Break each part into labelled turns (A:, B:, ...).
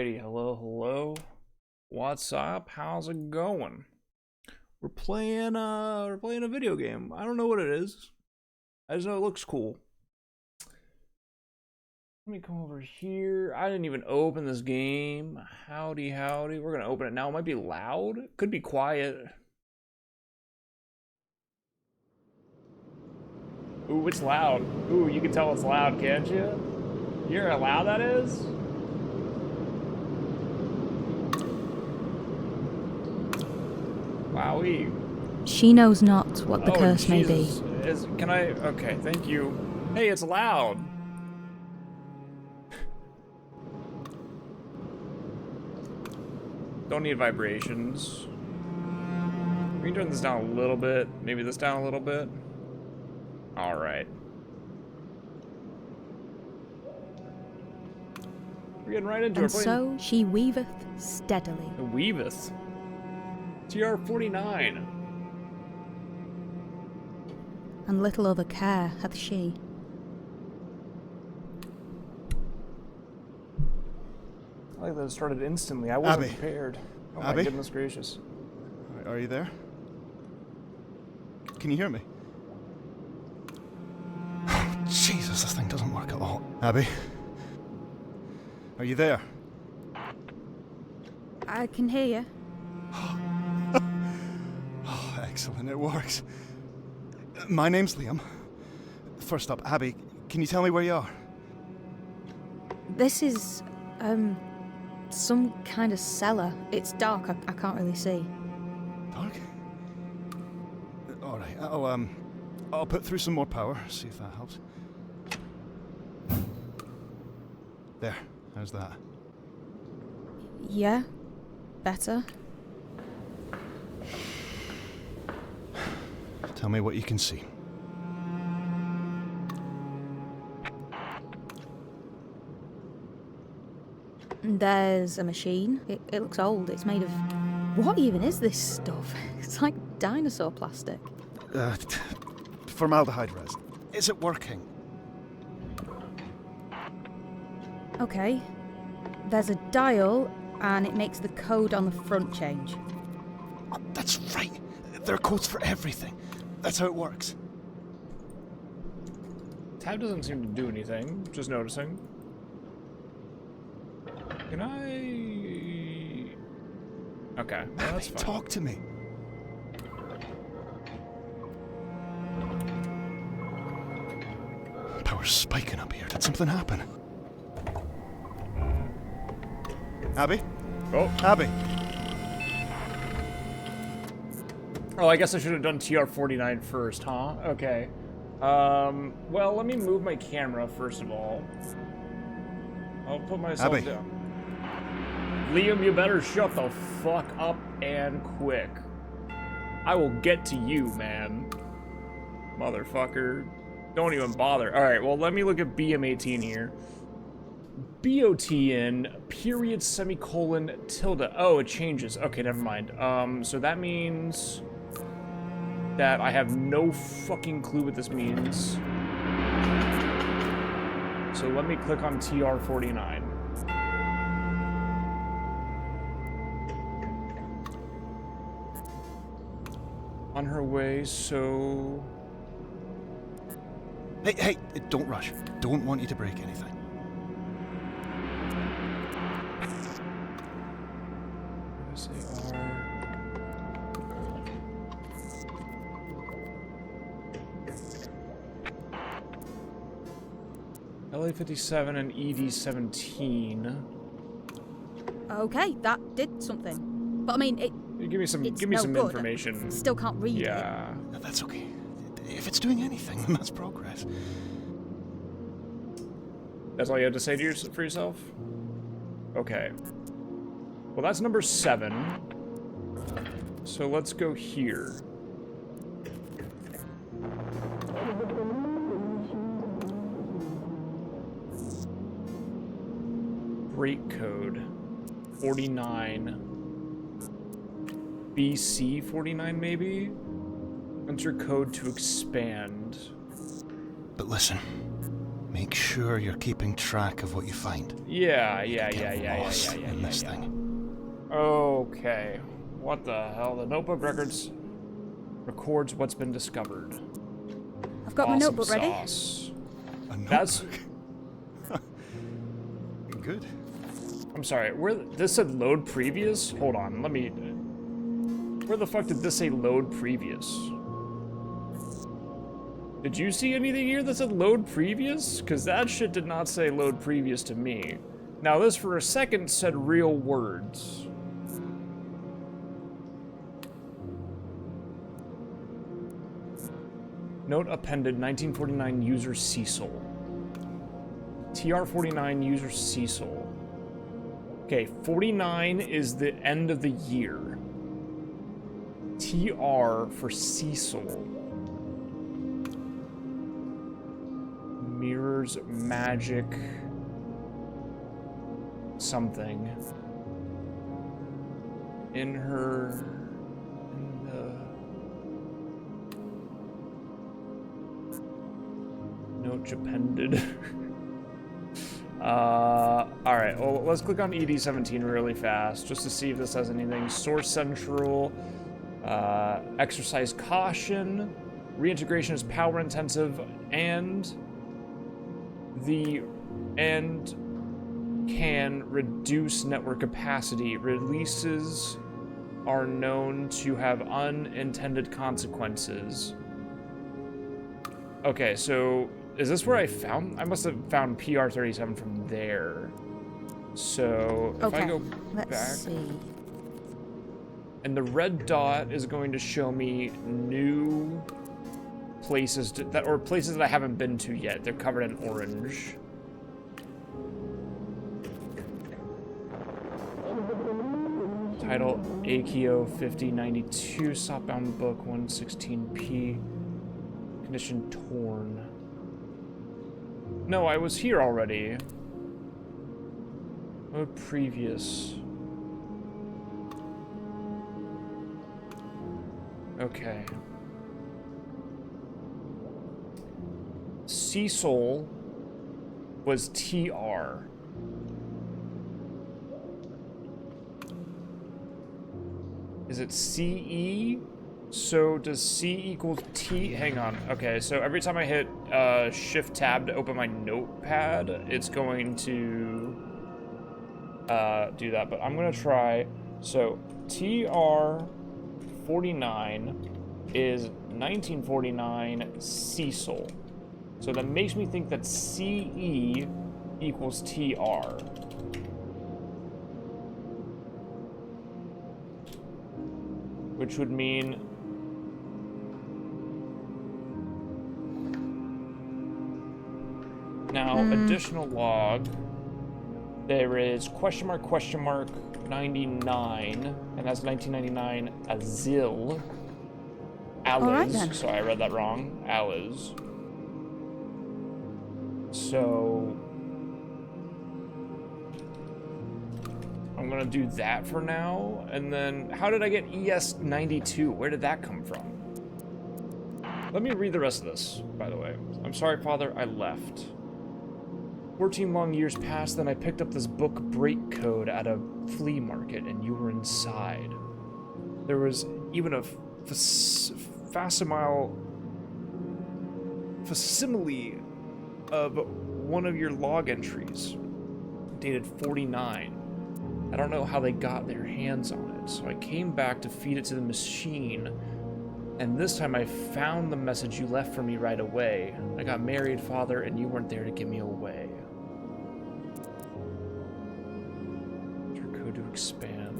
A: Alrighty, hello. What's up? How's it going? We're playing a video game. I don't know what it is. I just know it looks cool. Let me come over here. I didn't even open this game. Howdy. We're gonna open it now. It might be loud. It could be quiet. Ooh, it's loud. Ooh, you can tell it's loud, can't you? You hear how loud that is? Wowee.
B: She knows not what the curse may be.
A: Can I? Okay, thank you. Hey, it's loud. Don't need vibrations. We can turn this down a little bit. Maybe this down a little bit. All right. We're getting right into it.
B: And so she weaveth steadily.
A: Weaveth. TR-49.
B: And little other care hath she.
A: I like that it started instantly. I wasn't
C: Abby.
A: prepared. Oh
C: Abby?
A: my goodness gracious.
C: Are you there? Can you hear me? Jesus, this thing doesn't work at all. Abby? Are you there?
B: I can hear you.
C: Oh, excellent, it works. My name's Liam. First up, Abby, can you tell me where you are?
B: This is, some kind of cellar. It's dark, I can't really see.
C: Dark? Alright, I'll put through some more power, see if that helps. There, how's that?
B: Yeah, better.
C: Tell me what you can see.
B: There's a machine. It looks old. It's made of... What even is this stuff? It's like dinosaur plastic.
C: Formaldehyde resin. Is it working?
B: Okay. There's a dial, and it makes the code on the front change.
C: Oh, that's right. There are codes for everything. That's how it works.
A: Tab doesn't seem to do anything. Just noticing. Can I? Okay, well, that's fine.
C: Talk to me. Power's spiking up here. Did something happen? Abby?
A: Oh.
C: Abby?
A: Oh, I guess I should have done TR-49 first, huh? Okay. Well, let me move my camera first of all. I'll put myself
C: Abby.
A: down. Liam, you better shut the fuck up and quick. I will get to you, man. Motherfucker. Don't even bother. Alright, well, let me look at BM18 here. BOTN, period, semicolon, tilde. Oh, it changes. Okay, never mind. So that means that I have no fucking clue what this means. So let me click on TR-49. On her way, so...
C: Hey, don't rush. Don't want you to break anything.
A: LA57 and ED17.
B: Okay, that did something. But I mean,
A: Give me some
B: it's
A: some
B: no good.
A: information.
B: Still can't read it.
A: Yeah.
C: No, that's okay. If it's doing anything, then that's progress.
A: That's all you had to say to for yourself? Okay. Well, that's number 7. So let's go here. Break code 49. BC 49 maybe? Enter code to expand.
C: But listen, Make sure you're keeping track of what you find.
A: Yeah.
C: Lost in this thing.
A: Okay. What the hell? The notebook records records what's been discovered.
B: I've got my
A: Awesome
B: notebook ready.
A: sauce.
C: A notebook?
A: That's.
C: Good.
A: I'm sorry. Where this said load previous? Hold on. Let me. Where the fuck did this say load previous? Did you see anything here that said load previous? Because that shit did not say load previous to me. Now this for a second said real words. Note appended 1949 user Cecil. TR-49 user Cecil. Okay, 49 is the end of the year. TR for Cecil. Mirrors magic something in the note appended. Alright, well, let's click on ED17 really fast just to see if this has anything. Source Central, exercise caution, reintegration is power intensive, and can reduce network capacity. Releases are known to have unintended consequences. Okay, so is this where I must have found PR-37 from there. So if I go
B: let's
A: back,
B: see.
A: and the red dot is going to show me new places places that I haven't been to yet. They're covered in orange. Title AKO 5092, Southbound Book 116p. Condition torn. No, I was here already. Oh, previous. Okay. Cecil was TR. Is it CE? So does C equal T? Hang on. Okay, so every time I hit Shift Tab to open my notepad, it's going to do that. But I'm gonna try. So TR-49 is 1949 Cecil. So that makes me think that CE equals TR. Which would mean now additional log. There is question mark 99, and that's 1999 Azil. Aliz.
B: Right,
A: Sorry, I read that wrong. Aliz. So I'm gonna do that for now, and then how did I get ES92? Where did that come from? Let me read the rest of this, by the way. I'm sorry, Father, I left. 14 long years passed, then I picked up this book break code at a flea market, and you were inside. There was even a facsimile of one of your log entries, dated 49. I don't know how they got their hands on it, so I came back to feed it to the machine, and this time I found the message you left for me right away. I got married, Father, and you weren't there to give me away. Enter code to expand.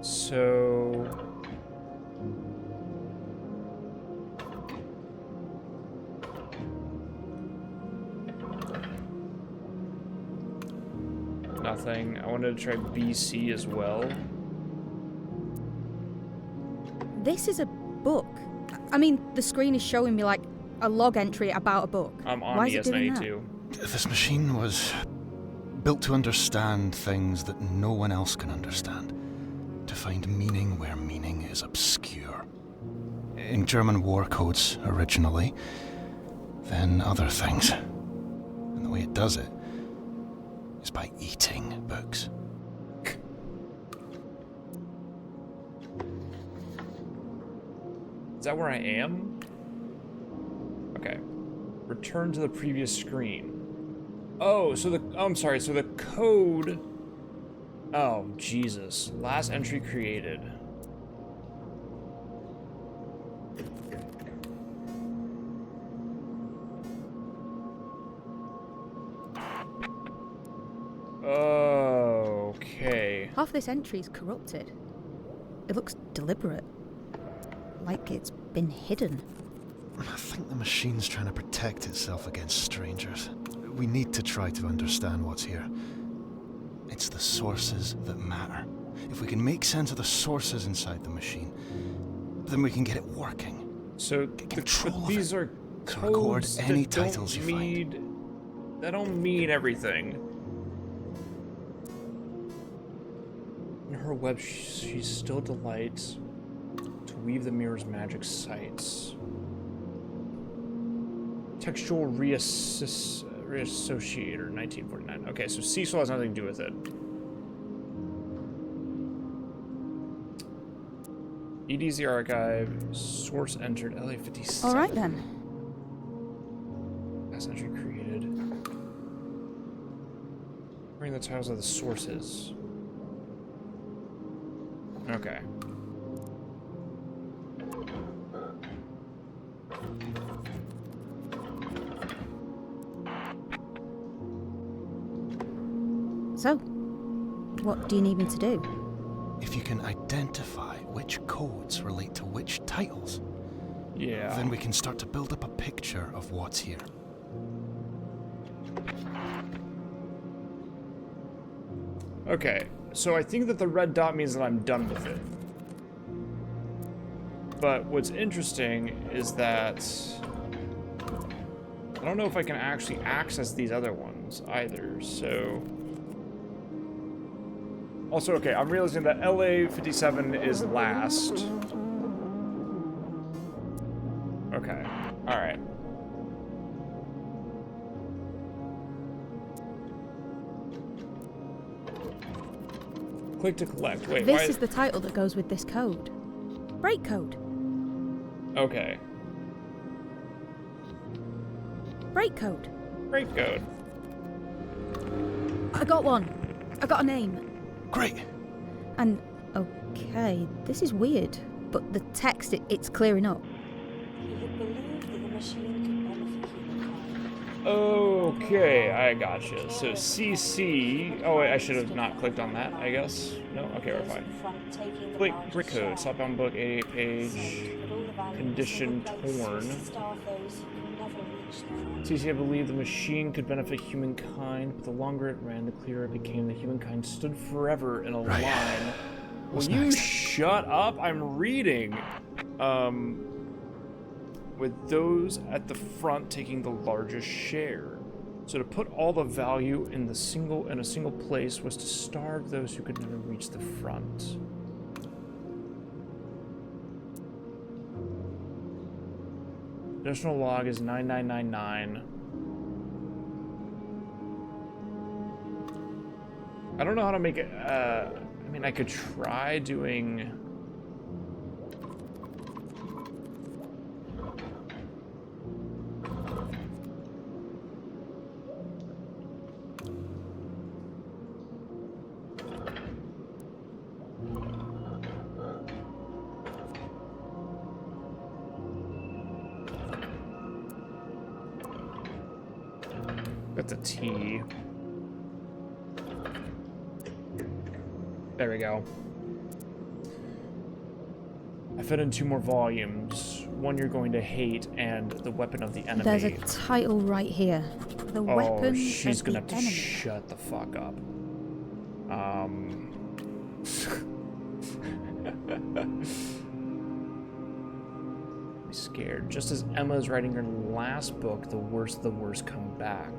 A: So nothing. I wanted to try BC as well.
B: This is a book. I mean, the screen is showing me like a log entry about a book.
A: I'm on
B: Why is it doing
A: ES92.
C: This machine was built to understand things that no one else can understand. to find meaning where meaning is obscure. In German war codes originally, then other things. And the way it does it is by eating books.
A: Is that where I am? Okay. Return to the previous screen. Oh, so I'm sorry, so the code... Oh, Jesus. Last entry created. Okay.
B: Half this entry is corrupted. It looks deliberate. Like it's been hidden.
C: I think the machine's trying to protect itself against strangers. We need to try to understand what's here. It's the sources that matter. If we can make sense of the sources inside the machine, then we can get it working.
A: So these are
C: So record
A: codes
C: any
A: that
C: titles
A: don't
C: you
A: mean,
C: find.
A: That don't mean everything. In her web, she still delights to weave the mirror's magic sights. Textual reassociator, 1949. Okay, so Cecil has nothing to do with it. EDZ archive, source entered, LA57.
B: All right then.
A: Last entry created. Bring the titles of the sources. Okay.
B: So, what do you need me to do?
C: If you can identify which codes relate to which titles,
A: Yeah.
C: then we can start to build up a picture of what's here.
A: Okay, so I think that the red dot means that I'm done with it. But what's interesting is that I don't know if I can actually access these other ones either, so... Also, okay, I'm realizing that LA57 is last. Okay, alright. Click to collect. Wait,
B: This
A: why?
B: is the title that goes with this code. Break code.
A: Okay.
B: Break code.
A: Break code.
B: I got one. I got a name.
C: Great!
B: And, okay, this is weird, but the text, it's clearing up.
D: You believe that the machine could benefit humankind.
A: Okay, I gotcha. So CC. Oh wait, I should have not clicked on that, I guess. No? Okay, we're fine. Click brick code, Southbound book, 88 page. Condition torn. CC, I believe the machine could benefit humankind, but the longer it ran, the clearer it became that humankind stood forever in a
C: Right.
A: line.
C: What's
A: Will you
C: next?
A: shut up? I'm reading. With those at the front taking the largest share. So to put all the value in a single place was to starve those who could never reach the front. Additional log is 9999. I don't know how to make it. I mean, I could try doing. Got the T. There we go. I fit in 2 more volumes. One you're going to hate, and the weapon of the enemy.
B: There's a title right here. The weapon
A: she's
B: of
A: gonna
B: the
A: have to
B: enemy.
A: shut the fuck up. I'm scared. Just as Emma is writing her last book, the worst of the worst come back.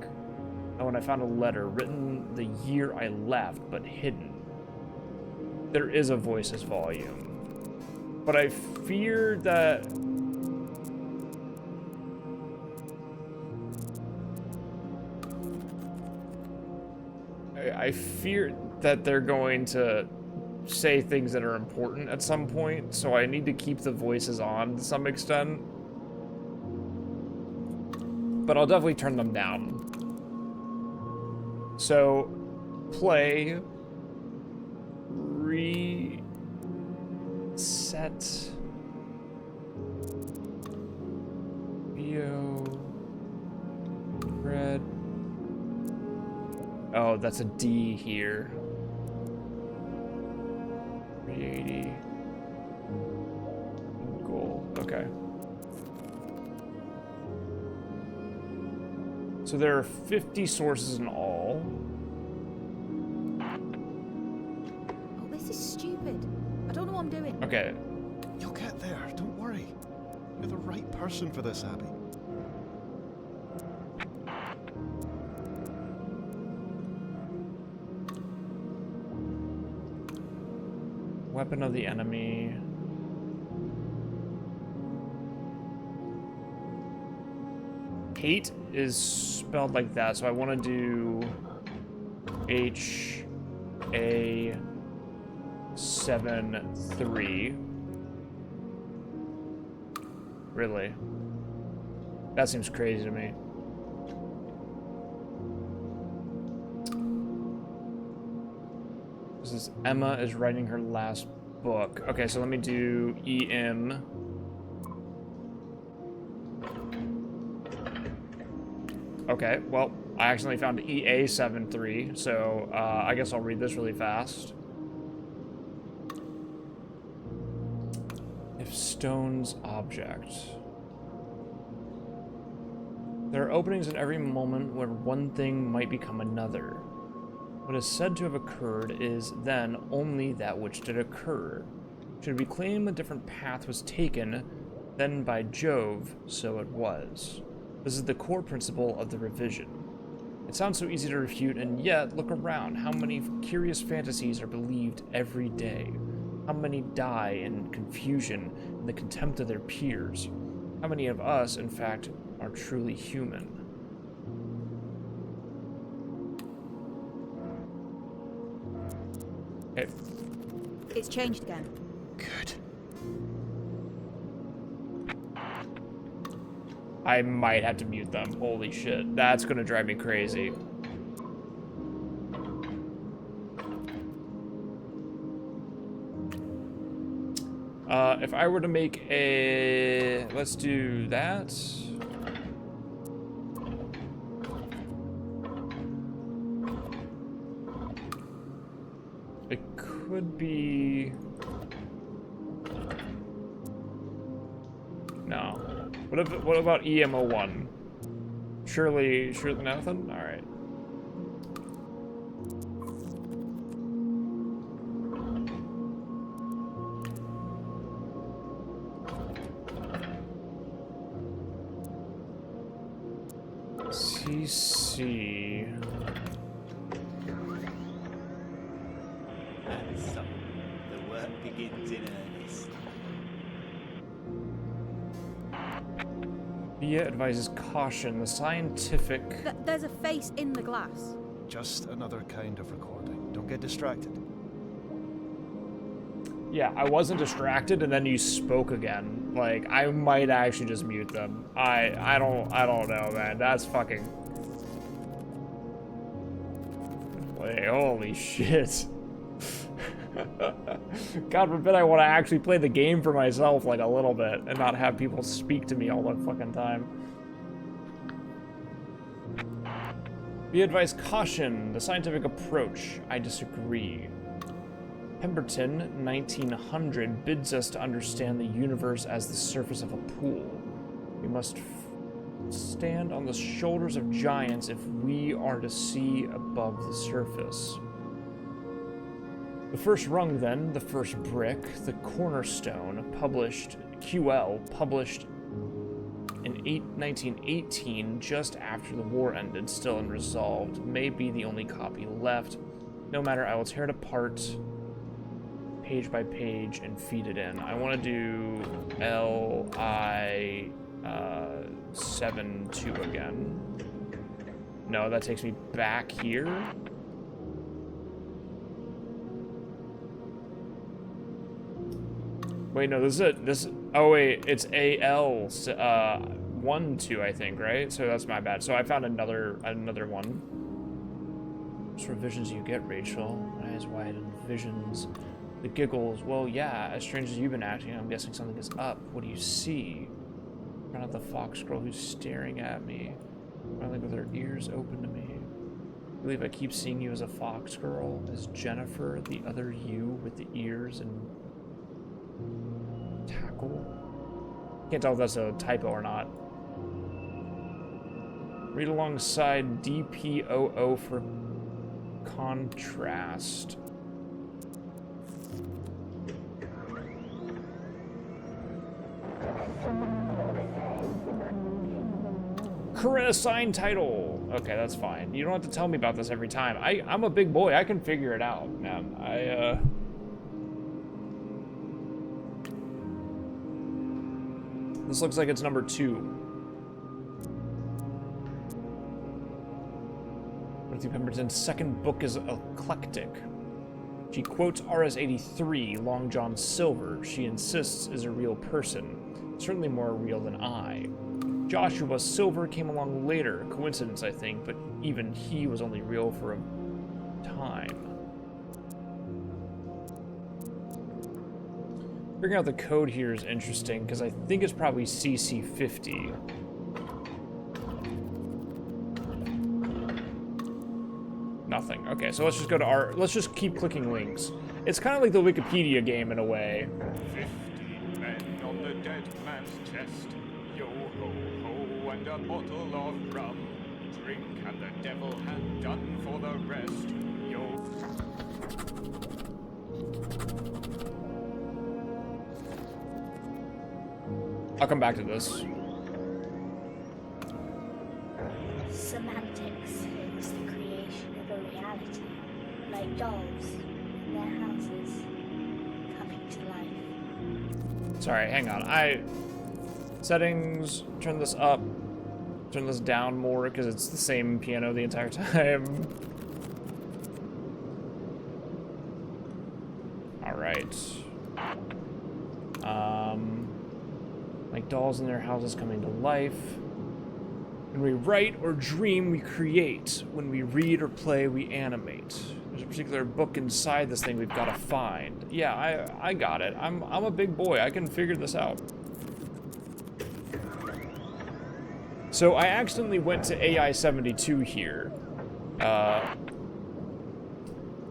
A: Oh, and I found a letter written the year I left, but hidden. there is a voices volume. But I fear that... I fear that they're going to say things that are important at some point, so I need to keep the voices on to some extent. But I'll definitely turn them down. So, play, reset, Bio, red. Oh, that's a D here. 380. Goal. Okay. So there are 50 sources in all.
B: Oh, this is stupid. I don't know what I'm doing.
A: Okay.
C: You'll get there, don't worry. You're the right person for this, Abby.
A: Weapon of the enemy. Hate is spelled like that, so I want to do HA73. Really? That seems crazy to me. This is Emma is writing her last book. Okay, so let me do EM. Okay, well, I accidentally found EA73, so I guess I'll read this really fast. If stone's object. There are openings in every moment where one thing might become another. What is said to have occurred is then only that which did occur. Should we claim a different path was taken, then by Jove, so it was. This is the core principle of the revision. It sounds so easy to refute, and yet, look around. How many curious fantasies are believed every day? How many die in confusion and the contempt of their peers? How many of us, in fact, are truly human? Okay.
B: It's changed again.
C: Good.
A: I might have to mute them. Holy shit. That's gonna drive me crazy. If I were to make a... Let's do that. It could be... No. What about EMO1? Surely nothing? Alright. CC.
E: And so, the work begins in earnest.
A: Bia advises caution. The scientific...
B: There's a face in the glass.
C: Just another kind of recording. Don't get distracted.
A: Yeah, I wasn't distracted, and then you spoke again. Like, I might actually just mute them. I don't know, man. That's fucking... Wait, holy shit. God forbid I want to actually play the game for myself, like, a little bit, and not have people speak to me all the fucking time. Be advised, caution, the scientific approach. I disagree. Pemberton, 1900, bids us to understand the universe as the surface of a pool. We must stand on the shoulders of giants if we are to see above the surface. The first rung, then, the first brick, the cornerstone, published in 1918, just after the war ended, still unresolved, may be the only copy left. No matter, I will tear it apart page by page and feed it in. I want to do LI 7-2 again. No, that takes me back here. Wait, no, oh wait, it's AL 1-2, I think, right? So that's my bad. So I found another one. What sort of visions do you get, Rachel? Eyes wide and visions. The giggles. Well, yeah, as strange as you've been acting, I'm guessing something is up. What do you see? Front of the fox girl who's staring at me, finally with her ears open to me. I believe I keep seeing you as a fox girl, as Jennifer, the other you with the ears and tackle. Can't tell if that's a typo or not. Read alongside DPOO for contrast. Current assigned title. Okay, that's fine. You don't have to tell me about this every time. I'm a big boy. I can figure it out, man. This looks like it's number 2. Timothy Pemberton's second book is eclectic. She quotes RS-83, Long John Silver. She insists is a real person. Certainly more real than I. Joshua Silver came along later. Coincidence, I think, but even he was only real for a time. Figuring out the code here is interesting, because I think it's probably CC50. Nothing. Okay, so let's just go to let's just keep clicking links. It's kind of like the Wikipedia game in a way.
F: 50 men on the dead man's chest. Yo ho ho and a bottle of rum. Drink and the devil had done for the rest. Yo.
A: I'll come back to this.
G: Semantics is the creation of a reality, like dolls in their houses, coming to life.
A: Sorry, hang on. Settings, turn this up, turn this down more, because it's the same piano the entire time. Alright. Like dolls in their houses coming to life. When we write or dream, we create. When we read or play, we animate. There's a particular book inside this thing we've got to find. Yeah, I got it. I'm a big boy. I can figure this out. So I accidentally went to AI 72 here.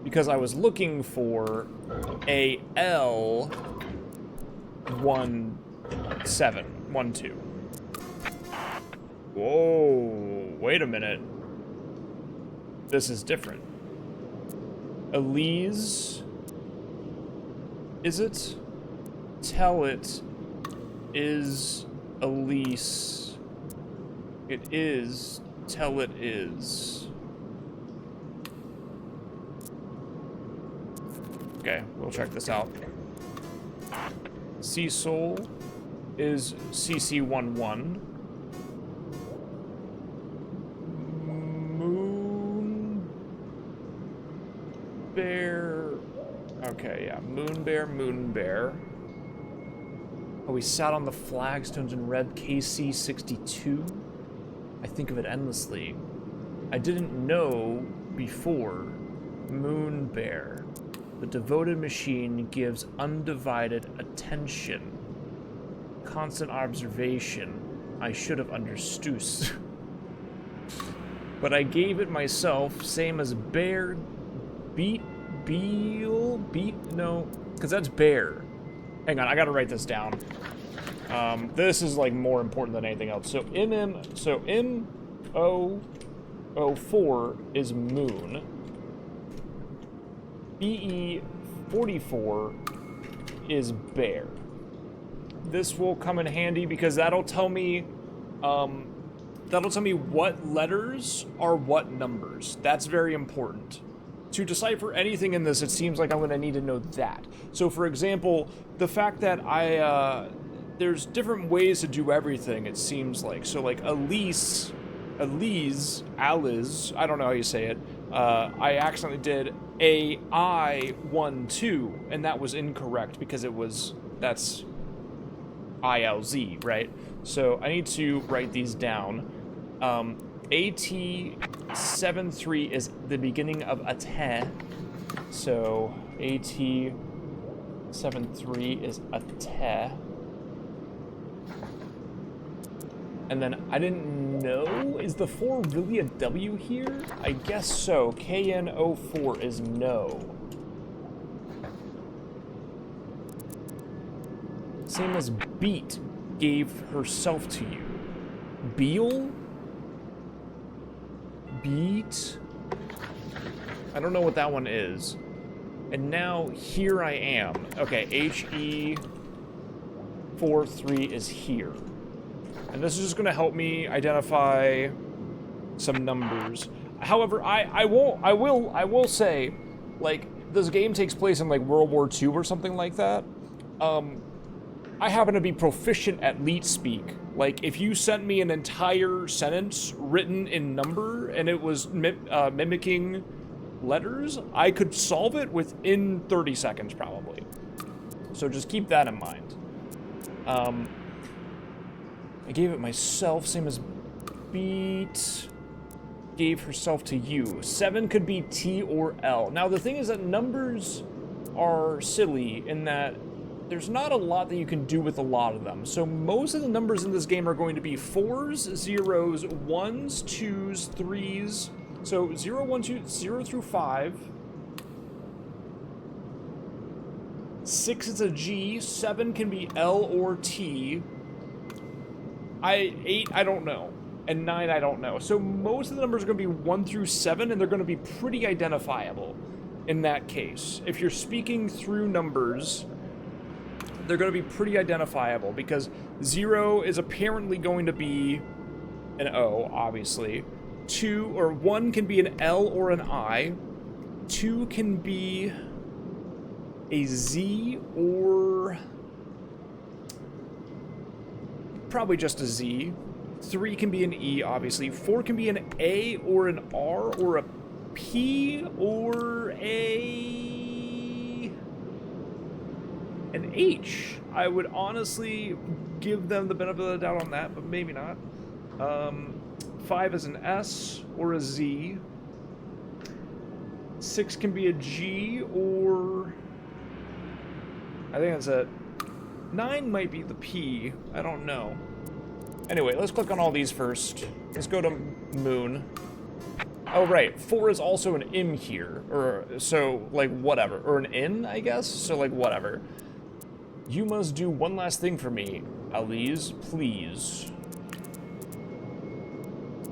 A: Because I was looking for AL 1712. Whoa, wait a minute. This is different. Elise, is it? Tell it is Elise. It is. Tell it is. Okay, we'll check this out. Cecil is CC11. Moon Bear. Okay, yeah. Moon Bear. Oh, we sat on the flagstones and read KC62. I think of it endlessly. I didn't know before. Moon Bear. The devoted machine gives undivided attention. Constant observation. I should have understood. But I gave it myself, same as bear. No, because that's bear. Hang on, I gotta write this down. This is like more important than anything else. So MO04 is moon. BE44 is bear. This will come in handy because that'll tell me what letters are what numbers. That's very important. to decipher anything in this, it seems like I'm going to need to know that. So, for example, the fact that there's different ways to do everything, it seems like. So, like, Alice, I don't know how you say it, I accidentally did AI12, and that was incorrect because that's ILZ, right? So I need to write these down. AT73 is the beginning of a 10. So AT73 is a 10. And then I didn't know, is the 4 really a W here? I guess so. KN04 is no. Same as Beat gave herself to you. Beal? Beat? I don't know what that one is. And now here I am. Okay, HE43 is here. And this is just gonna help me identify some numbers. However, I will say, like, this game takes place in like World War II or something like that. I happen to be proficient at leet speak. Like, if you sent me an entire sentence written in number and it was mimicking letters, I could solve it within 30 seconds probably. So just keep that in mind. I gave it myself, same as Beat gave herself to you. 7 could be T or L. Now the thing is that numbers are silly in that there's not a lot that you can do with a lot of them. So most of the numbers in this game are going to be 4s, 0s, 1s, 2s, 3s. So 0, 1, 2, 0 through 5. 6 is a G, 7 can be L or T. 8, I don't know. And 9, I don't know. So most of the numbers are going to be 1 through 7, and they're going to be pretty identifiable in that case. If you're speaking through numbers, they're going to be pretty identifiable because 0 is apparently going to be an O, obviously. 2 or 1 can be an L or an I. 2 can be a Z or probably just a Z. 3 can be an E, obviously. 4 can be an A or an R or a P or an H. I would honestly give them the benefit of the doubt on that, but maybe not. 5 is an S or a Z. 6 can be a G or I think that's a 9 might be the P. I don't know. Anyway, let's click on all these first. Let's go to Moon. Oh, right. 4 is also an M here. Or, so, like, whatever. Or an N, I guess? So, like, whatever. You must do one last thing for me, Alice, please.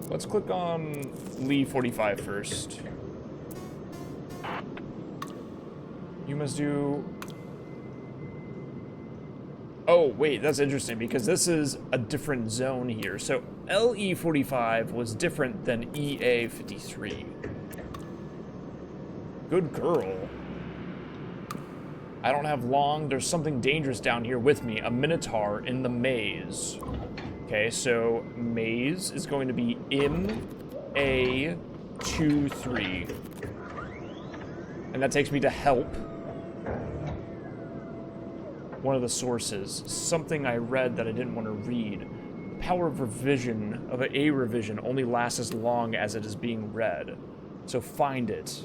A: Let's click on Lee 45 first. You must do... Oh, wait, that's interesting, because this is a different zone here. So LE45 was different than EA53. Good girl. I don't have long. There's something dangerous down here with me. A minotaur in the maze. Okay, so maze is going to be MA23. And that takes me to help. One of the sources, something I read that I didn't want to read. The power of revision, of a revision, only lasts as long as it is being read. So find it.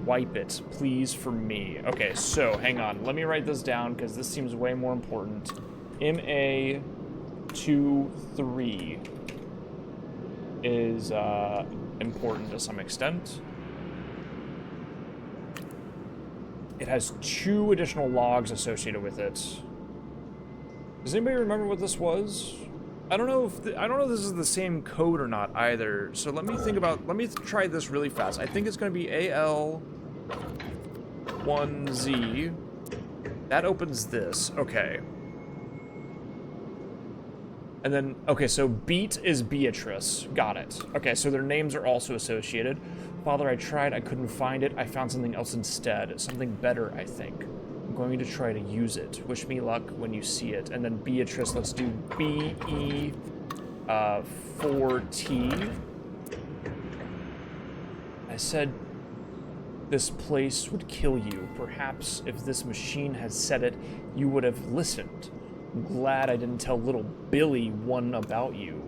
A: Wipe it, please, for me. Okay, so hang on. Let me write this down because this seems way more important. MA23 is important to some extent. It has 2 additional logs associated with it. Does anybody remember what this was? I don't know if this is the same code or not either. So let me try this really fast. I think it's going to be AL1Z. That opens this. Okay. And then, okay, so Beat is Beatrice. Got it. Okay, so their names are also associated. Father, I tried, I couldn't find it. I found something else instead. Something better, I think. I'm going to try to use it. Wish me luck when you see it. And then Beatrice, let's do B-E, 4T. I said this place would kill you. Perhaps if this machine had said it, you would have listened. I'm glad I didn't tell little Billy one about you.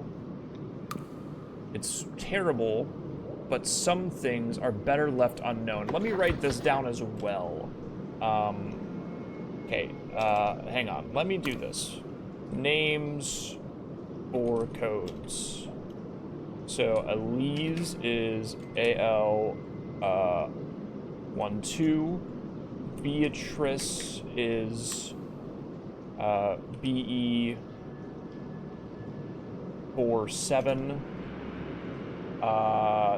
A: It's terrible, but some things are better left unknown. Let me write this down as well. Okay, hang on. Let me do this. Names for codes. So Elise is AL 12. Beatrice is BE 47.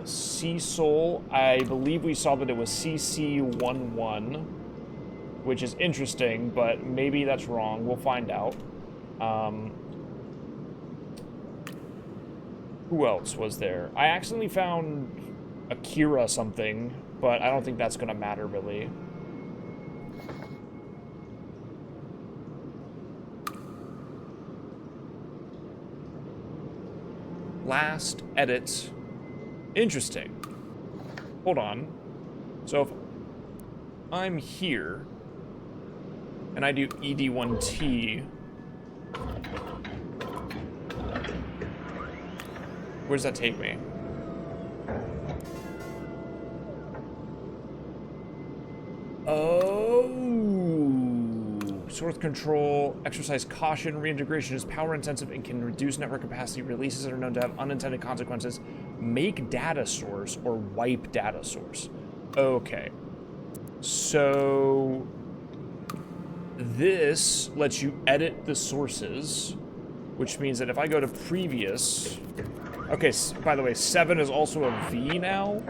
A: Cecil, I believe we saw that it was CC11, which is interesting, but maybe that's wrong. We'll find out. Who else was there? I accidentally found Akira something, but I don't think that's gonna matter really. Last edit. Interesting. Hold on. So if I'm here and I do ED1T, where does that take me? Oh, source control, exercise caution, reintegration is power intensive and can reduce network capacity. Releases are known to have unintended consequences. Make data source or wipe data source. Okay. So this lets you edit the sources, which means that if I go to previous, okay, by the way, 7 is also a V now.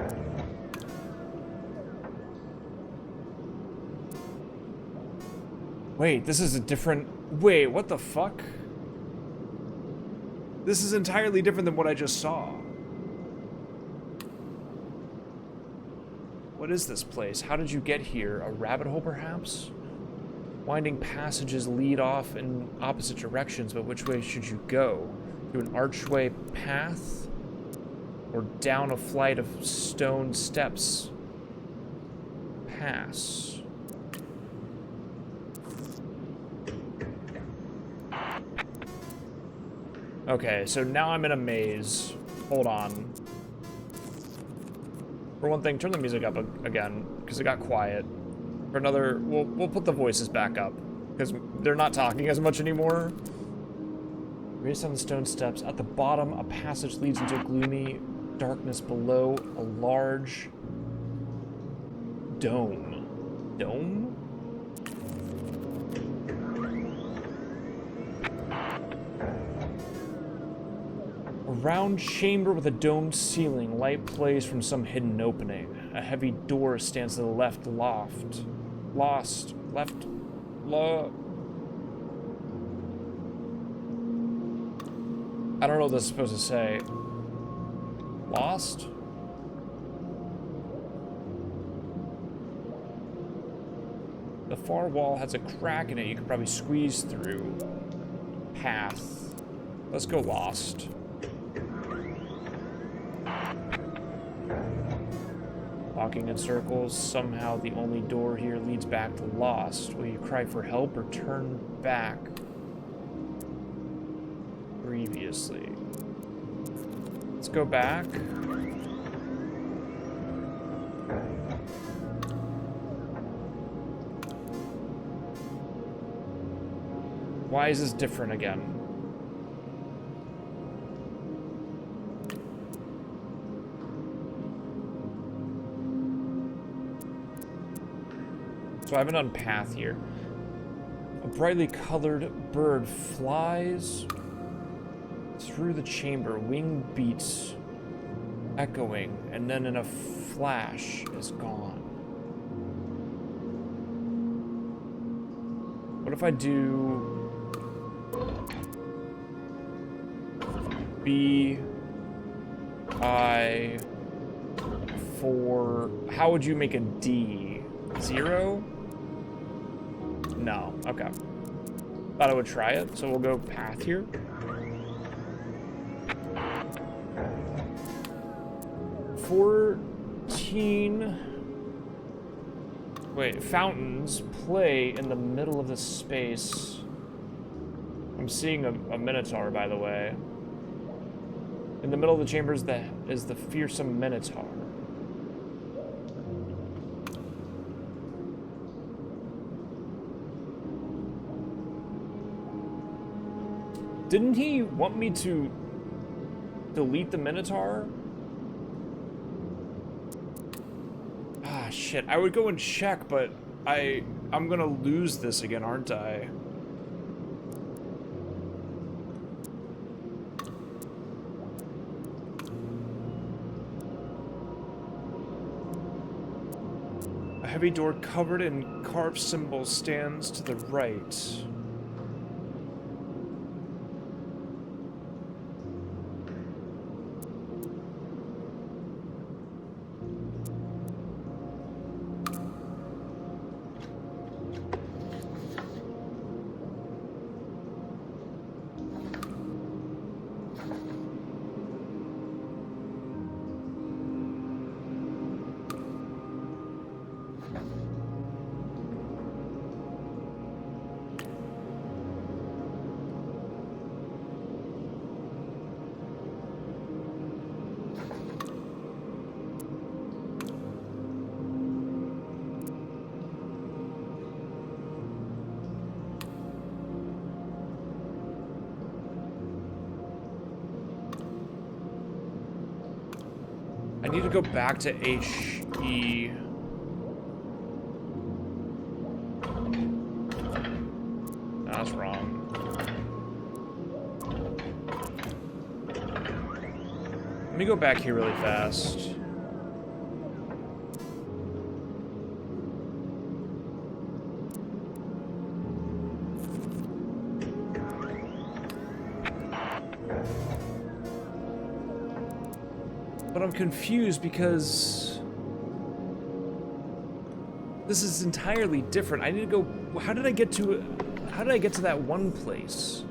A: Wait, this is a different... Wait, what the fuck? This is entirely different than what I just saw. What is this place? How did you get here? A rabbit hole, perhaps? Winding passages lead off in opposite directions, but which way should you go? Through an archway path? Or down a flight of stone steps? Pass. Okay, so now I'm in a maze. Hold on. For one thing, turn the music up again, because it got quiet. For another, we'll put the voices back up, because they're not talking as much anymore. Race on the stone steps. At the bottom, a passage leads into gloomy darkness below a large dome. Dome? A round chamber with a domed ceiling. Light plays from some hidden opening. A heavy door stands to the left loft. Lost. Left. I don't know what this is supposed to say. Lost? The far wall has a crack in it you could probably squeeze through. Path. Let's go lost. Walking in circles, somehow the only door here leads back to lost. Will you cry for help or turn back? Previously. Let's go back. Why is this different again? So I have an unpath here. A brightly colored bird flies through the chamber, wing beats echoing, and then in a flash is gone. What if I do... B, I, 4. How would you make a D? 0? No. Okay. Thought I would try it, so we'll go path here. Wait, fountains play in the middle of the space. I'm seeing a minotaur, by the way. In the middle of the chamber is the fearsome minotaur. Didn't he want me to delete the minotaur? Ah, shit. I would go and check, but I'm gonna lose this again, aren't I? A heavy door covered in carved symbols stands to the right. I need to go back to HE. That's wrong. Let me go back here really fast. But I'm confused because this is entirely different. I need to go. How did I get to that one place?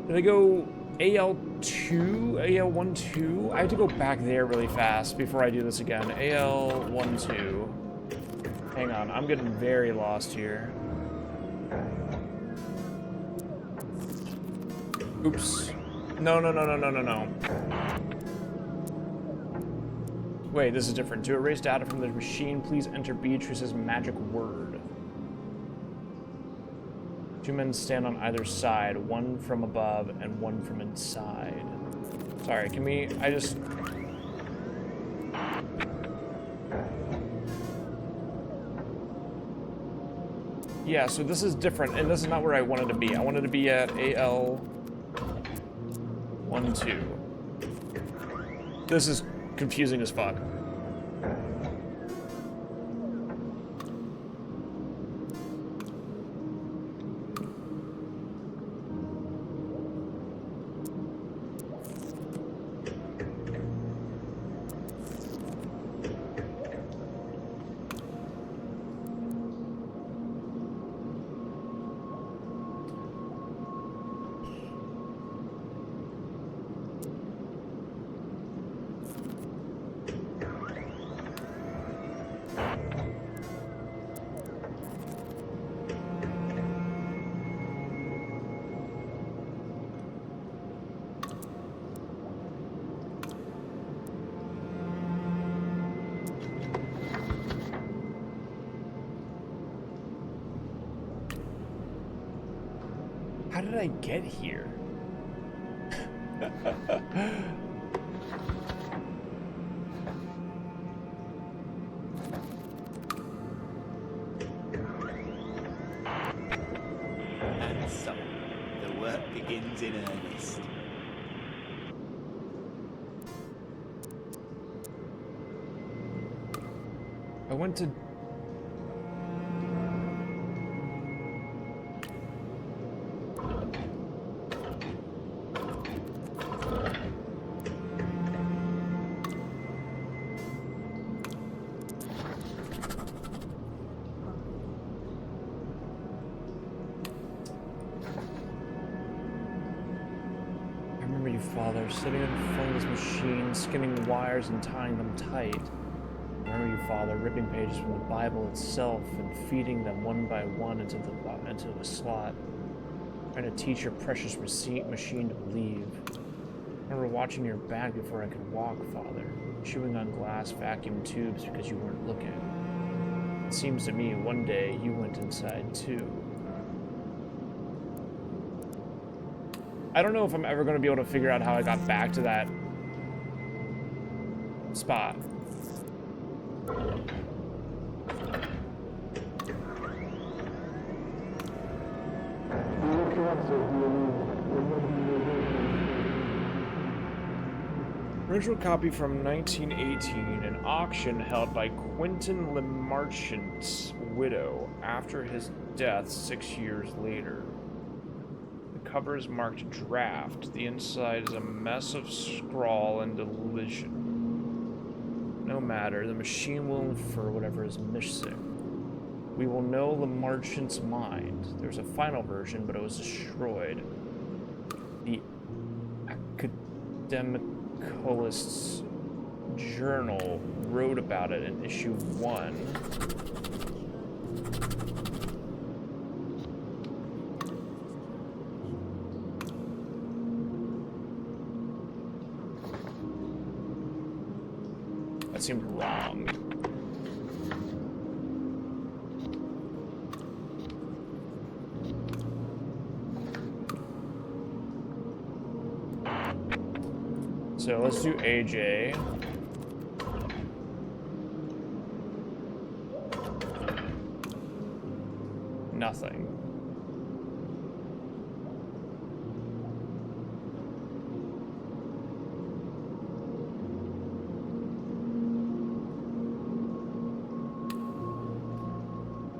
A: Did I go AL2, AL12? I have to go back there really fast before I do this again. AL12. Hang on, I'm getting very lost here. Oops. No. Wait, this is different. To erase data from the machine, please enter Beatrice's magic word. 2 men stand on either side, one from above and one from inside. Sorry, Yeah, so this is different, and this is not where I wanted to be. I wanted to be at AL12. This is confusing as fuck. How did I get here?
E: And so, the work begins in earnest.
A: I went to... Father, sitting in front of this machine, skimming wires and tying them tight. I remember you, Father, ripping pages from the Bible itself and feeding them one by one into the slot, trying to teach your precious machine to believe. I remember watching your back before I could walk, Father, chewing on glass vacuum tubes because you weren't looking. It seems to me one day you went inside too. I don't know if I'm ever going to be able to figure out how I got back to that spot. Original copy from 1918, an auction held by Quentin LeMarchant's widow after his death 6 years later. The cover is marked draft. The inside is a mess of scrawl and deletion. No matter, the machine will infer whatever is missing. We will know LeMarchant's mind. There's a final version, but it was destroyed. The Academicalist's Journal wrote about it in issue 1. That seemed wrong. So let's do AJ. Nothing.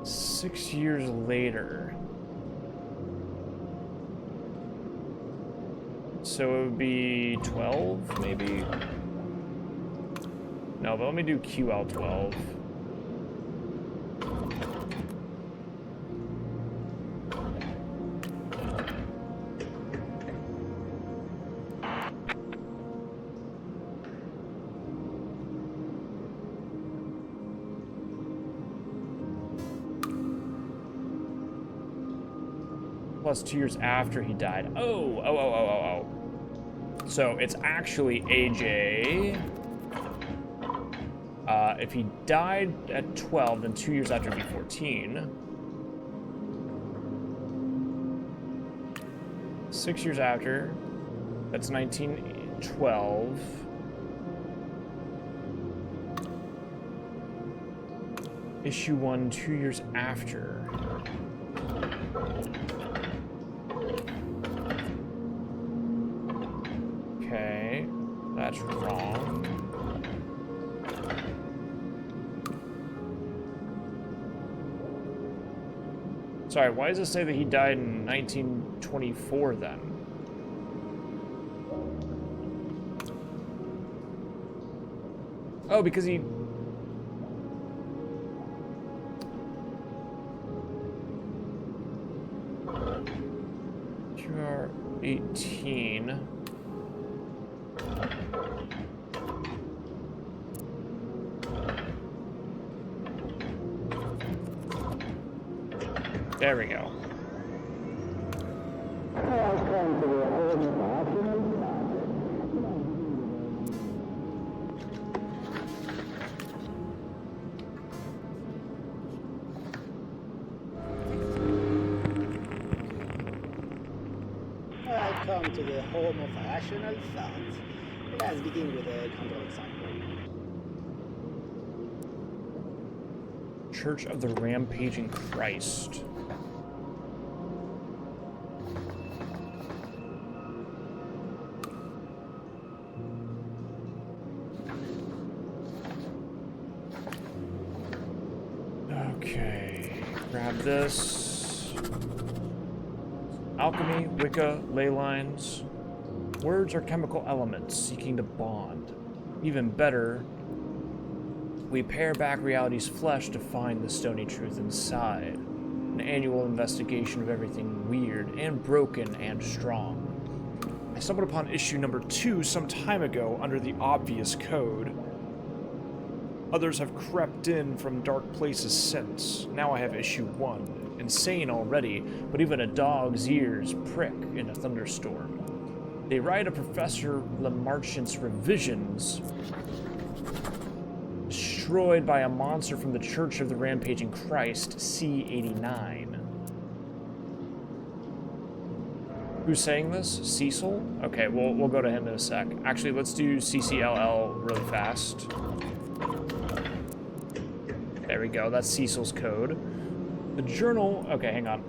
A: Six years later. So it would be 12, maybe? No, but let me do QL12. Plus 2 years after he died. Oh. So it's actually AJ. If he died at 12, then 2 years after, it'd be 14. 6 years after, that's 1912. Issue 1, 2 years after. Okay, that's wrong. Sorry, why does it say that he died in 1924 then? Oh, because he... TR-18... There we go.
E: I've come to the home of rational thought. Let's begin with a counterexample.
A: Church of the Rampaging Christ. Okay, grab this. Alchemy, Wicca, ley lines. Words are chemical elements seeking to bond. Even better, we pare back reality's flesh to find the stony truth inside. An annual investigation of everything weird and broken and strong. I stumbled upon issue number 2 some time ago under the obvious code. Others have crept in from dark places since. Now I have issue 1. Insane already, but even a dog's ears prick in a thunderstorm. They write a Professor Lamarchant's revisions, destroyed by a monster from the Church of the Rampaging Christ, C-89. Who's saying this? Cecil? Okay, we'll go to him in a sec. Actually, let's do CCLL really fast. There we go, that's Cecil's code. The journal, okay, hang on.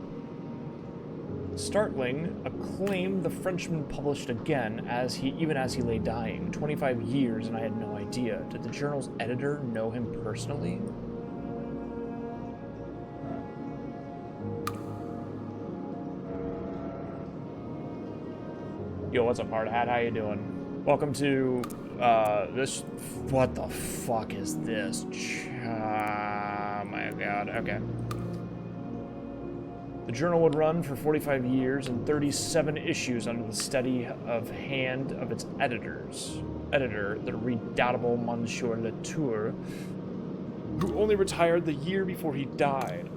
A: Startling, a claim the Frenchman published again even as he lay dying. 25 years and I had no idea. Did the journal's editor know him personally? Yo, what's up, hard hat? How you doing? Welcome to this. What the fuck is this? Oh my god. Okay. The journal would run for 45 years and 37 issues under the steady of hand of its editor, the redoubtable Monsieur Latour, who only retired the year before he died.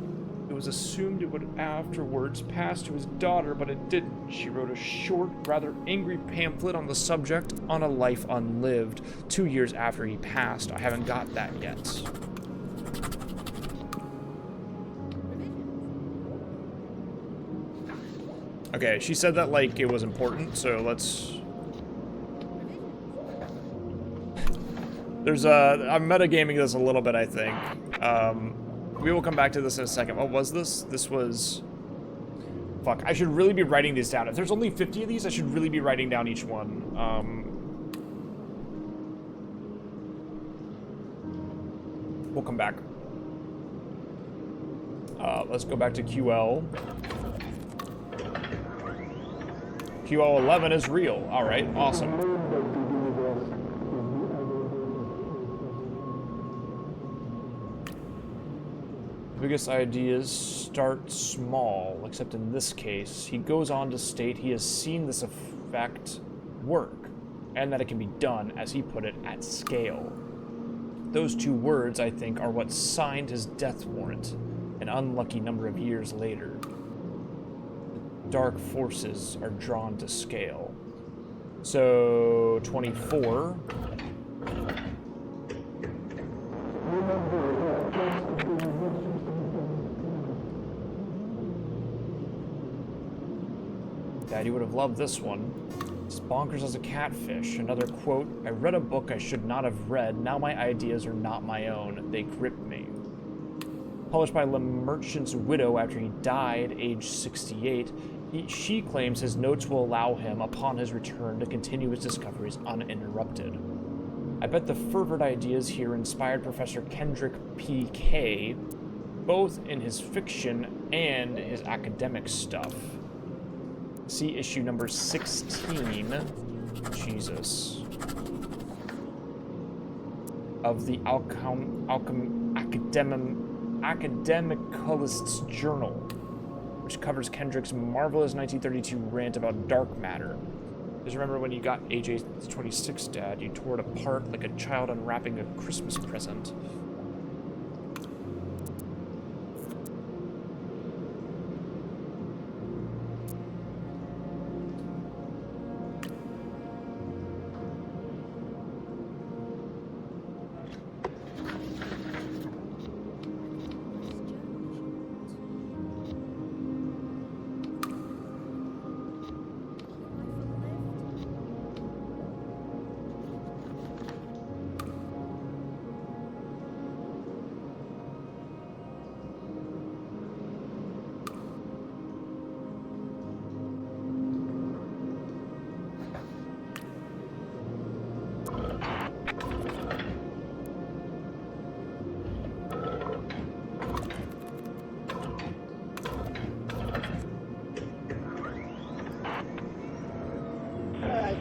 A: It was assumed it would afterwards pass to his daughter, but it didn't. She wrote a short, rather angry pamphlet on the subject, On a Life Unlived, 2 years after he passed. I haven't got that yet. Okay, she said that like it was important, so let's... I'm metagaming this a little bit, I think. We will come back to this in a second. What was this? This was... Fuck, I should really be writing these down. If there's only 50 of these, I should really be writing down each one. We'll come back. Let's go back to QL. QL11 is real. Alright, awesome. The biggest ideas start small, except in this case, he goes on to state he has seen this effect work, and that it can be done, as he put it, at scale. Those 2 words, I think, are what signed his death warrant, an unlucky number of years later. Dark forces are drawn to scale. So, 24. Daddy would have loved this one. It's bonkers as a catfish. Another quote, I read a book I should not have read. Now my ideas are not my own. They grip me. Published by Lamarchant's widow after he died, age 68, she claims his notes will allow him, upon his return, to continue his discoveries uninterrupted. I bet the fervid ideas here inspired Professor Kendrick P.K., both in his fiction and his academic stuff. See issue number 16. Jesus. Of the Academicalist's Journal, which covers Kendrick's marvelous 1932 rant about dark matter. Just remember when you got AJ-26, Dad, you tore it apart like a child unwrapping a Christmas present.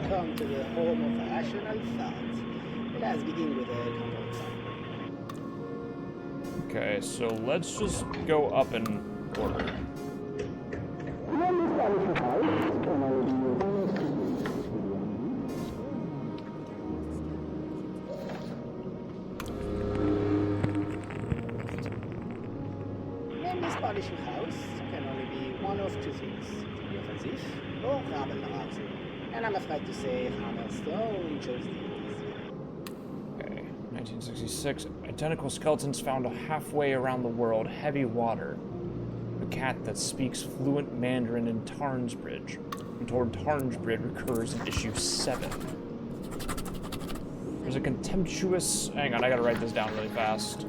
E: Come to the home of rational thought. Let's begin with a counterexample.
A: Okay, so let's just go up in order.
E: demolishing house can only be one of two things: the offensive or rabble rousing. And I'm afraid to say Hammerstone chose the easier.
A: Okay, 1966. Identical skeletons found halfway around the world. Heavy water. A cat that speaks fluent Mandarin in Tarnsbridge. And toward Tarnsbridge recurs in issue 7. There's a contemptuous... Hang on, I gotta write this down really fast.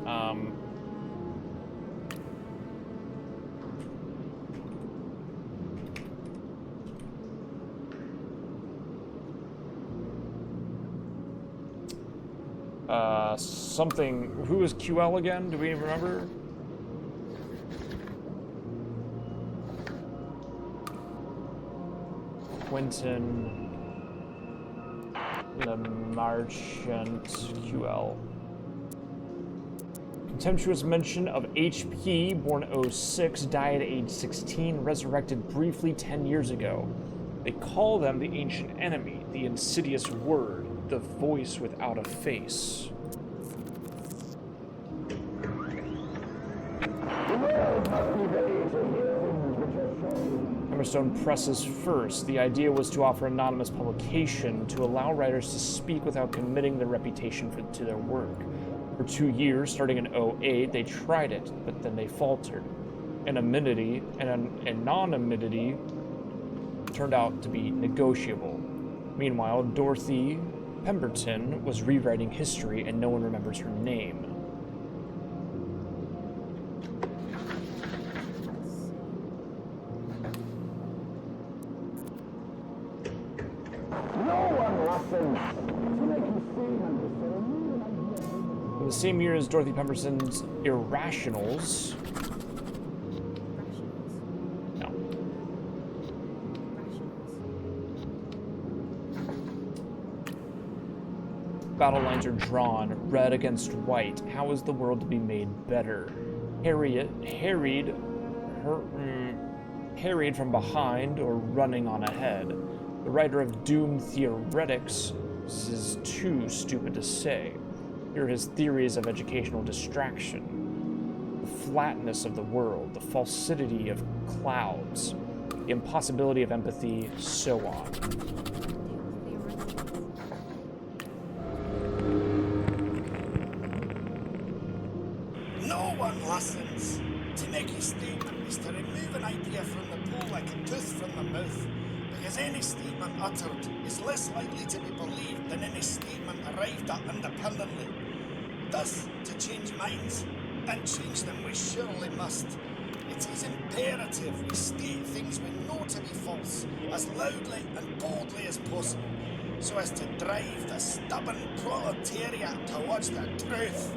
A: Something... Who was QL again? Do we remember? Quentin... Le Marchant QL. Contemptuous mention of HP, born 06, died at age 16, resurrected briefly 10 years ago. They call them the ancient enemy, the insidious word, the voice without a face. Hammerstone presses first. The idea was to offer anonymous publication to allow writers to speak without committing their reputation to their work. For 2 years, starting in 08, they tried it, but then they faltered. Anonymity turned out to be negotiable. Meanwhile, Dorothy Pemberton was rewriting history and no one remembers her name. In the same year as Dorothy Pemberton's Irrationals. No. Battle lines are drawn, red against white. How is the world to be made better? Harried from behind or running on ahead. The writer of Doom Theoretics is too stupid to say. Here are his theories of educational distraction. The flatness of the world, the falsity of clouds, the impossibility of empathy, so on.
H: No one listens. To make a statement is to remove an idea from the pool like a tooth from the mouth, because any statement uttered is less likely to be believed than any statement arrived at independently. Thus, to change minds, and change them we surely must, it is imperative we state things we know to be false as loudly and boldly as possible, so as to drive the stubborn proletariat towards the truth.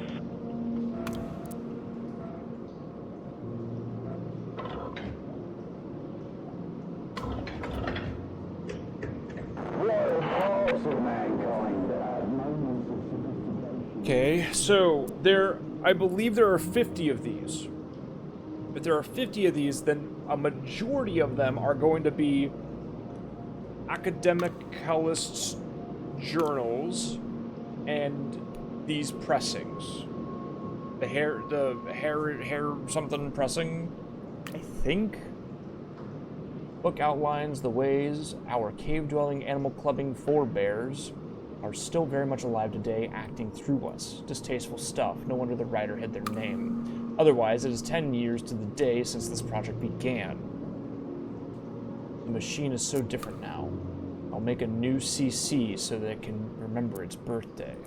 A: Okay, so I believe there are 50 of these. If there are 50 of these, then a majority of them are going to be academicalist journals and these pressings. The hair something pressing, I think. Book outlines the ways our cave-dwelling, animal-clubbing forebears are still very much alive today, acting through us. Distasteful stuff. No wonder the writer hid their name. Otherwise, it is 10 years to the day since this project began. The machine is so different now. I'll make a new CC so that it can remember its birthday.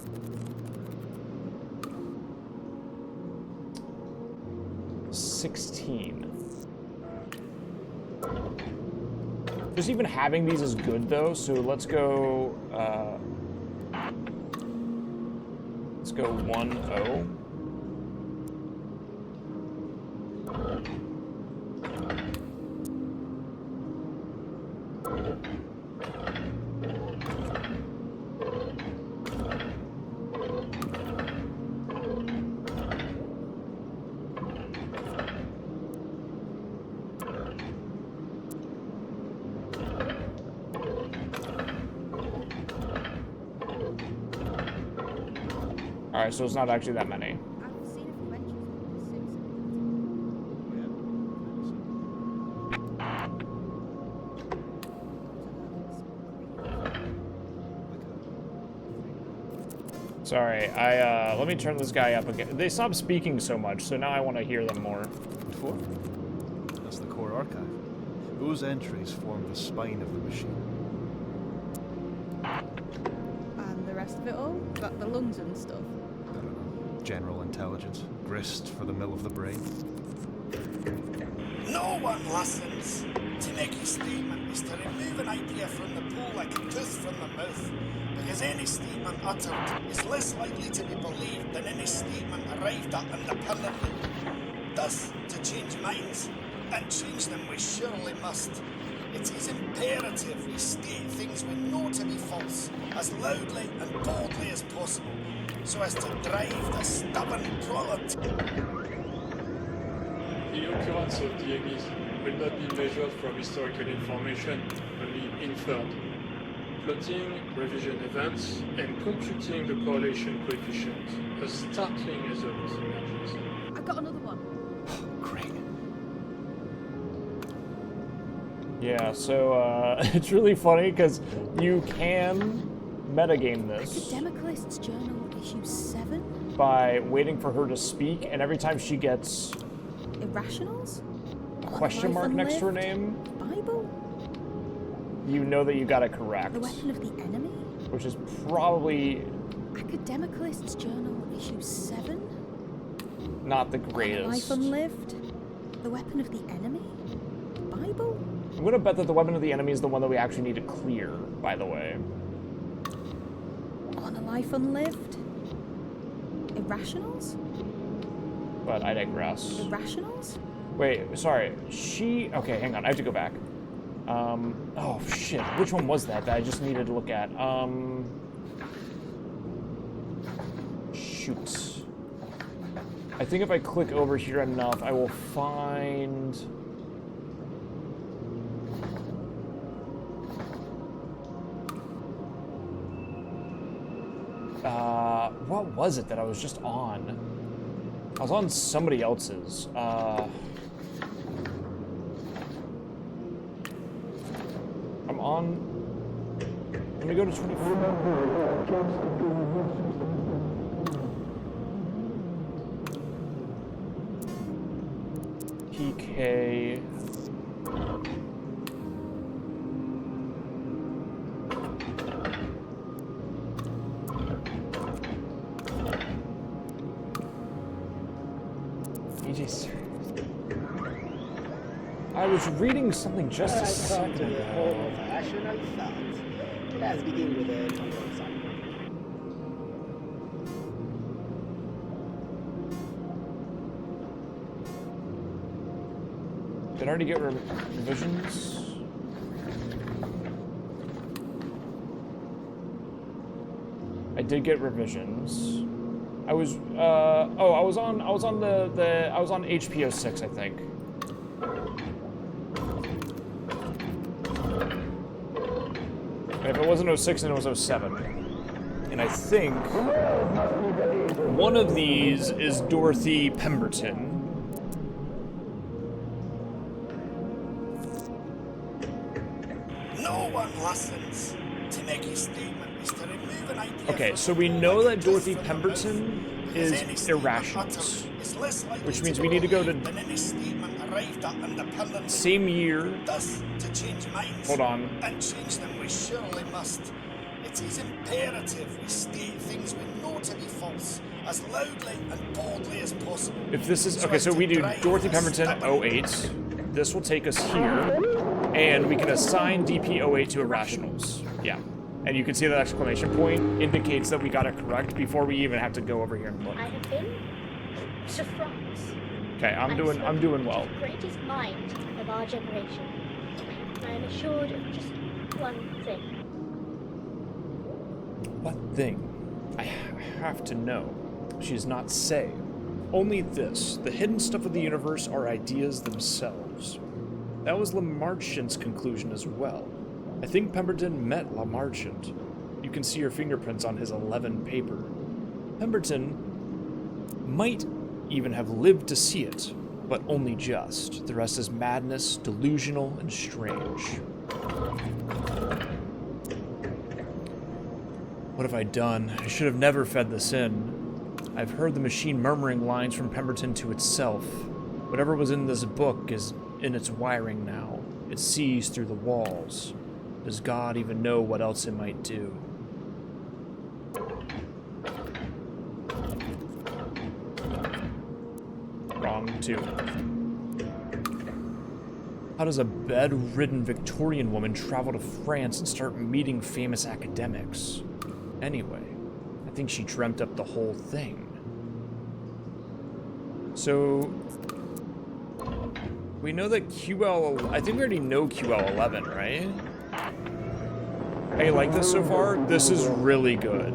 A: Just even having these is good though, so let's go 1-0. Alright, so it's not actually that many.
B: I've seen a few entries with the
A: Sorry, let me turn this guy up again. They stopped speaking so much, so now I want to hear them more.
C: Before? That's the core archive. Those entries form the spine of the machine.
B: And the rest of it all? Like the lungs and stuff?
C: I don't know. General intelligence. Grist for the mill of the brain.
H: No one listens. To make a statement is to remove an idea from the pool like a tooth from the mouth, because any statement uttered is less likely to be believed than any statement arrived at independently. Thus, to change minds, and change them we surely must, it is imperative we state things we know to be false as loudly and boldly as possible, so as to drive the stubborn proletariat.
I: The occurrence of DMEs will not be measured from historical information, only inferred. Plotting revision events and computing the correlation coefficient, a startling result emerges.
B: I've got another one.
C: Great.
A: Yeah, so it's really funny because you can metagame this
B: Academic Lists Journal, issue 7?
A: by waiting for her to speak, and every time she gets
B: Irrationals?
A: a question mark next to her name,
B: Bible?
A: you know that you got it correct,
B: The Weapon of the Enemy?
A: which is probably
B: Academic Lists Journal, issue 7?
A: not the
B: Life
A: greatest.
B: Unlived? The Weapon of the Enemy? Bible?
A: I'm gonna bet that the Weapon of the Enemy is the one that we actually need to clear, by the way.
B: On a Life Unlived? Irrationals?
A: But I digress.
B: Irrationals?
A: Wait, sorry. Okay, hang on. I have to go back. Oh shit. Which one was that I just needed to look at? Shoot. I think if I click over here enough, I will find... what was it that I was just on? I was on somebody else's. I'm on... Let me go to 24. PK... I was reading something just a
E: Come
A: second
E: to the home
A: ago.
E: of rational thought. Let's begin with a control sample.
A: Did I already get revisions? I did get revisions. I was I was on HPO 6, I think. And if it wasn't 06, then it was 07. And I think one of these is Dorothy Pemberton.
H: No one listens. To make a statement is to remove an idea.
A: Okay, so we know that Dorothy Pemberton is Irrationals, which means we need to go to same year.
H: Thus, to change minds
A: Hold on.
H: and change them we surely must. It is imperative we state things we know to be false as loudly and boldly as possible.
A: If this is okay, so we do Dorothy Pemberton 08. This will take us here, and we can assign DP 08 to Irrationals. Yeah, and you can see that exclamation point indicates that we got it correct before we even have to go over here and look.
G: I have been surprised.
A: Okay, I'm doing well.
G: The greatest mind of our generation. I am assured of just one thing.
A: What thing? I have to know. She does not say. Only this: the hidden stuff of the universe are ideas themselves. That was Lamarchian's conclusion as well. I think Pemberton met Lamarchant. You can see her fingerprints on his 11 paper. Pemberton might even have lived to see it, but only just. The rest is madness, delusional, and strange. What have I done? I should have never fed this in. I've heard the machine murmuring lines from Pemberton to itself. Whatever was in this book is in its wiring now. It sees through the walls. Does God even know what else it might do? Wrong, too. How does a bedridden Victorian woman travel to France and start meeting famous academics? Anyway, I think she dreamt up the whole thing. So, we know that I think we already know QL11, right? Hey, like this so far? This is really good.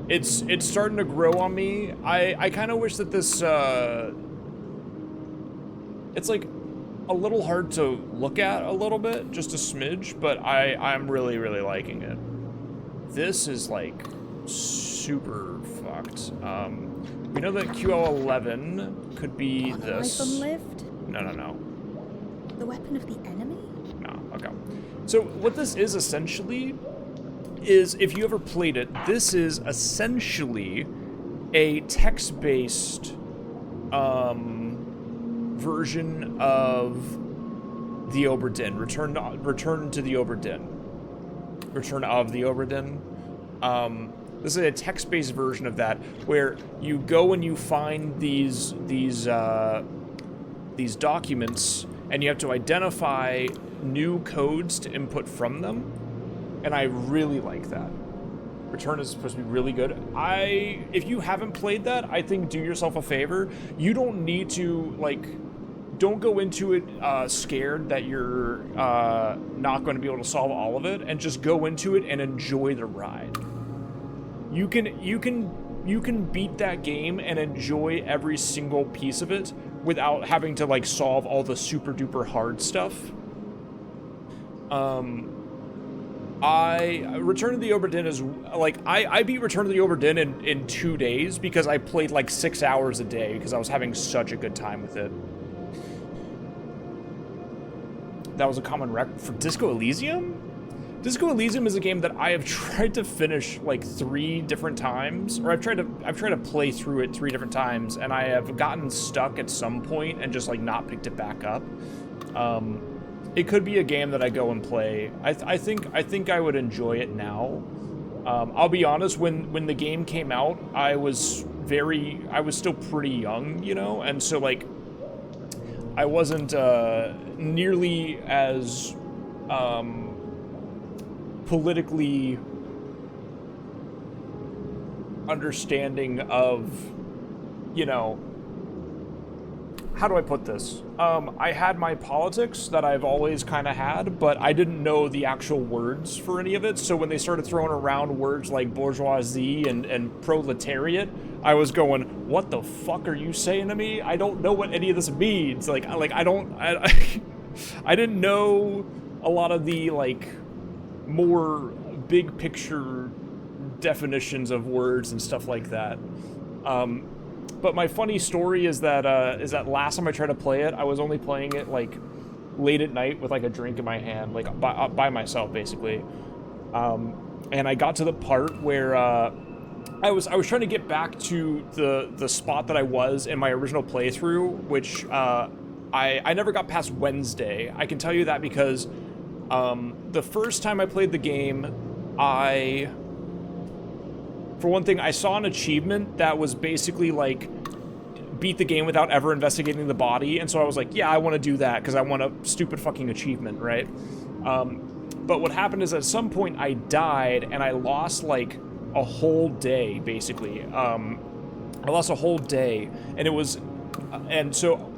A: It's starting to grow on me. I kind of wish that this, it's like a little hard to look at a little bit, just a smidge, but I'm really, really liking it. This is like super fucked. We know that QL11 could be this.
B: Life unlived?
A: No.
B: The weapon of the enemy?
A: No, okay. So what this is essentially is, if you ever played it, this is essentially a text-based version of the Oberdin. Return to the Oberdin. Return of the Oberdin. This is a text-based version of that, where you go and you find these documents, and you have to identify new codes to input from them, and I really like that. Return is supposed to be really good. If you haven't played that, I think do yourself a favor. You don't need to, like, don't go into it scared that you're not going to be able to solve all of it, and just go into it and enjoy the ride. You can beat that game and enjoy every single piece of it without having to, like, solve all the super duper hard stuff. Return to the Oberdin is, like, I beat Return to the Oberdin in 2 days because I played like 6 hours a day because I was having such a good time with it. That was a common rec for Disco Elysium? Disco Elysium is a game that I have tried to finish like 3 different times, or I've tried to play through it 3 different times, and I have gotten stuck at some point and just like not picked it back up. It could be a game that I go and play. I think I would enjoy it now. I'll be honest, when the game came out, I was still pretty young, you know, and so like I wasn't nearly as politically understanding of, you know, how do I put this? I had my politics that I've always kind of had, but I didn't know the actual words for any of it. So when they started throwing around words like bourgeoisie and proletariat, I was going, what the fuck are you saying to me? I don't know what any of this means. I didn't know a lot of the, like, more big picture definitions of words and stuff like that. But my funny story is that last time I tried to play it, I was only playing it like late at night with like a drink in my hand, like by myself basically. And I got to the part where I was trying to get back to the spot that I was in my original playthrough, which I never got past Wednesday. I can tell you that because the first time I played the game, for one thing, I saw an achievement that was basically like beat the game without ever investigating the body, and so I was like, yeah, I want to do that because I want a stupid fucking achievement, right? But what happened is at some point I died and I lost like a whole day, basically. I lost a whole day, and so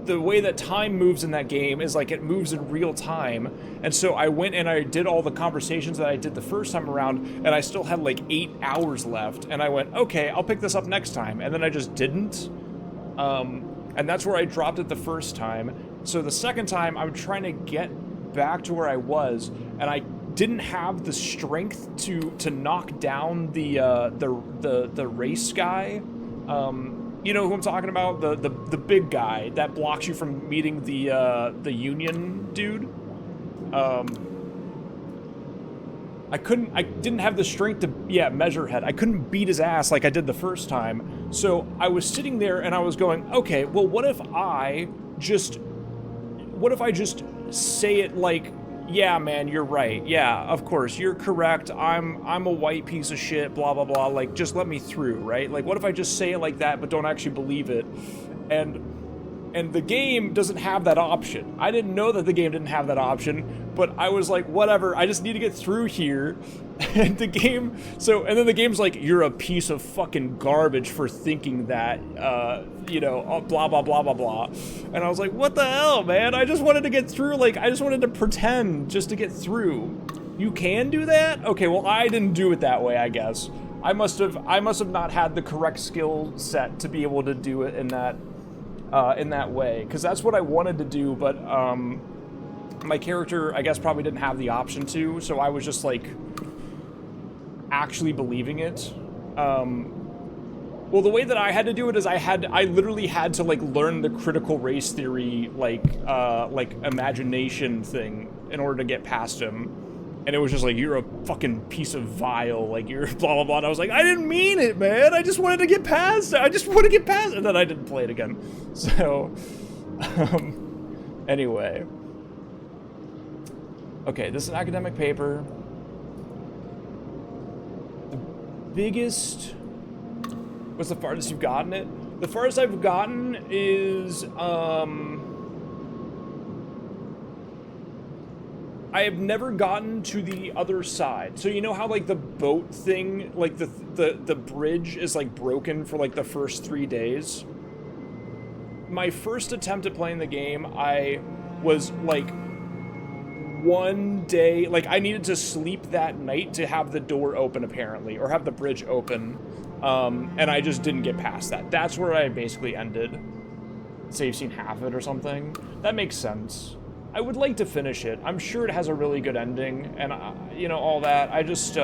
A: the way that time moves in that game is like it moves in real time, and so I went and I did all the conversations that I did the first time around, and I still had like 8 hours left, and I went, okay, I'll pick this up next time, and then I just didn't, and that's where I dropped it the first time. So the second time I'm trying to get back to where I was, and I didn't have the strength to knock down the race guy. You know who I'm talking about? The big guy that blocks you from meeting the Union dude. I didn't have the strength to, measure head. I couldn't beat his ass like I did the first time. So I was sitting there and I was going, okay, well, what if I just say it like, yeah, man, you're right. Yeah, of course, you're correct. I'm a white piece of shit, blah, blah, blah. Like, just let me through, right? Like, what if I just say it like that but don't actually believe it? And the game doesn't have that option. I didn't know that the game didn't have that option, but I was like, whatever, I just need to get through here. And the game, and then the game's like, you're a piece of fucking garbage for thinking that, blah, blah, blah, blah, blah. And I was like, what the hell, man? I just wanted to get through, like, I just wanted to pretend just to get through. You can do that? Okay, well, I didn't do it that way, I guess. I must have not had the correct skill set to be able to do it in that way, because that's what I wanted to do, but my character, I guess, probably didn't have the option to, so I was just like actually believing it. Well, the way that I had to do it is I literally had to like learn the critical race theory like imagination thing in order to get past him. And it was just like, you're a fucking piece of vile, like, you're blah, blah, blah. And I was like, I didn't mean it, man. I just wanted to get past it. I just want to get past it. And then I didn't play it again. So, anyway. Okay, this is an academic paper. The biggest... What's the farthest you've gotten it? The farthest I've gotten is, I have never gotten to the other side. So you know how like the boat thing, like the bridge is like broken for like the first 3 days? My first attempt at playing the game, I was like 1 day, like I needed to sleep that night to have the door open apparently, or have the bridge open. And I just didn't get past that. That's where I basically ended. Say you've seen half of it or something. That makes sense. I would like to finish it. I'm sure it has a really good ending, and all that. I just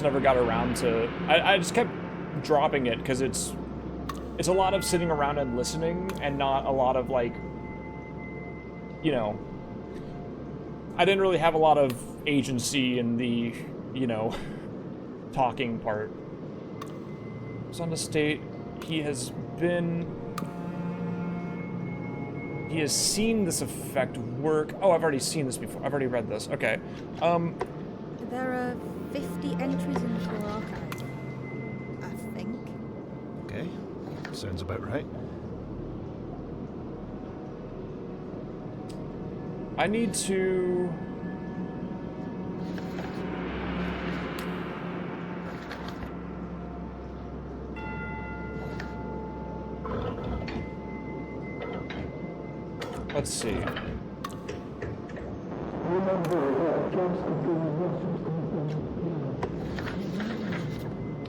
A: never got around to. I just kept dropping it because it's a lot of sitting around and listening, and not a lot of like, I didn't really have a lot of agency in the, talking part. Son to state, he has seen this effect work. Oh, I've already seen this before. I've already read this. Okay.
B: There are 50 entries in the core archive, I think.
C: Okay, sounds about right.
A: I need to... Let's see.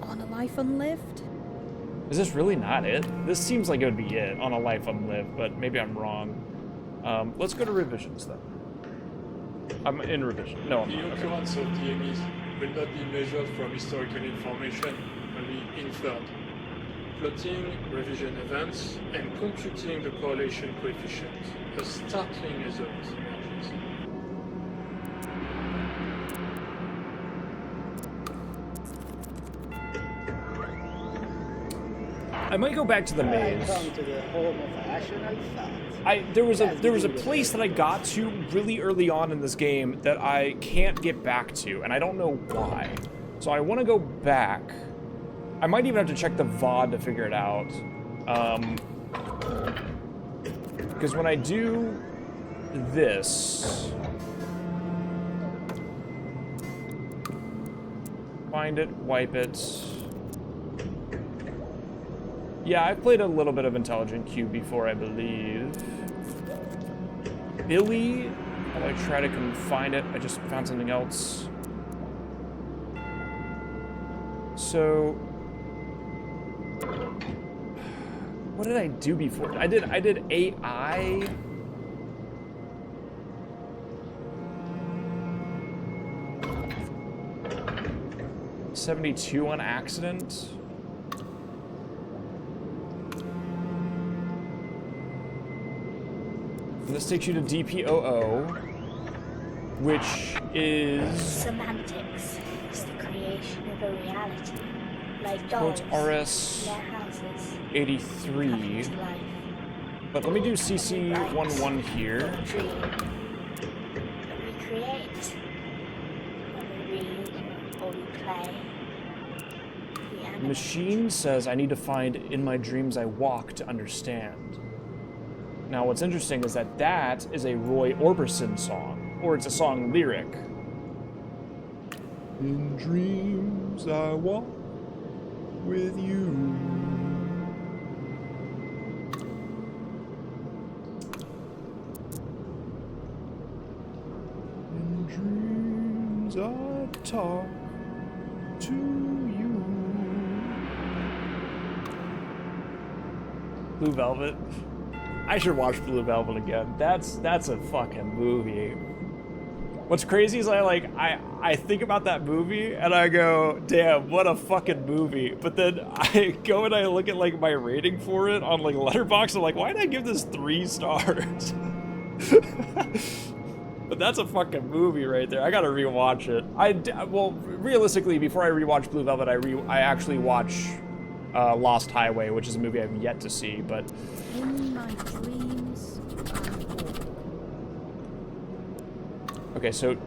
B: On a life unlived?
A: Is this really not it? This seems like it would be it, on a life unlived, but maybe I'm wrong. Let's go to revisions then. I'm in revision. No, I'm
I: The
A: not.
I: occurrence of DMEs will not be measured from historical information, only inferred. Plotting revision events and computing the correlation coefficient. A startling result emerges.
A: I might go back to the maze.
E: Welcome to the home of rational thought.
A: There was a place that I got to really early on in this game that I can't get back to, and I don't know why. So I want to go back. I might even have to check the VOD to figure it out. Because when I do this... Find it, wipe it... Yeah, I've played a little bit of Intelligent Cube before, I believe. Billy? How do I try to find it? I just found something else. So... What did I do before? I did AI. $72 on accident. And this takes you to DPOO, which is
G: Semantics is the creation of a reality, like
A: quotes
G: dolls
A: RS
G: in their houses,
A: 83.
G: coming to life.
A: But let me do CC11 here.
G: Dream. We create. When we read or we play. We
A: The
G: animate.
A: machine says I need to find in my dreams I walk to understand. Now what's interesting is that that is a Roy Orbison song, or it's a song lyric. In dreams I walk with you. In dreams I talk to you. Blue Velvet. I should watch Blue Velvet again. That's a fucking movie. What's crazy is I think about that movie and I go, damn, what a fucking movie. But then I go and I look at like my rating for it on like Letterboxd. I'm like, why did I give this 3 stars? But that's a fucking movie right there. I gotta rewatch it. Well, realistically, before I rewatch Blue Velvet, I actually watch Lost Highway, which is a movie I've yet to see. But
B: In my dreams,
A: okay, so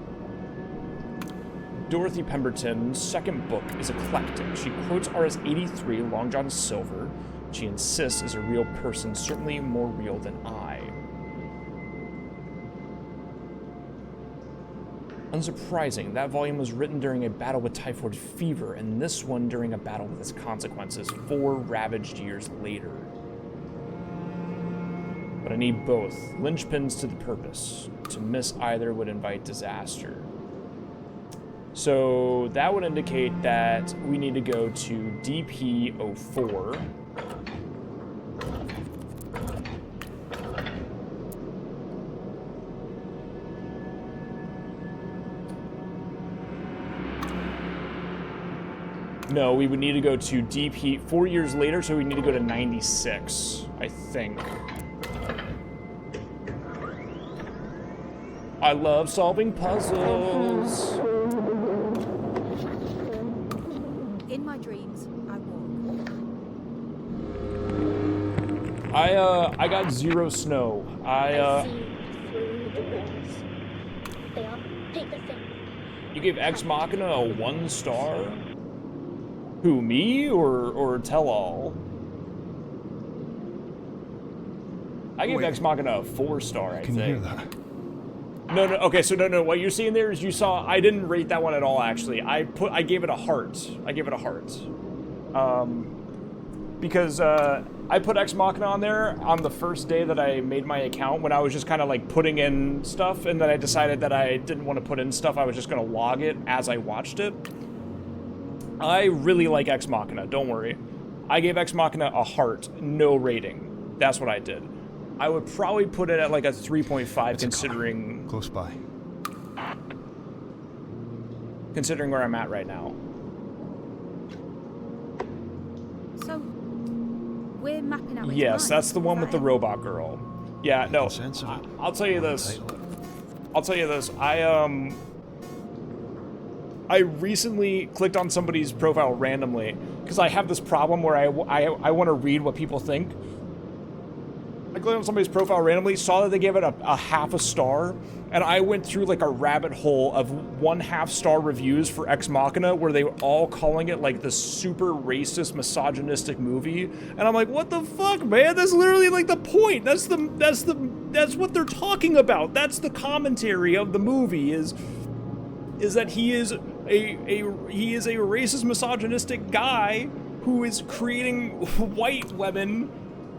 A: Dorothy Pemberton's second book is eclectic. She quotes RS-83, Long John Silver. She insists is a real person, certainly more real than I. Unsurprising, that volume was written during a battle with typhoid fever, and this one during a battle with its consequences 4 ravaged years later. But I need both, linchpins to the purpose. To miss either would invite disaster. So that would indicate that we need to go to DP04. No, we would need to go to DP 4 years later, so we need to go to 96, I think. I love solving puzzles.
B: in my dreams, I walk.
A: I got 0 snow.
G: I see through the walls. They are paper thin.
A: You gave Ex Machina a 1 star? Who, me or Tell All? I gave
C: Wait.
A: Ex Machina a 4 star, I
C: Can you
A: think.
C: hear that?
A: No, okay, so no, what you're seeing there is you saw, I didn't rate that one at all, actually. I gave it a heart. I gave it a heart. Because, I put Ex Machina on there on the first day that I made my account when I was just kind of like putting in stuff, and then I decided that I didn't want to put in stuff, I was just going to log it as I watched it. I really like Ex Machina, don't worry. I gave Ex Machina a heart, no rating. That's what I did. I would probably put it at like a 3.5 considering...
C: Close by.
A: Considering where I'm at right now.
B: So, we're mapping out.
A: Yes, that's the one with the robot girl. Yeah, no,
C: Sense of it.
A: I'll tell you this. I'll tell you this. I recently clicked on somebody's profile randomly because I have this problem where I want to read what people think. I clicked on somebody's profile randomly, saw that they gave it a half a star, and I went through like a rabbit hole of 1.5 star reviews for Ex Machina where they were all calling it like the super racist, misogynistic movie, and I'm like, what the fuck, man? That's literally like the point. That's what they're talking about. That's the commentary of the movie is that he is a racist, misogynistic guy who is creating white women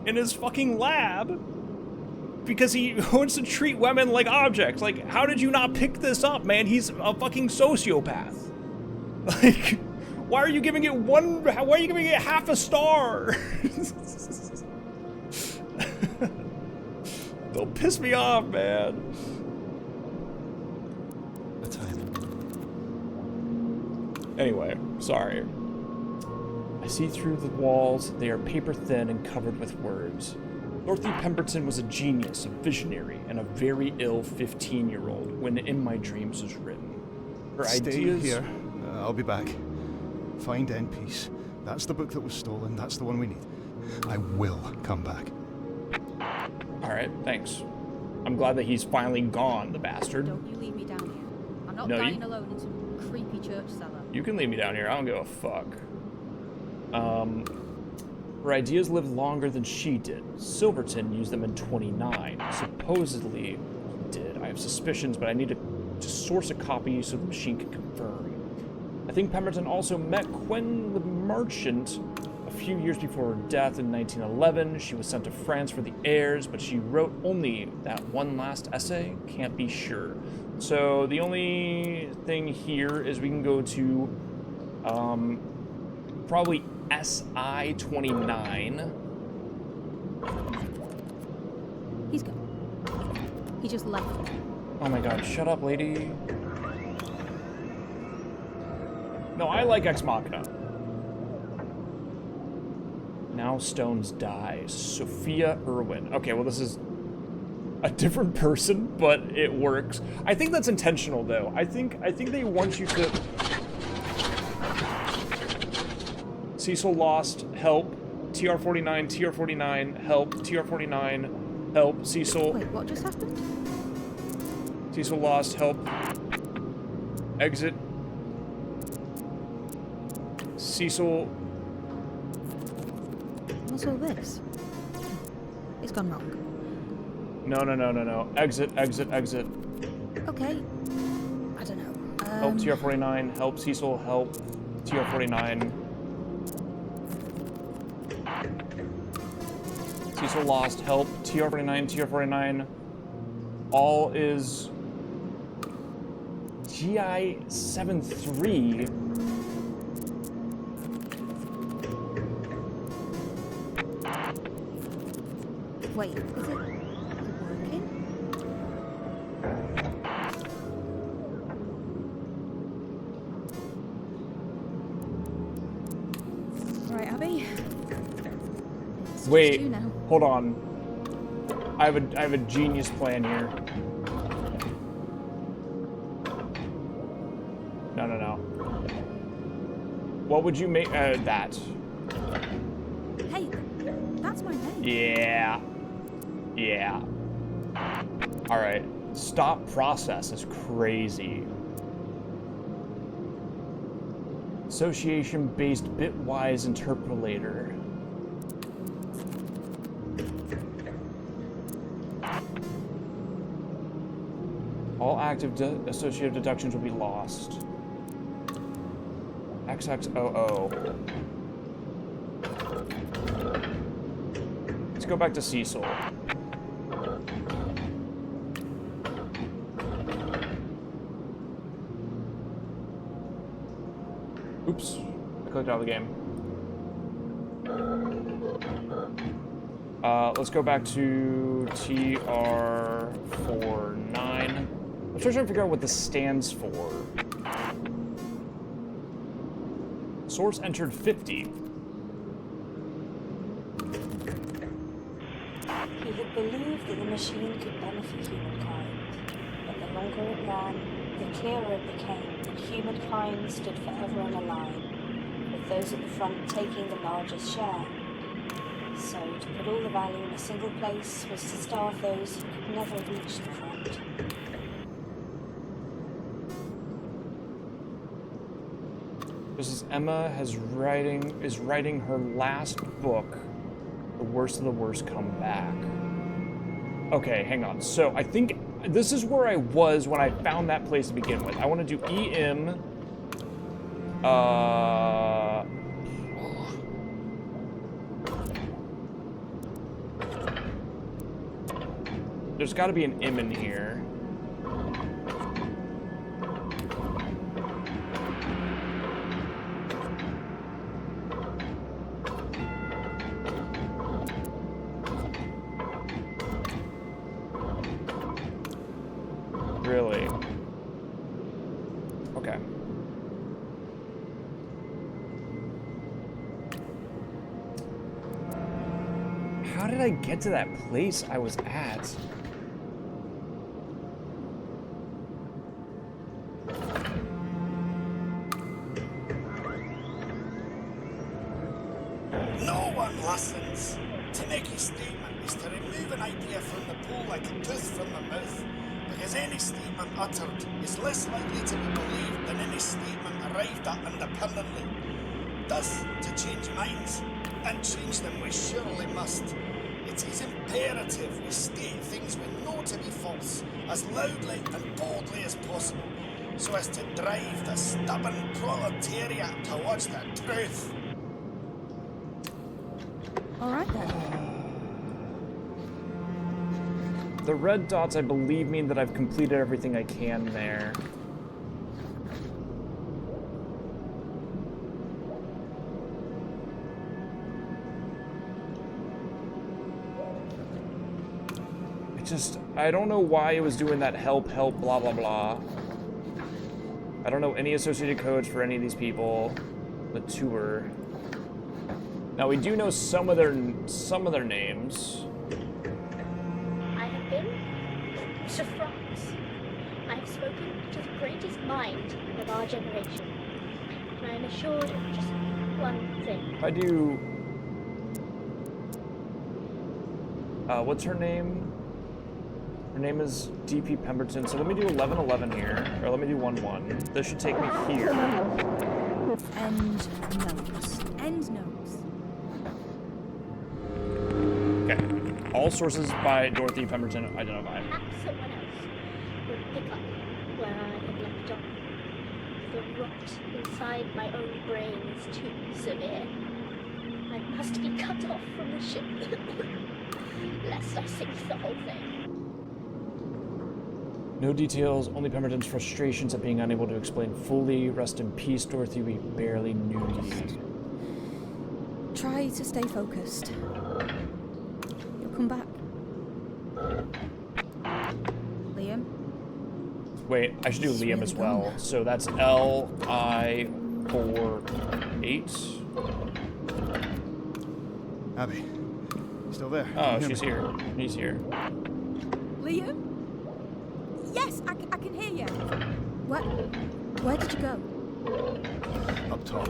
A: in his fucking lab because he wants to treat women like objects. Like, how did you not pick this up, man? He's a fucking sociopath. Like, why are you giving it half a star? They'll piss me off, man.
C: The time.
A: Anyway, sorry. I see through the walls. They are paper thin and covered with words. Dorothy Pemberton was a genius, a visionary, and a very ill 15-year-old when In My Dreams was written. Her
C: Stay
A: ideas.
C: here. I'll be back. Find End Peace. That's the book that was stolen. That's the one we need. I will come back.
A: All right, thanks. I'm glad that he's finally gone, the bastard.
B: Don't you leave me down here. I'm not
A: No,
B: dying alone in some creepy church cellar.
A: You can leave me down here. I don't give a fuck. Her ideas lived longer than she did. Silverton used them in 29. Supposedly, he did. I have suspicions, but I need to source a copy so the machine can confirm. I think Pemberton also met Gwen the Merchant a few years before her death in 1911. She was sent to France for the heirs, but she wrote only that one last essay. Can't be sure. So the only thing here is we can go to probably SI-29.
B: He's gone. He just left.
A: Oh my god, shut up, lady. No, I like Ex Machina. Now Stones dies. Sophia Irwin. Okay, well this is a different person, but it works. I think that's intentional though. I think they want you to... Cecil lost, help. TR-49, TR-49, help. TR-49, help. Cecil.
B: Wait, what just happened?
A: Cecil lost, help. Exit. Cecil.
B: What's all this? It's gone wrong.
A: No. Exit, exit, exit.
B: Okay. I don't know.
A: Help TR-49, help Cecil, help TR-49. Cecil lost, help TR-49, TR-49. All is GI-73.
B: Wait, is it working? Right, Abby. It's just
A: Wait,
B: you now.
A: hold on. I have a genius plan here. No. What would you make that?
B: Hey, that's my name.
A: Yeah. All right. Stop process is crazy. Association-based bitwise interpolator. All active associative deductions will be lost. XXOO. Let's go back to Cecil. Oops. I clicked out of the game. Let's go back to TR-49. I'm still trying to figure out what this stands for. Source entered 50.
D: He had believed that the machine could benefit humankind, but the longer it ran, the clearer it became that humankind stood forever on a line, with those at the front taking the largest share. So, to put all the value in a single place was to starve those who could never reach the front.
A: This is Emma is writing her last book, The Worst of the Worst Come Back. Okay, hang on. So I think this is where I was when I found that place to begin with. I want to do EM. There's got to be an M in here. Really? Okay. How did I get to that place I was at?
H: No one listens. To make a statement is to remove an idea from the pool like a tooth from the mouth, because any statement uttered is less likely to be believed than any statement arrived at independently. Thus, to change minds, and change them we surely must, it is imperative we state things we know to be false as loudly and boldly as possible, so as to drive the stubborn proletariat towards the truth.
B: Alright then.
A: The red dots, I believe, mean that I've completed everything I can there. I don't know why it was doing that help, blah, blah, blah. I don't know any associated codes for any of these people. The tour. Now we do know some of their names.
G: I have been to France. I have spoken to the greatest mind of our generation. And I am assured of just one thing.
A: I do. What's her name? Her name is DP Pemberton. So let me do 1111 here, or let me do 11. This should take me here.
B: End notes. End notes.
A: Okay. All sources by Dorothy Pemberton identified.
G: Perhaps someone else will pick up where I have left off. The rot inside my own brain is too severe. I must be cut off from the ship, lest I sink the whole thing.
A: No details, only Pemberton's frustrations at being unable to explain fully. Rest in peace, Dorothy, we barely knew you.
B: Try to stay focused. You'll come back. Liam?
A: Wait, I should do
B: It's
A: Liam
B: really
A: as well.
B: gone.
A: So that's L-I-4-8.
C: Abby, still there?
A: Oh,
C: Can you
A: she's
C: hear
A: here. He's here.
B: Liam? Yes, I can hear you. Where did you go?
C: me? Up top.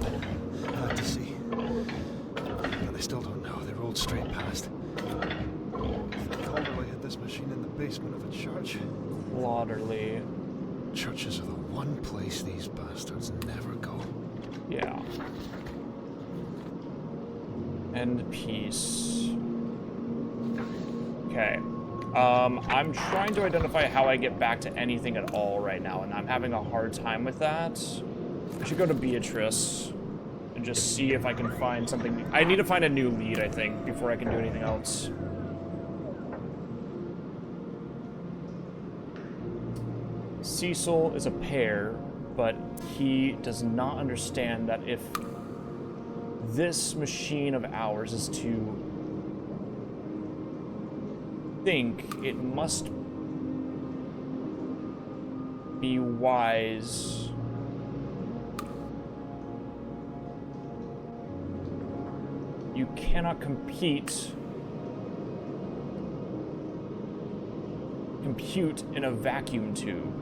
C: I had to see. But they still don't know. They rolled straight past. Calderley had this machine in the basement of a church.
A: Lauderly.
C: Churches are the one place these bastards never go.
A: Yeah. End peace. Okay. I'm trying to identify how I get back to anything at all right now, and I'm having a hard time with that. I should go to Beatrice and just see if I can find something. I need to find a new lead, I think, before I can do anything else. Cecil is a pair, but he does not understand that if this machine of ours is to think, it must be wise you cannot compute in a vacuum tube.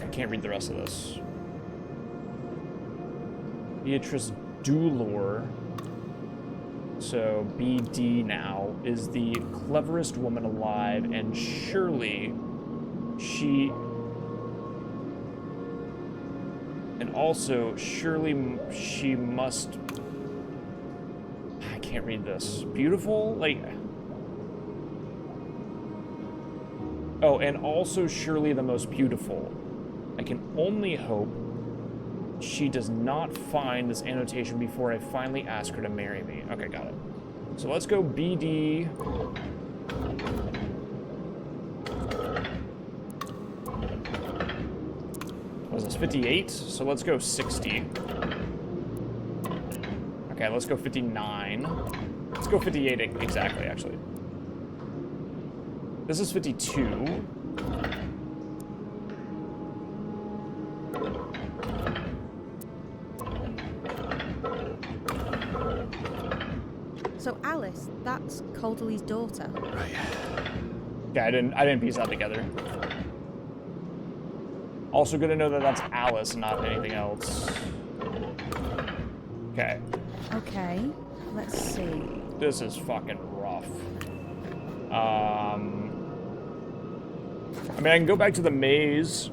A: I can't read the rest of this. Beatrice Dulor, so BD now, is the cleverest woman alive, and surely she must, I can't read this. Beautiful? Like, oh, and also surely the most beautiful. I can only hope she does not find this annotation before I finally ask her to marry me. Okay, got it. So let's go BD. What is this, 58? So let's go 60. Okay, let's go 59. Let's go 58 exactly, actually. This is 52.
B: So Alice, that's Calderley's daughter.
C: Right.
A: Yeah, I didn't piece that together. Also good to know that that's Alice and not anything else. Okay.
B: Okay, let's see.
A: This is fucking rough. I mean, I can go back to the maze.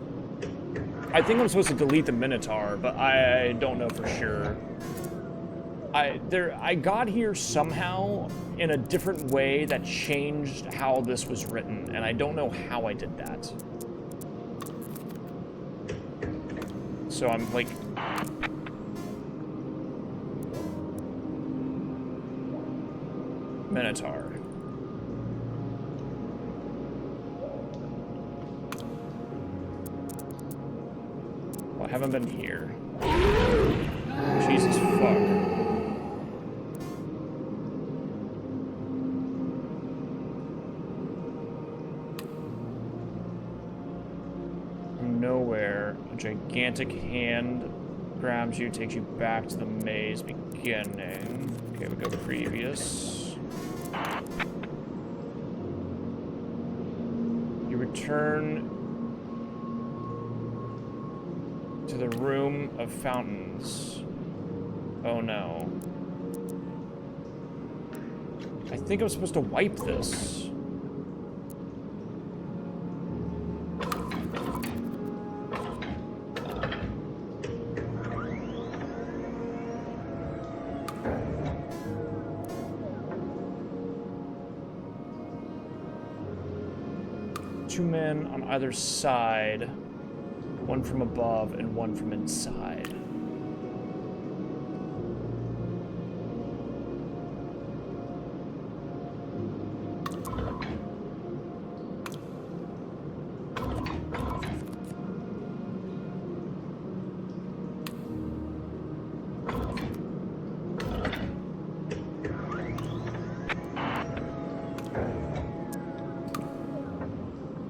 A: I think I'm supposed to delete the Minotaur, but I don't know for sure. I got here somehow in a different way that changed how this was written, and I don't know how I did that. So I'm like... Minotaur. Well, I haven't been here. Jesus fuck. From nowhere, a gigantic hand grabs you, takes you back to the maze beginning. Okay, we go previous. You return to the room of fountains. Oh no. I think I'm supposed to wipe this. Two men on either side, one from above and one from inside.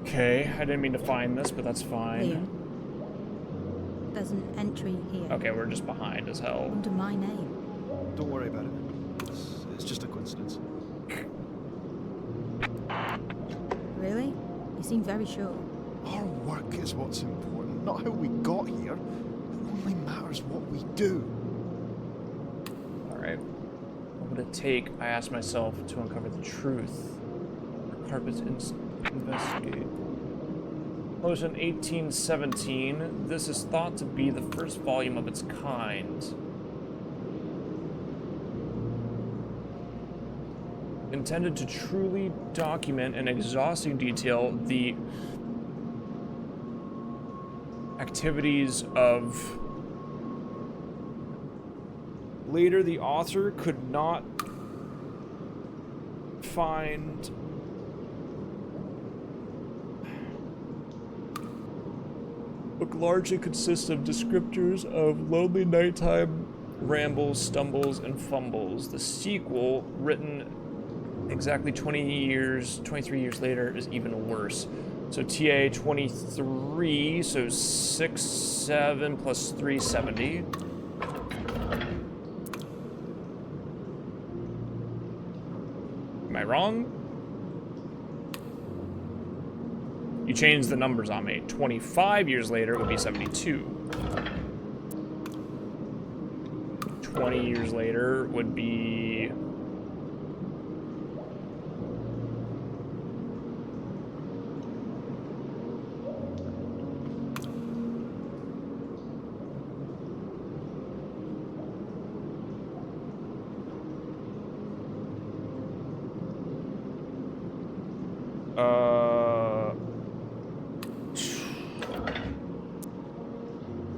A: Okay, I didn't mean to find this, but that's fine.
B: Liam, there's an entry here.
A: Okay, we're just behind as hell.
B: Under my name.
C: Don't worry about it. It's just a coincidence.
B: Really? You seem very sure.
C: Our work is what's important, not how we got here. It only matters what we do.
A: Alright. What would it take, I asked myself, to uncover the truth? Carpets investigate. Published in 1817, this is thought to be the first volume of its kind. Intended to truly document in exhausting detail the activities of... Later, the author could not find... book largely consists of descriptors of lonely nighttime rambles, stumbles, and fumbles. The sequel, written exactly 23 years later, is even worse. So TA-23, so 67 plus 370. Am I wrong? You changed the numbers on me. 25 years later, it would be 72. 20 years later would be...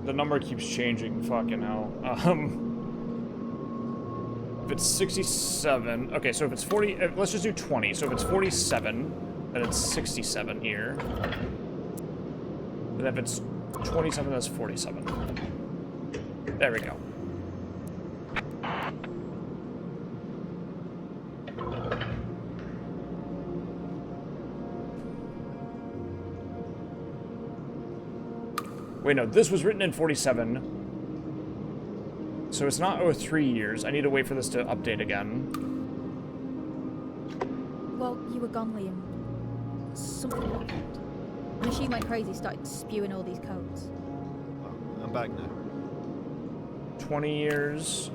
A: The number keeps changing, fucking hell. If it's 67, okay, so if it's 40, let's just do 20. So if it's 47, then it's 67 here. And if it's 27, that's 47. There we go. Wait, no, this was written in 47. So it's not 03 years. I need to wait for this to update again.
B: Well, you were gone, Liam. Something happened. The machine went crazy, started spewing all these codes.
C: Well, I'm back now.
A: 20 years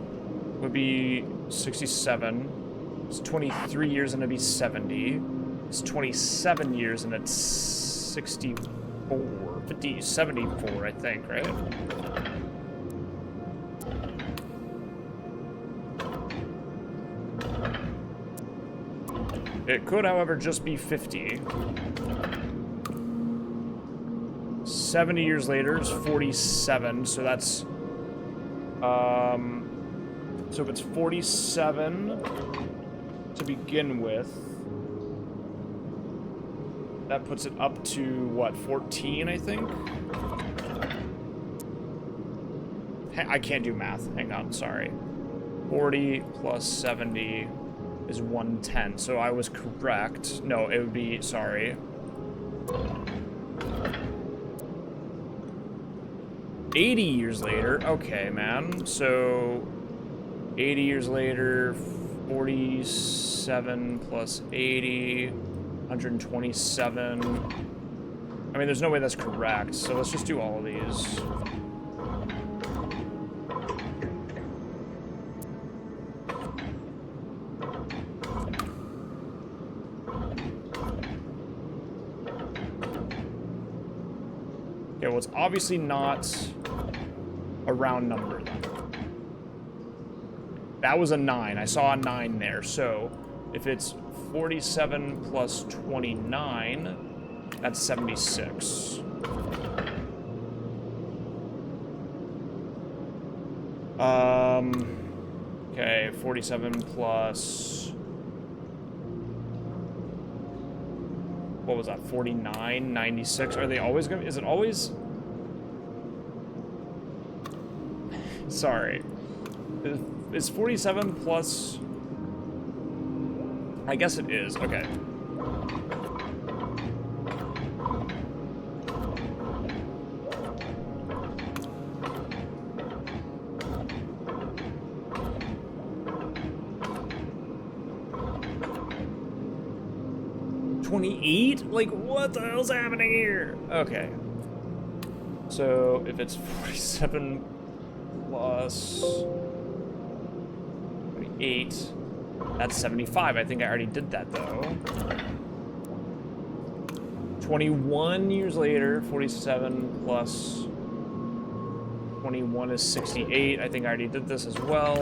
A: would be 67. It's 23 years and it'd be 70. It's 27 years and it's 64. 50, 74, I think, right? It could, however, just be 50. 70 years later is 47, so that's... So if it's 47 to begin with, that puts it up to, what, 14, I think? I can't do math. Hang on, sorry. 40 plus 70 is 110, so I was correct. No, it would be, sorry. 80 years later, okay, man. So 80 years later, 47 plus 80, 127. I mean, there's no way that's correct, so let's just do all of these. Okay, well, it's obviously not a round number, then. That was a 9. I saw a 9 there. So, if it's 47 plus 29, that's 76. Okay, 47 plus... What was that? 49, 96? Are they always gonna... Is it always... Sorry. Is 47 plus... I guess it is. Okay. Like, what the hell's happening here? Okay. So, if it's 47 plus 28, that's 75. I think I already did that, though. 21 years later, 47 plus 21 is 68. I think I already did this as well.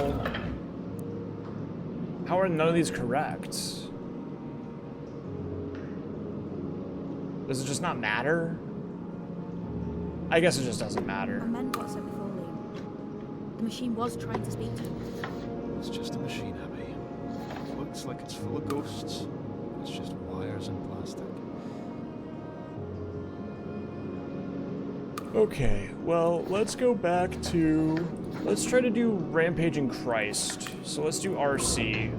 A: How are none of these correct? Does it just not matter? I guess it just doesn't matter.
B: I meant what I said before, Liam. The machine was trying to speak to him.
C: It's just a machine, Abby. It looks like it's full of ghosts. It's just wires and plastic.
A: Okay, well, let's go back to... Let's try to do Rampaging Christ. So let's do RC.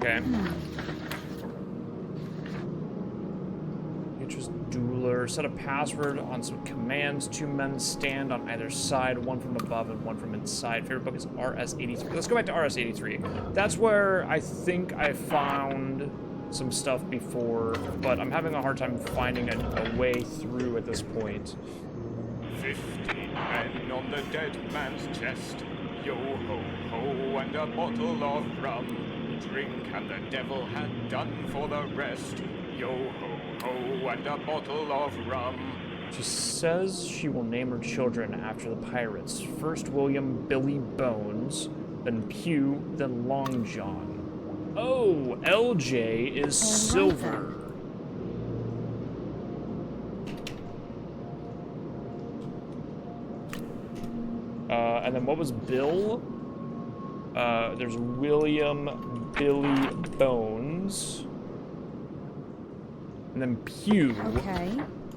A: Okay. Interest Dueler. Set a password on some commands. 2 men stand on either side, one from above and one from inside. Favorite book is RS-83. Let's go back to RS-83. That's where I think I found some stuff before, but I'm having a hard time finding a way through at this point.
F: 15 men on the dead man's chest. Yo ho ho and a bottle of rum. Drink and the devil had done for the rest. Yo ho ho and a bottle of rum.
A: She says she will name her children after the pirates. First William Billy Bones, then Pew, then Long John. Oh, LJ is silver. And then what was Bill? There's William Billy Bones. And then Pew.
B: Okay,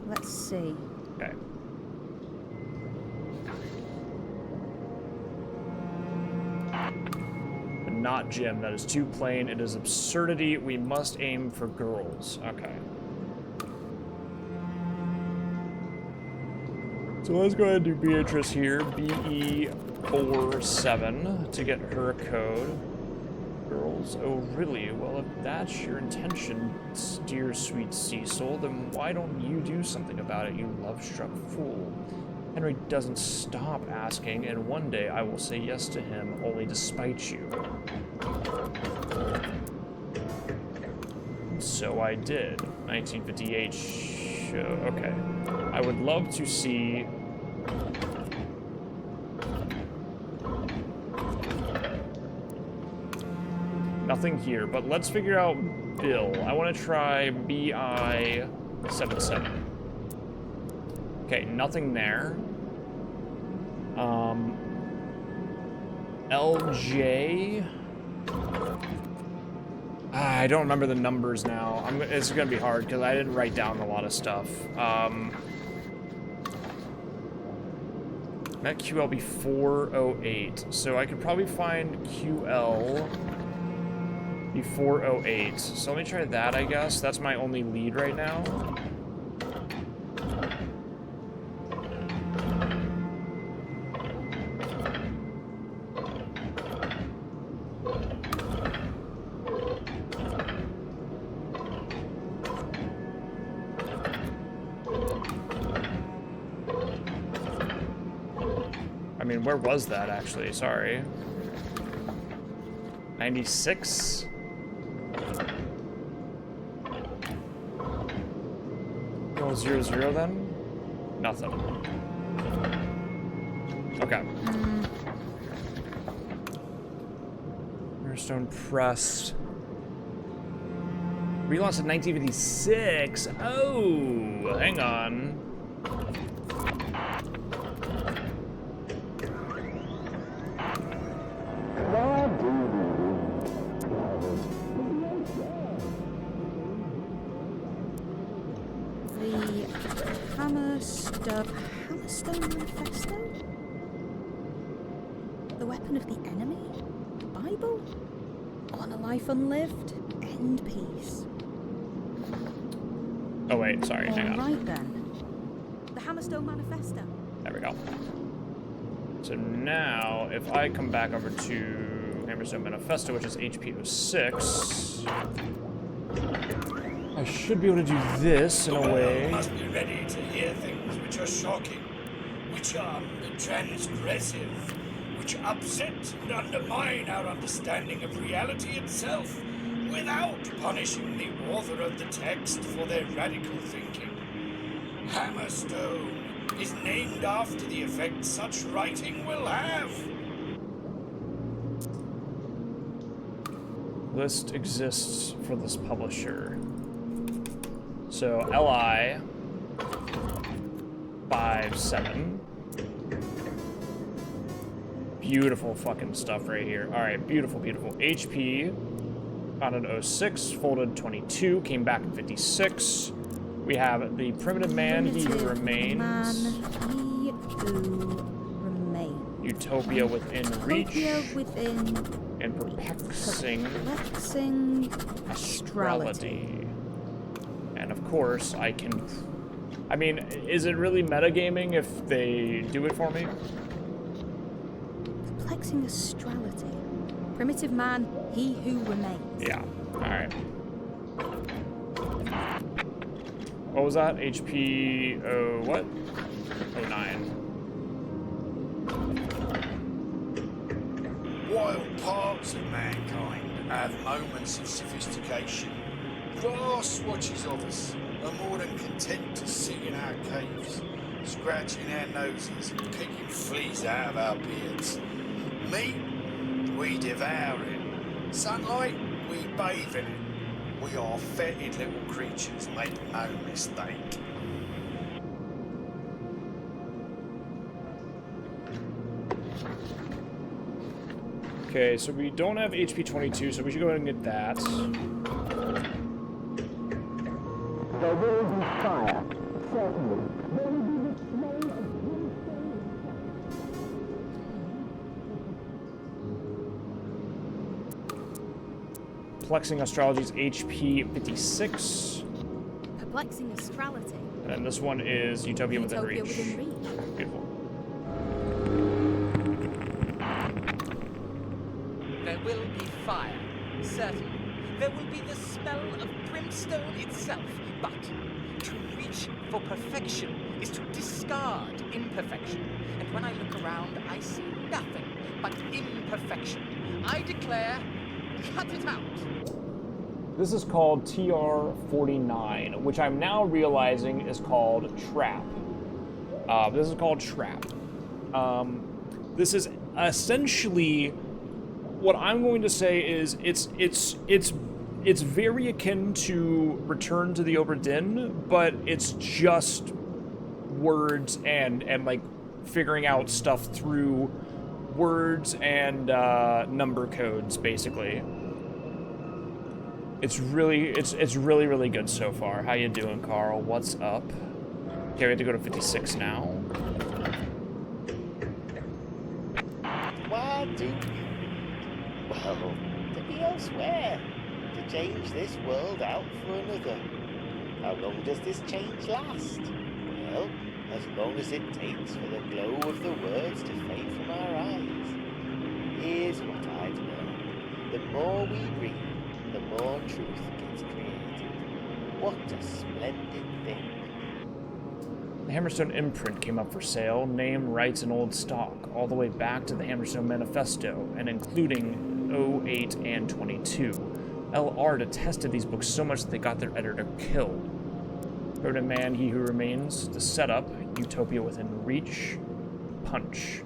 B: let's see.
A: Okay. But not Jim. That is too plain. It is absurdity. We must aim for girls. Okay. So let's go ahead and do Beatrice here. BE47 to get her a code. Girls, oh really? Well, if that's your intention, dear sweet Cecil, then why don't you do something about it, you love-struck fool? Henry doesn't stop asking, and one day I will say yes to him, only to spite you. So I did. 1958 show. Okay. I would love to see... Nothing here, but let's figure out Bill. I want to try BI77. Okay, nothing there. LJ... I don't remember the numbers now. It's gonna be hard because I didn't write down a lot of stuff. Met QL be 408, so I could probably find QL be 408. So let me try that, I guess. That's my only lead right now. I mean, where was that actually? Sorry. 96? Oh, 00 then? Nothing. Okay. Mirrorstone Press. Relaunched in 1956. Oh, hang on.
B: Hammerstone Manifesto? The weapon of the enemy? The Bible? On a life unlived? End peace.
A: Oh wait, sorry, hang on.
B: Alright then. The Hammerstone Manifesto.
A: There we go. So now, if I come back over to Hammerstone Manifesto, which is HP06, I should be able to do this in a way.
H: You must be ready to hear things which are shocking, which are transgressive, which upset and undermine our understanding of reality itself, without punishing the author of the text for their radical thinking. Hammerstone is named after the effect such writing will have.
A: List exists for this publisher. So LI 57. Beautiful fucking stuff right here. All right, beautiful, beautiful. HP founded 06, folded 22, came back in 56. We have the primitive man, he who remains.
B: Man, he who remains.
A: Utopia within reach.
B: Utopia within.
A: And perplexing
B: astrality.
A: And of course, I can... I mean, is it really metagaming if they do it for me?
B: Perplexing astrality. Primitive man, he who remains.
A: Yeah, alright. What was that? HP... what? 09.
H: While parts of mankind have moments of sophistication, vast swatches of us are more than content to sit in our caves, scratching our noses and picking fleas out of our beards. Meat, we devour it. Sunlight, we bathe in it. We are fetid little creatures, make no mistake.
A: Okay, so we don't have HP 22, so we should go ahead and get that.
J: There will be fire, certainly. There will be the smell of
A: Perplexing Astrology's HP 56.
B: Perplexing astrality.
A: And this one is Utopia Within Reach.
B: Within Reach.
A: Beautiful.
K: There will be fire, certainly. There will be the smell of brimstone itself. But to reach for perfection is to discard imperfection. And when I look around, I see nothing but imperfection. I declare, cut it out.
A: This is called TR-49, which I'm now realizing is called Trap. This is called Trap. This is essentially what I'm going to say is it's very akin to Return to the Obra Dinn, but it's just words and like figuring out stuff through words and number codes, basically. It's really good so far. How you doing, Carl? What's up? Okay, we have to go to 56 now.
E: Why do you? Well, to be elsewhere. To change this world out for another. How long does this change last? Well, as long as it takes for the glow of the words to fade from our eyes. Here's what I'd learned. The more we read, the more truth gets created. What a splendid thing.
A: The Hammerstone imprint came up for sale, name, rights, and old stock, all the way back to the Hammerstone Manifesto, and including 08 and 22. LR detested these books so much that they got their editor killed. Rodent Man, He Who Remains, The Setup, Utopia Within Reach, Punch.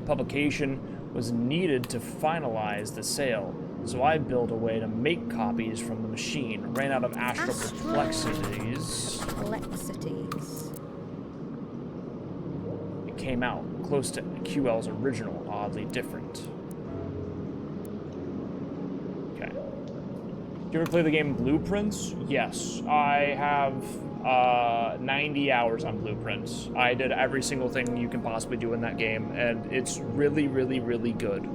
A: Publication was needed to finalize the sale, so I built a way to make copies from the machine. Ran out of astral perplexities. It came out close to QL's original, oddly different. Okay. Do you ever play the game Blueprints? Yes, I have 90 hours on Blueprints. I did every single thing you can possibly do in that game, and it's really, really, really good.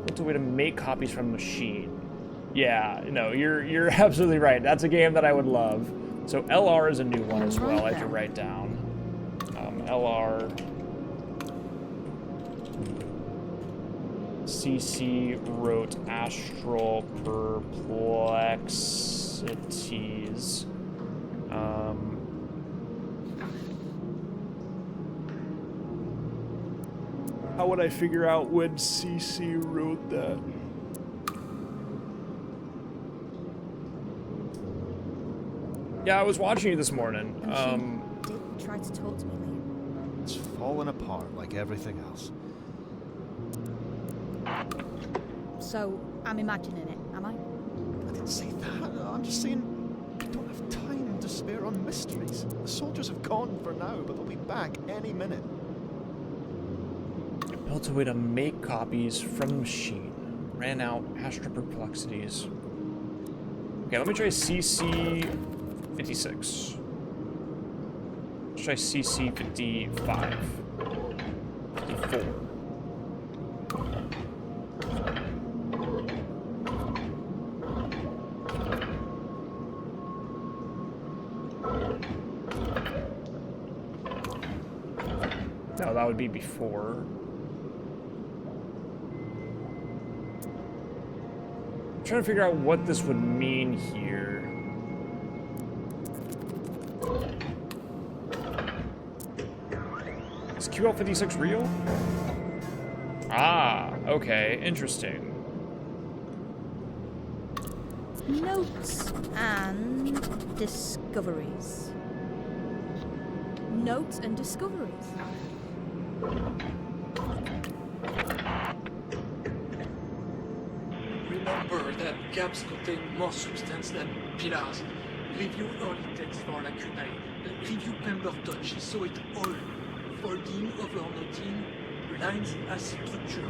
A: What's a way to make copies from the machine? Yeah, no, you're absolutely right. That's a game that I would love. So LR is a new one as well. I have to write down. LR. CC wrote Astral Perplexities. How would I figure out when CC wrote that? Yeah, I was watching you this morning.
B: And she did try to talk to me, Liam.
C: It's fallen apart like everything else.
B: So, I'm imagining it, am I?
C: I didn't say that. I'm just saying we don't have time to spare on mysteries. The soldiers have gone for now, but they'll be back any minute.
A: Built a way to make copies from the machine. Ran out astral perplexities. Okay, let me try CC 56. Let's try CC 55. 54. No, that would be before. I'm trying to figure out what this would mean here. Is QL56 real? Ah, okay, interesting.
B: Notes and discoveries. Notes and discoveries.
I: Remember that gaps contain more substance than pillars. Review early text for lacunae. Review Pemberton, she saw it all. Folding over noting, lines as structure.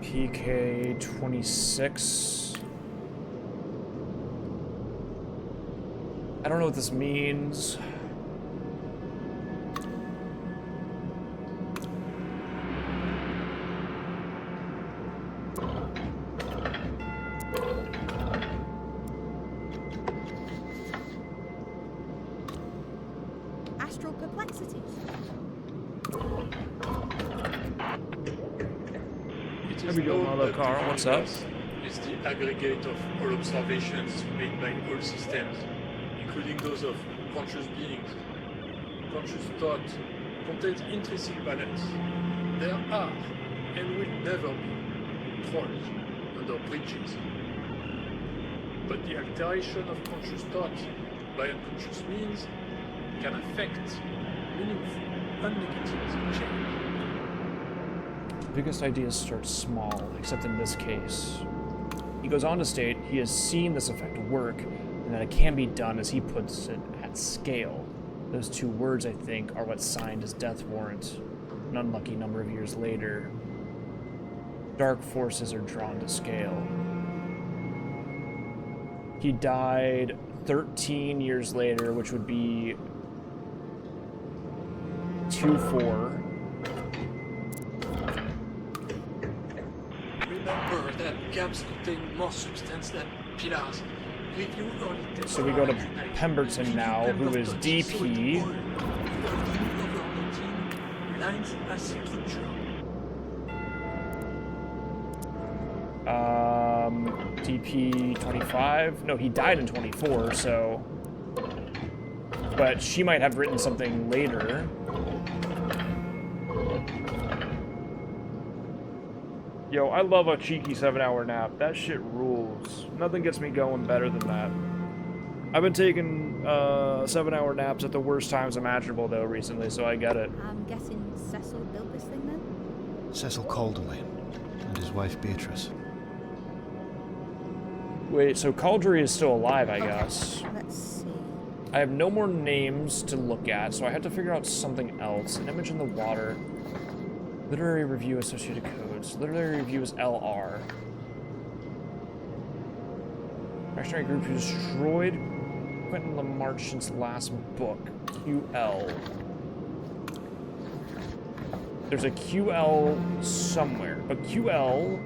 A: PK26. I don't know what this means.
I: is
A: There we go,
I: known
A: Mother
I: that
A: Carl,
I: the
A: what's up?
I: universe is the aggregate of all observations made by all systems, including those of conscious beings. Conscious thought contains intrinsic balance. There are, and will never be, trolls under bridges. But the alteration of conscious thought by unconscious means can affect meaningful, unnegative change.
A: Biggest ideas start small, except in this case. He goes on to state he has seen this effect work, and that it can be done, as he puts it, at scale. Those two words, I think, are what signed his death warrant. An unlucky number of years later, dark forces are drawn to scale. He died 13 years later, which would be 2-4.
I: Remember that gaps contain more substance than pillars. Review early tests.
A: So we go to Pemberton now, who is DP.
I: Lines as structure.
A: DP 25. No, he died in 24, so. But she might have written something later. Yo, I love a cheeky 7-hour nap. That shit rules. Nothing gets me going better than that. I've been taking 7-hour naps at the worst times imaginable, though, recently, so I get it.
B: I'm guessing Cecil built this thing then?
C: Cecil Calderley and his wife Beatrice.
A: Wait, so Caldry is still alive, I guess.
B: Let's see.
A: I have no more names to look at, so I have to figure out something else. An image in the water. Literary review associated codes. Literary review is LR. Reactionary group who destroyed Quentin Lamarchian's last book. QL. There's a QL somewhere, but QL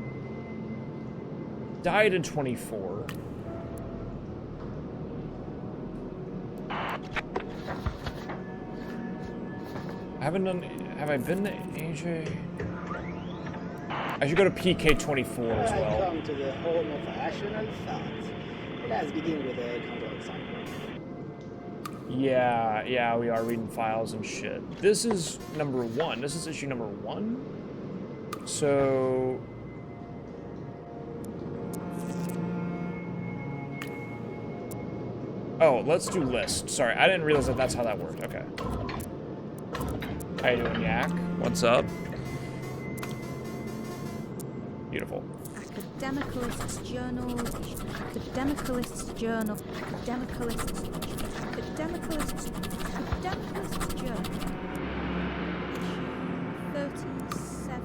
A: died in 24. Have I been to AJ? I should go to PK24 as well.
L: Welcome to the home of rational thought. Let's begin with a control assignment.
A: Yeah, we are reading files and shit. This is number 1. This is issue number 1. So... Oh, let's do list. Sorry, I didn't realize that that's how that worked. Okay. How you doing, Yak? What's up? Beautiful.
B: Academicalist's Journal, Academicalist's Journal, Academicalist's Journal. Issue 37.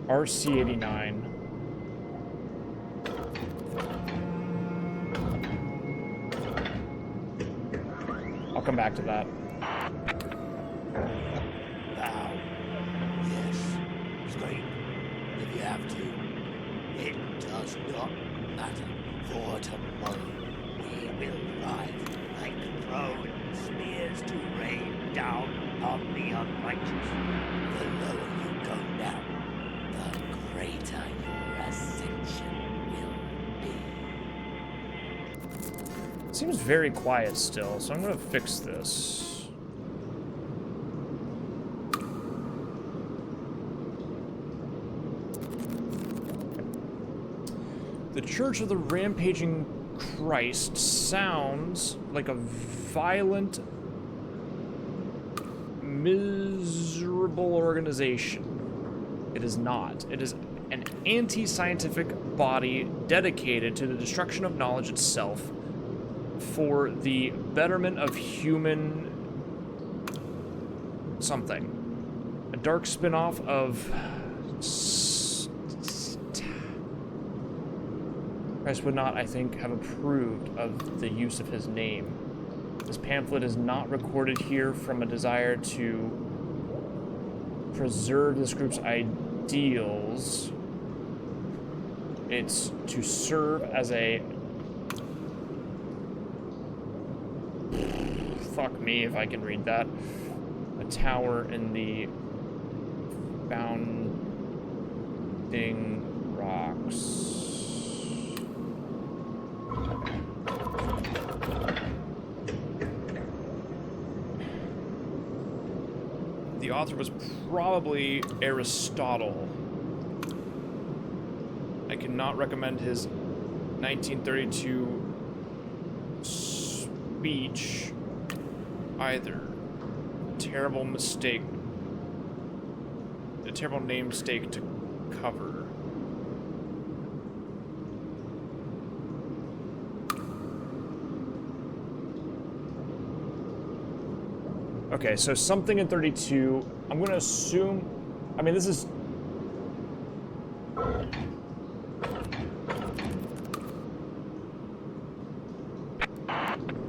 A: RC89. I'll come back to that.
E: Now, yes, scream if you have to. It does not matter. For tomorrow, we will rise like thrown spears to rain down on the unrighteous. The lower you go down, the greater your ascension will be.
A: It seems very quiet still, so I'm gonna fix this. The Church of the Rampaging Christ sounds like a violent, miserable organization. It is not. It is an anti-scientific body dedicated to the destruction of knowledge itself for the betterment of human something. A dark spin-off of Christ would not, I think, have approved of the use of his name. This pamphlet is not recorded here from a desire to preserve this group's ideals. It's to serve as a... Fuck me if I can read that. A tower in the founding rocks. The author was probably Aristotle. I cannot recommend his 1932 speech either. Terrible mistake. A terrible namesake to cover. Okay, so something in 32. I'm going to assume... I mean, this is...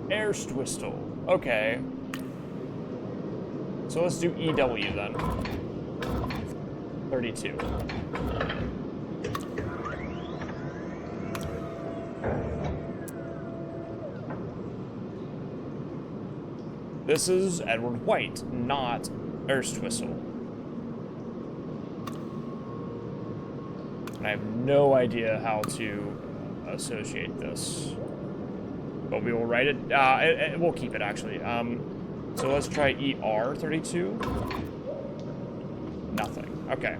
A: Erstwhistle. Okay. So let's do EW then. 32. This is Edward White, not Erstwhistle. And I have no idea how to associate this. But we will write it. We'll keep it, actually. So let's try ER32. Nothing. Okay.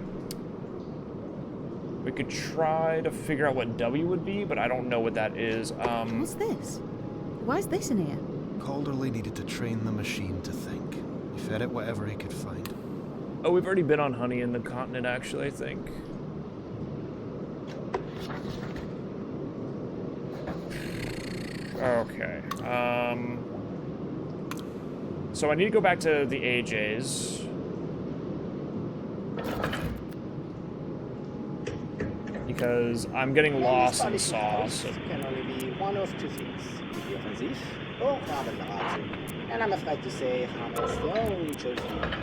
A: We could try to figure out what W would be, but I don't know what that is.
B: What's this? Why is this in here?
C: Calderley needed to train the machine to think. He fed it whatever he could find.
A: Oh, we've already been on Honey in the Continent, actually, I think. Okay. So I need to go back to the AJs. Because I'm getting lost in the sauce.
L: Can only be one of two things: the offensive or Rabenrate. And I'm afraid to say Hamas the only choice for us.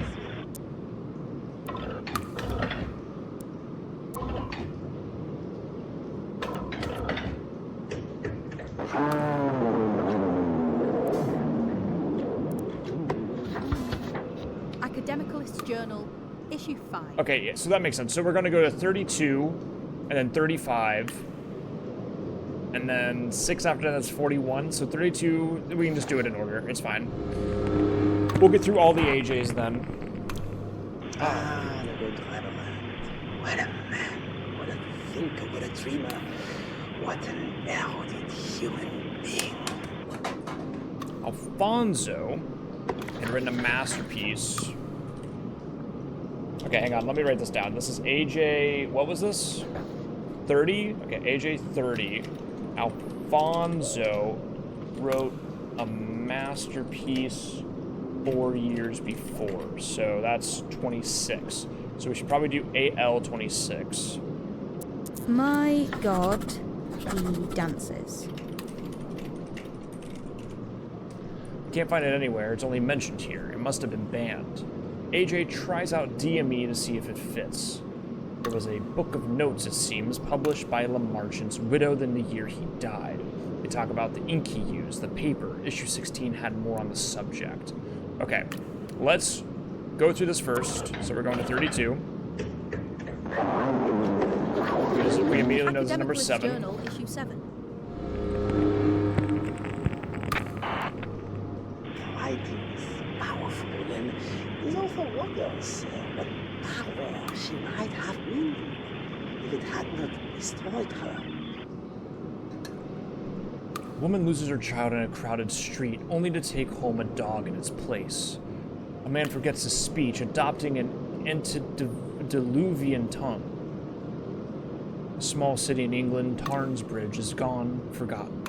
B: Academicalist Journal, issue 5.
A: Okay, yeah, so that makes sense. So we're going to go to 32, and then 35, and then 6 after that, that's 41. So 32, we can just do it in order. It's fine. We'll get through all the AJs then.
L: Ah, the good Reverend. What a man. What a thinker. What a dreamer. What an erudite human being.
A: Alfonso had written a masterpiece. Okay, hang on. Let me write this down. This is AJ... What was this? 30? Okay, AJ 30. Alfonso wrote a masterpiece 4 years before. So that's 26. So we should probably do AL 26.
B: My God, he dances.
A: Can't find it anywhere. It's only mentioned here. It must have been banned. AJ tries out DME to see if it fits. There was a book of notes, it seems, published by Lamarchant's widowed in the year he died. They talk about the ink he used, the paper. Issue 16 had more on the subject. Okay, let's go through this first. So we're going to 32. We immediately know this is number 7.
B: Journal, issue 7.
L: Writing is powerful, and there's also wonders what power she might have wielded if it had not destroyed her.
A: Woman loses her child in a crowded street, only to take home a dog in its place. A man forgets his speech, adopting an antediluvian tongue. A small city in England, Tarnsbridge, is gone, forgotten.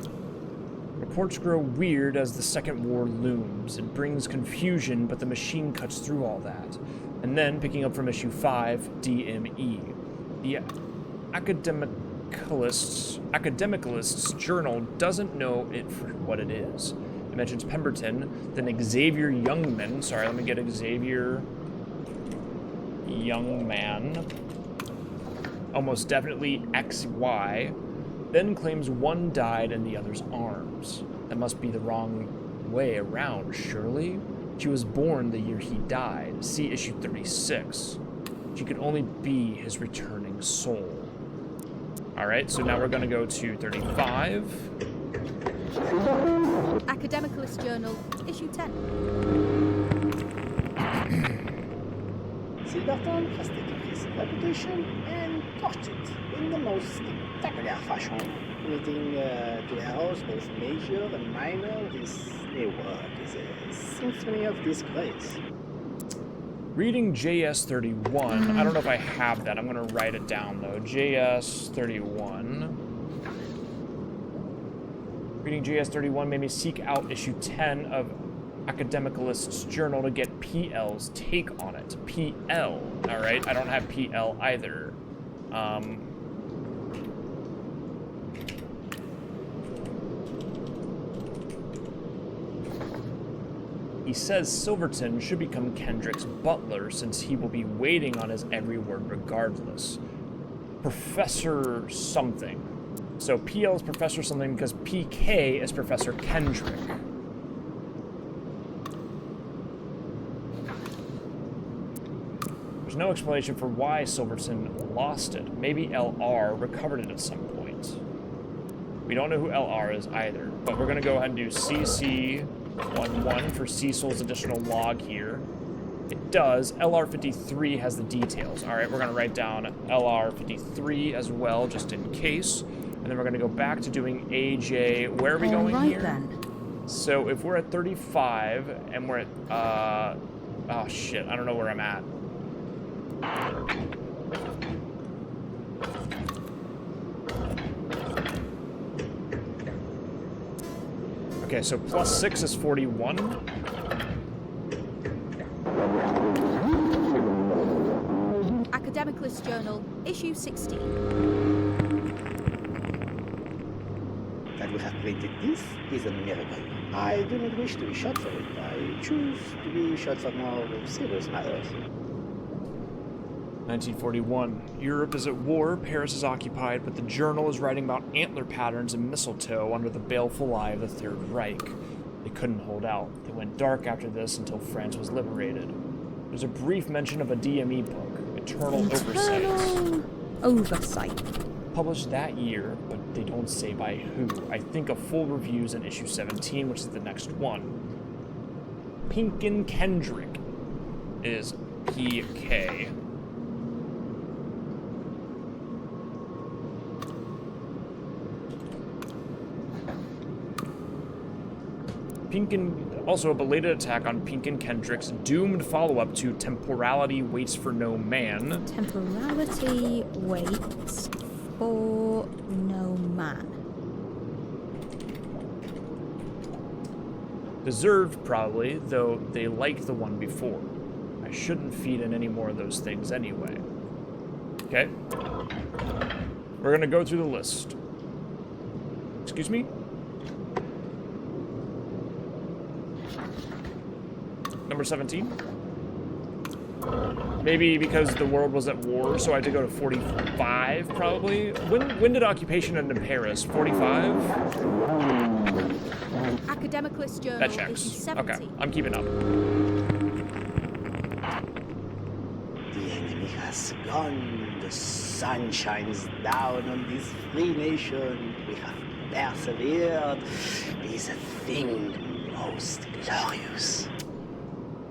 A: Reports grow weird as the Second War looms. It brings confusion, but the machine cuts through all that. And then, picking up from issue 5, DME. The Academicalist's journal doesn't know it for what it is. It mentions Pemberton, then Xavier Youngman. Sorry, let me get Xavier Youngman. almost definitely XY, then claims one died in the other's arms. That must be the wrong way around, surely? She was born the year he died. See issue 36. She could only be his returning soul. Alright, so now we're going to go to 35.
B: Academicalist Journal, issue 10.
L: Silverton has taken his reputation and torched it in the most spectacular fashion, committing to errors both major and minor. This new work is a symphony of disgrace.
A: Reading JS31. I don't know if I have that. I'm going to write it down, though. JS31. Reading JS31 made me seek out issue 10 of Academicalist's Journal to get PL's take on it. PL. Alright, I don't have PL either. He says Silverton should become Kendrick's butler since he will be waiting on his every word regardless. Professor something. So PL is Professor something because PK is Professor Kendrick. There's no explanation for why Silverton lost it. Maybe LR recovered it at some point. We don't know who LR is either, but we're gonna go ahead and do CC11 for Cecil's additional log here. It does. LR53 has the details. All right, we're gonna write down LR53 as well, just in case. And then we're gonna go back to doing AJ. Where are we going here? Then. So if we're at 35 and we're at, oh shit, I don't know where I'm at. Okay, so plus 6 is 41.
B: Academicalist Journal, issue 16.
L: That we have printed this is a miracle. I do not wish to be shot for it. I choose to be shot for more serious matters.
A: 1941. Europe is at war, Paris is occupied, but the Journal is writing about antler patterns and mistletoe under the baleful eye of the Third Reich. They couldn't hold out. It went dark after this until France was liberated. There's a brief mention of a DME book, Eternal
B: Oversight.
A: Published that year, but they don't say by who. I think a full review's in issue 17, which is the next one. Pinkin Kendrick is PK. Pinkin, also a belated attack on Pinkin Kendrick's doomed follow-up to Temporality Waits for No Man.
B: Temporality waits for no man.
A: Deserved, probably, though they liked the one before. I shouldn't feed in any more of those things anyway. Okay. We're gonna go through the list. Excuse me? Number 17. Maybe because the world was at war, so I had to go to 45, probably. When did occupation end in Paris? 45?
B: Academicalist Journal,
A: That checks.
B: issue 70.
A: Okay, I'm keeping up.
L: The enemy has gone. The sun shines down on this free nation. We have persevered. It is a thing most glorious.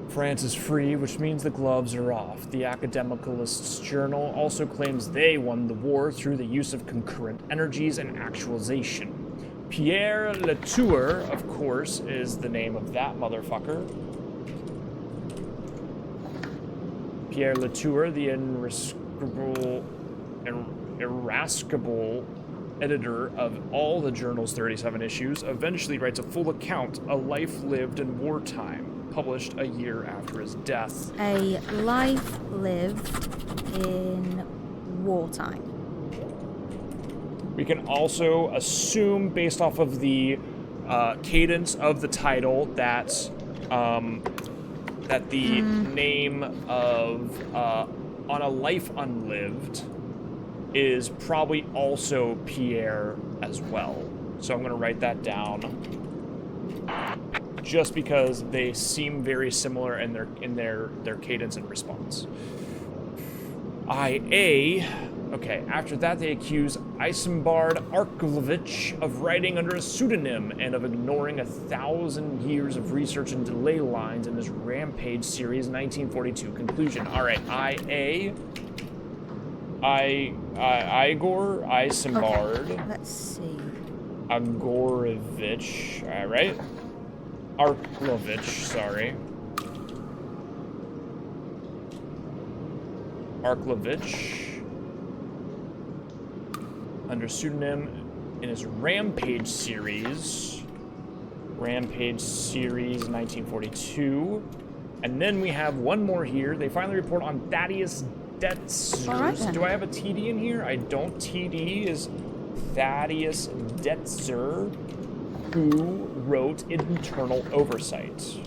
A: France is free, which means the gloves are off. The Academicalist's Journal also claims they won the war through the use of concurrent energies and actualization. Pierre Latour, of course, is the name of that motherfucker. Pierre Latour, the irascible editor of all the Journal's 37 issues, eventually writes a full account, A Life Lived in Wartime, published a year after his death.
B: A life lived in wartime.
A: We can also assume, based off of the cadence of the title, that that the name of On a Life Unlived is probably also Pierre as well. So I'm going to write that down. Just because they seem very similar in their cadence and response. IA. Okay, after that they accuse Isambard Arklevich of writing under a pseudonym and of ignoring 1,000 years of research and delay lines in his Rampage series 1942 conclusion. Alright, IA. Igor Isambard.
B: Okay, let's see.
A: Agorevich. Alright. Arklevich, sorry. Arklevich. Under pseudonym in his Rampage series. Rampage series 1942. And then we have one more here. They finally report on Thaddeus Detzer.
B: Right,
A: do I have a TD in here? I don't. TD is Thaddeus Detzer, who wrote Internal Oversight.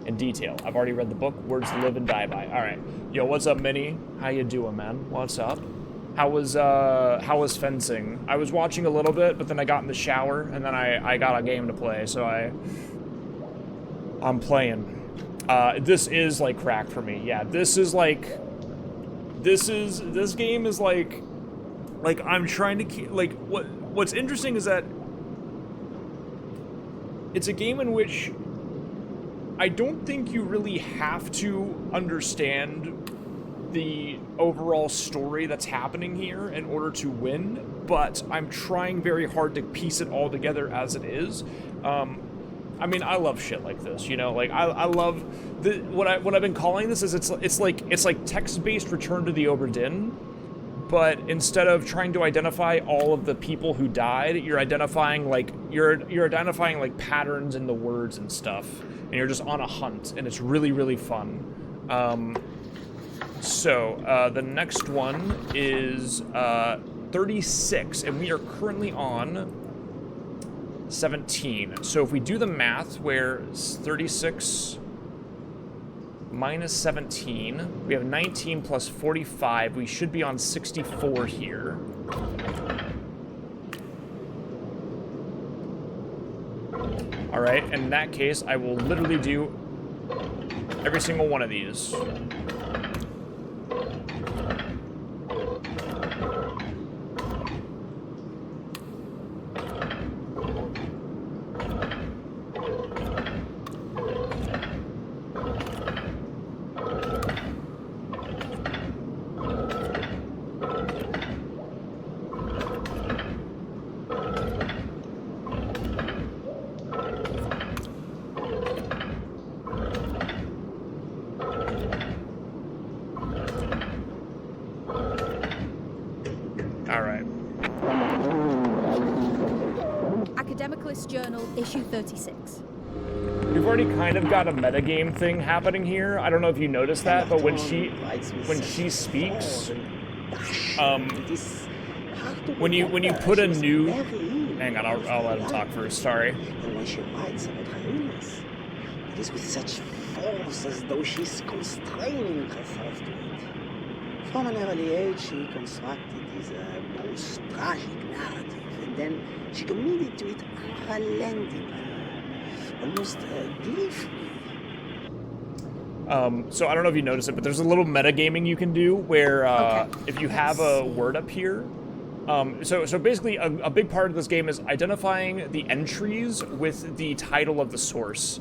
A: In detail. I've already read the book, Words to Live and Die By. Alright. Yo, what's up, Minnie? How you doing, man? What's up? How was fencing? I was watching a little bit, but then I got in the shower, and then I got a game to play, so I'm playing. This is like crack for me. Yeah, this game is like I'm trying to keep, what's interesting is that it's a game in which I don't think you really have to understand the overall story that's happening here in order to win, but I'm trying very hard to piece it all together as it is. I mean, I love shit like this, you know. Like I love what I've been calling this is it's like text-based Return to the Obra Dinn, but instead of trying to identify all of the people who died, you're identifying like patterns in the words and stuff, and you're just on a hunt, and it's really, really fun. So the next one is 36, and we are currently on 17. So if we do the math, where 36 minus 17, we have 19 plus 45, we should be on 64 here. All right, in that case, I will literally do every single one of these.
B: Journal, issue 36.
A: We've already kind of got a metagame thing happening here. I don't know if you noticed that, but when she speaks, when you put a new, hang on, I'll let him talk first. Sorry.
L: And when she writes about her illness, it is with such force as though she's constraining herself to it. From an early age, she constructed this most tragic narrative, and then she committed to it unrelentingly, almost gleefully.
A: So I don't know if you noticed it, but there's a little metagaming you can do where if you have a word up here, so basically a big part of this game is identifying the entries with the title of the source,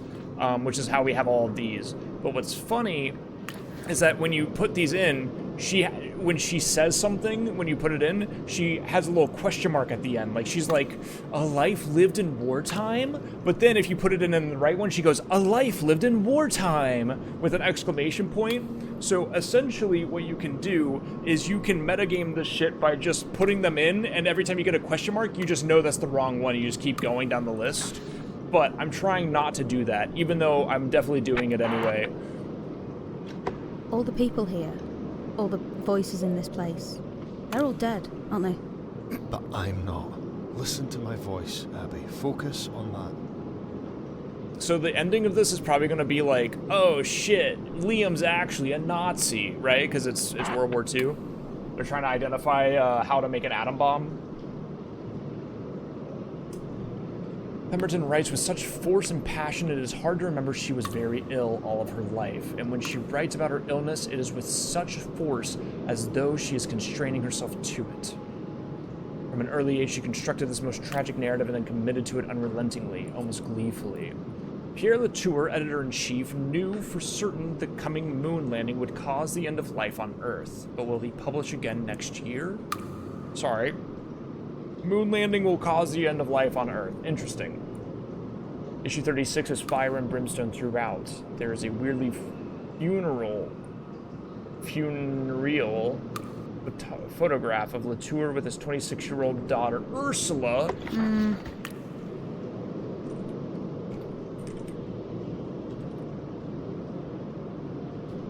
A: which is how we have all of these. But what's funny is that when you put these in, when she says something, when you put it in, she has a little question mark at the end. Like, she's like, a life lived in wartime? But then if you put it in the right one, she goes, a life lived in wartime, with an exclamation point. So essentially what you can do is you can metagame this shit by just putting them in, and every time you get a question mark, you just know that's the wrong one. You just keep going down the list. But I'm trying not to do that, even though I'm definitely doing it anyway.
B: All the people here, all the voices in this place, they're all dead, aren't they?
C: But I'm not. Listen to my voice, Abby. Focus on
A: So the ending of this is probably going to be like, oh shit, Liam's actually a Nazi, right? Because it's World War II. They're trying to identify how to make an atom bomb. Pemberton writes with such force and passion, it is hard to remember she was very ill all of her life. And when she writes about her illness, it is with such force as though she is constraining herself to it. From an early age, she constructed this most tragic narrative and then committed to it unrelentingly, almost gleefully. Pierre Latour, editor-in-chief, knew for certain the coming moon landing would cause the end of life on Earth. But will he publish again next year? Sorry. Moon landing will cause the end of life on Earth. Interesting. Issue 36 is fire and brimstone throughout. There is a weirdly funereal photograph of Latour with his 26-year-old daughter, Ursula.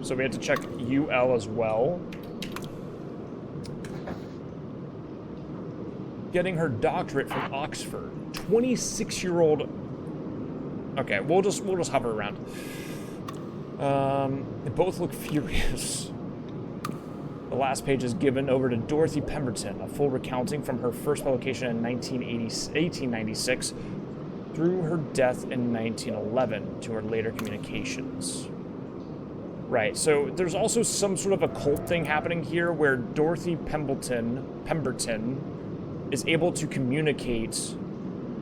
A: So we have to check UL as well. Getting her doctorate from Oxford. 26-year-old. Okay, we'll just hover around. They both look furious. The last page is given over to Dorothy Pemberton, a full recounting from her first publication in 1896 through her death in 1911 to her later communications. Right, so there's also some sort of occult thing happening here where Dorothy Pemberton is able to communicate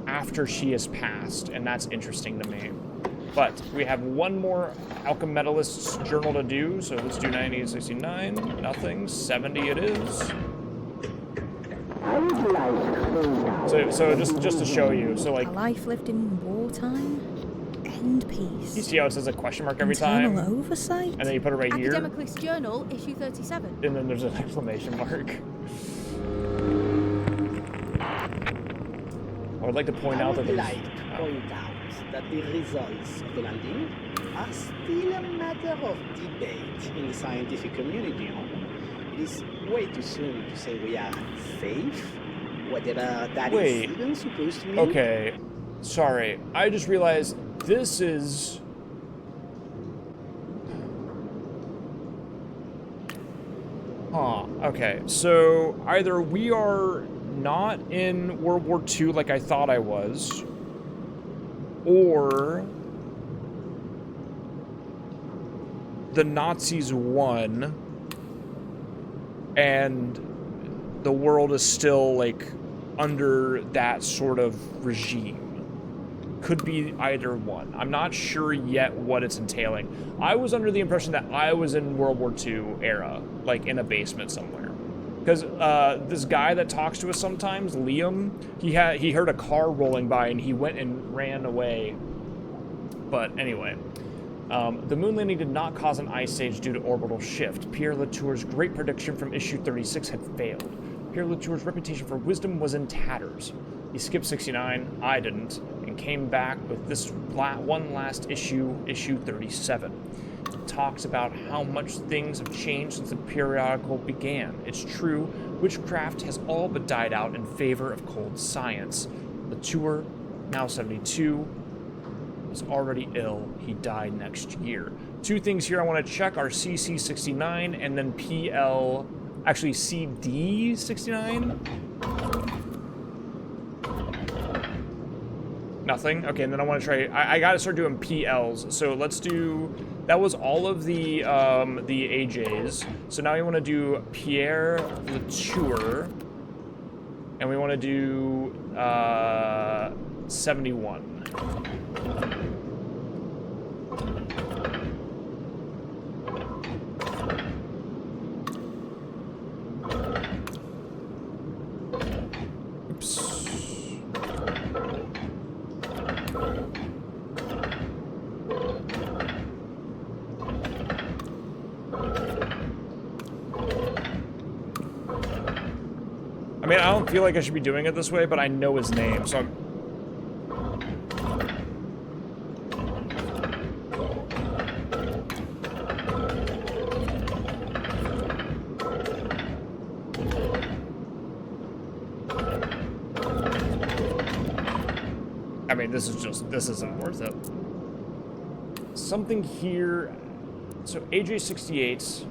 A: after she has passed, and that's interesting to me. But we have one more Alchemetallist's journal to do, so let's do 1969. Nothing. 70 it is. So just to show you, so like...
B: A life lived in wartime? End piece.
A: You see how it says a question mark every
B: Internal
A: time?
B: oversight?
A: And then you put it right here.
B: Academicalist Journal, issue 37.
A: And then there's an exclamation mark. I would like to point out that
L: the results of the landing are still a matter of debate in the scientific community. It is way too soon to say we are safe, whatever that is even supposed to mean.
A: Okay, sorry. I just realized this is... Huh, okay. So either we are not in World War II like I thought I was, or the Nazis won and the world is still like under that sort of regime. Could be either one. I'm not sure yet what it's entailing. I was under the impression that I was in World War II era, like in a basement somewhere. Because this guy that talks to us sometimes, Liam, he heard a car rolling by and he went and ran away. But anyway, the moon landing did not cause an ice age due to orbital shift. Pierre Latour's great prediction from issue 36 had failed. Pierre Latour's reputation for wisdom was in tatters. He skipped 69, I didn't, and came back with this one last issue, issue 37. It talks about how much things have changed since the periodical began. It's true, witchcraft has all but died out in favor of cold science. Latour, now 72, was already ill. He died next year. Two things here I want to check are CC69 and then actually CD69. Nothing? Okay, and then I want to try... I got to start doing PLs. So let's do... That was all of the AJs. So now we want to do Pierre Latour. And we want to do 71. I mean, I don't feel like I should be doing it this way, but I know his name, so I'm... I mean, this isn't worth it. something here. So AJ68,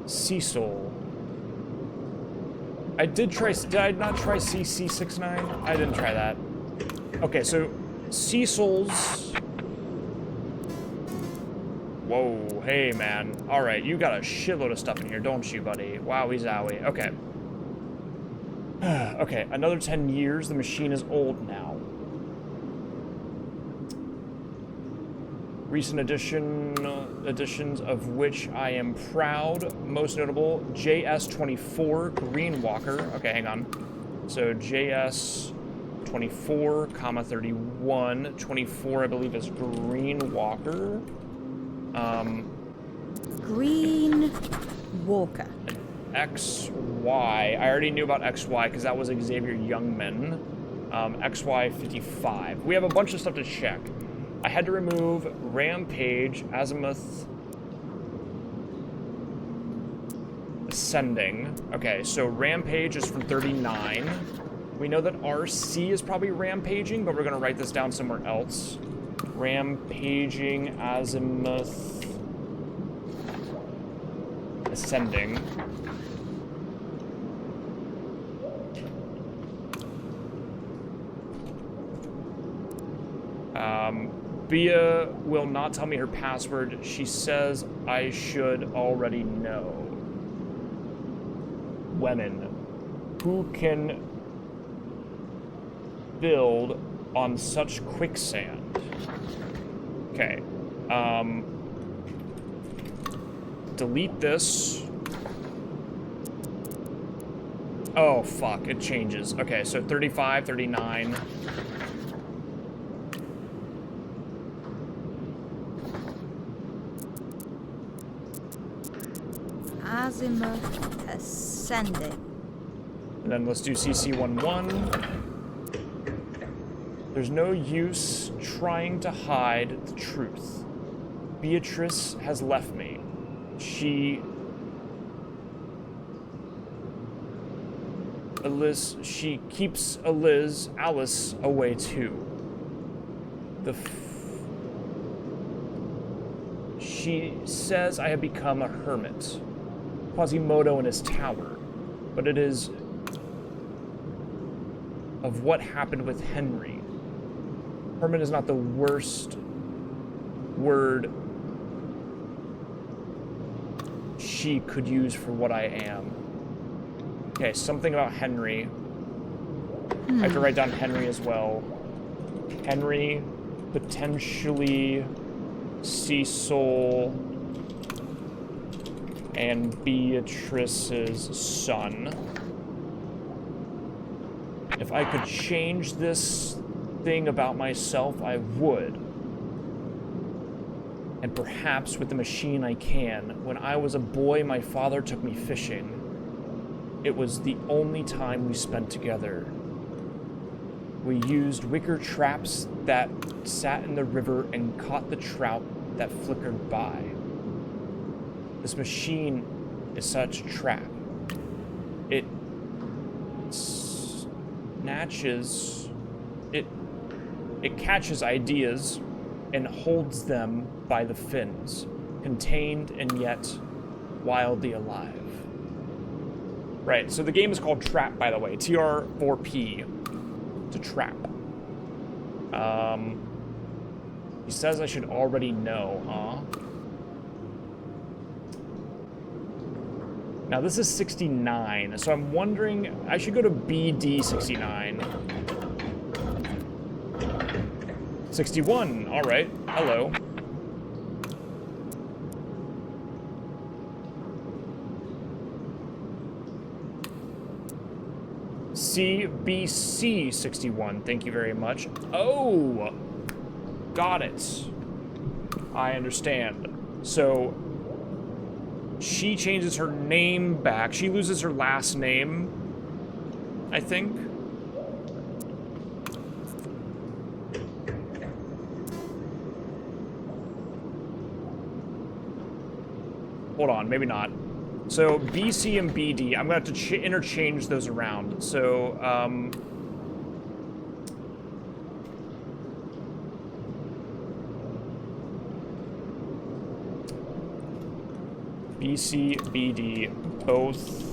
A: Cecil. Did I not try CC69? I didn't try that. Okay, so Cecil's. Whoa, hey man. Alright, you got a shitload of stuff in here, don't you, buddy? Wowie zowie. Okay. Okay, another 10 years. The machine is old now. Recent additions of which I am proud. Most notable, JS24 Green Walker. Okay, hang on. So JS24, 31. 24, I believe, is Green Walker.
B: Green Walker.
A: XY. I already knew about XY because that was Xavier Youngman. XY55. We have a bunch of stuff to check. I had to remove Rampage, Azimuth, Ascending. Okay, so Rampage is from 39. We know that RC is probably rampaging, but we're going to write this down somewhere else. Rampaging, Azimuth, Ascending. Bia will not tell me her password. She says I should already know. Women. Who can build on such quicksand? Okay. Delete this. Oh, fuck. It changes. Okay, so 35, 39.
B: Azimuth Ascending.
A: And then let's do CC11. There's no use trying to hide the truth. Beatrice has left me. She keeps Alice away too. She says I have become a hermit. Quasimodo in his tower, but it is of what happened with Henry. Hermit is not the worst word she could use for what I am. Okay, something about Henry. I have to write down Henry as well. Henry, potentially Cecil, and Beatrice's son. If I could change this thing about myself, I would. And perhaps with the machine I can. When I was a boy, my father took me fishing. It was the only time we spent together. We used wicker traps that sat in the river and caught the trout that flickered by. This machine is such a trap. It snatches, it catches ideas and holds them by the fins, contained and yet wildly alive. Right, so the game is called Trap, by the way. TR-4P. To trap. He says I should already know, huh? Now this is 69, so I'm wondering, I should go to BD 69. 61, all right, hello. CBC 61, thank you very much. Oh, got it. I understand. So, she changes her name back. She loses her last name, I think. Hold on, maybe not. So BC and BD, I'm gonna have to interchange those around. So, BC, BD, both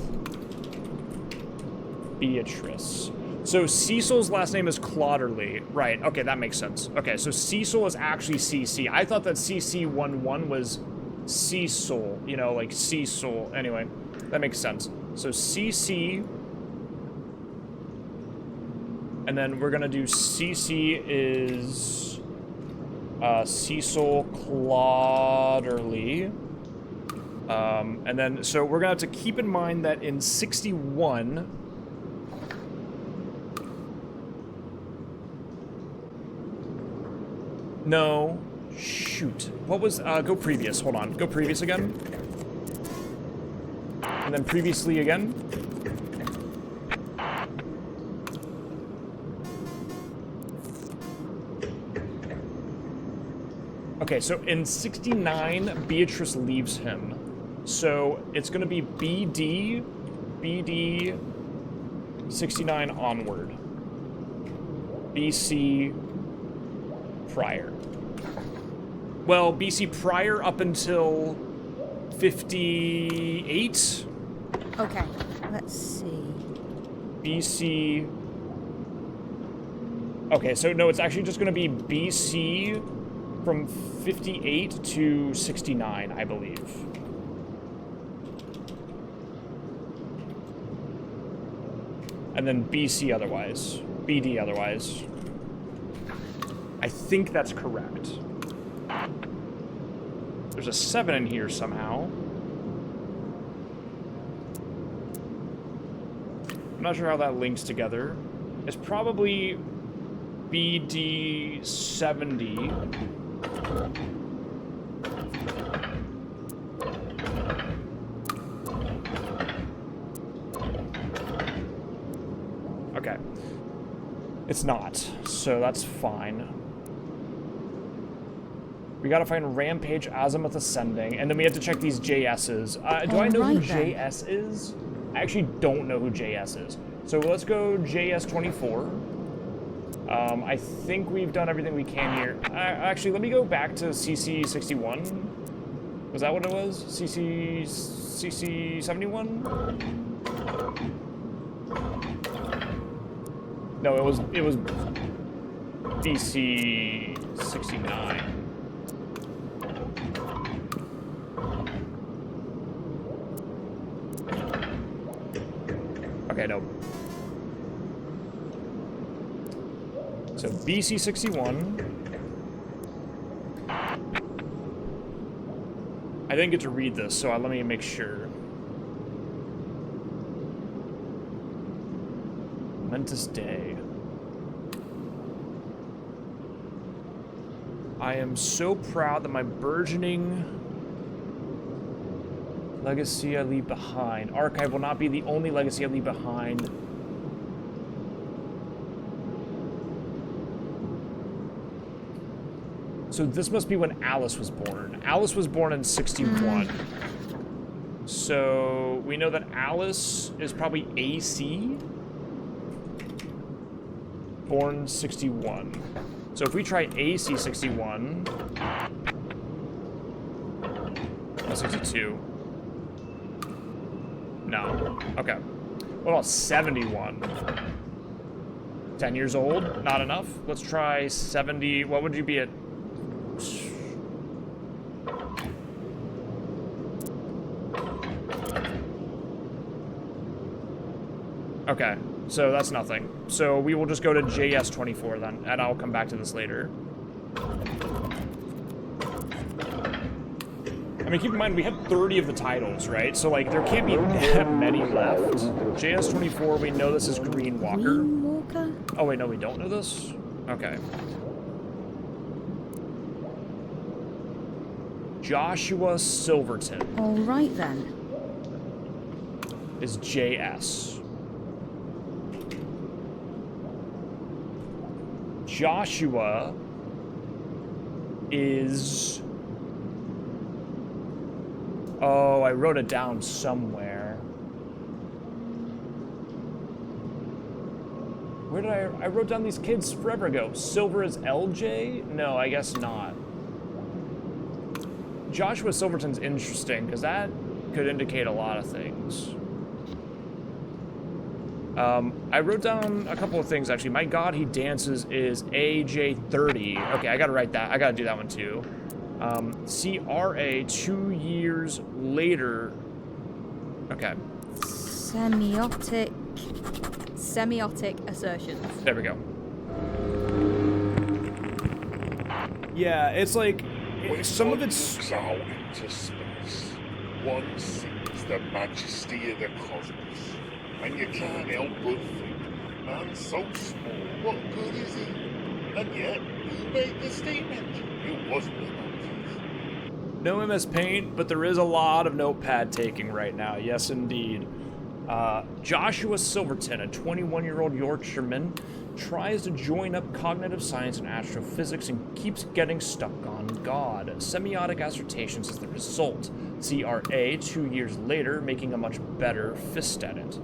A: Beatrice. So Cecil's last name is Clotterly. Right, okay, that makes sense. Okay, so Cecil is actually CC. I thought that CC11 was Cecil, you know, like Cecil. Anyway, that makes sense. So CC, and then we're gonna do CC is Cecil Clotterly. And then, so we're gonna have to keep in mind that in 61, no, shoot. What was, go previous, hold on. Go previous again. And then previously again. Okay, so in 69, Beatrice leaves him. So it's gonna be BD, 69 onward. BC prior. Well, BC prior up until 58.
B: Okay, let's see.
A: BC. Okay, so no, it's actually just going to be BC from 58 to 69, I believe. And then BC otherwise. BD otherwise. I think that's correct. There's a 7 in here somehow. I'm not sure how that links together. It's probably BD 70. Okay. It's not, so that's fine. We gotta find Rampage, Azimuth Ascending, and then we have to check these JS's. Do I know who JS is? I actually don't know who JS is. So let's go JS24. I think we've done everything we can here. Actually, let me go back to CC61. Was that what it was? CC71? No, it was BC69. Okay, no. So BC61. I didn't get to read this, so let me make sure. Momentous day. I am so proud that my burgeoning legacy I leave behind. Archive will not be the only legacy I leave behind. So this must be when Alice was born. Alice was born in 61. So we know that Alice is probably AC. Born 61. So if we try AC 61. 62. No. Okay. What about 71? 10 years old? Not enough? Let's try 70. What would you be at? Okay, so that's nothing. So we will just go to JS24 then, and I'll come back to this later. I mean, keep in mind, we had 30 of the titles, right? So, like, there can't be that many left. JS24, we know this is Green Walker.
B: Green Walker?
A: Oh, wait, no, we don't know this? Okay. Joshua Silverton.
B: All right, then.
A: Is JS. Joshua is... Oh, I wrote it down somewhere. Where did I wrote down these kids forever ago. Silver is LJ? No, I guess not. Joshua Silverton's interesting, because that could indicate a lot of things. I wrote down a couple of things, actually. My God, He Dances is AJ30. Okay, I gotta write that. I gotta do that one, too. CRA, 2 years later. Okay.
B: Semiotic assertions.
A: There we go. Yeah, it's like, some of it's...
M: looks out into space, one sees the majesty of the cosmos, and you can't help but think, man's so small, what good is he? And yet, who made the steam engine? It wasn't the monkeys.
A: No MS Paint, but there is a lot of notepad taking right now. Yes, indeed. Joshua Silverton, a 21-year-old Yorkshireman, tries to join up cognitive science and astrophysics and keeps getting stuck on God. Semiotic assertions is the result. CRA, 2 years later, making a much better fist at it.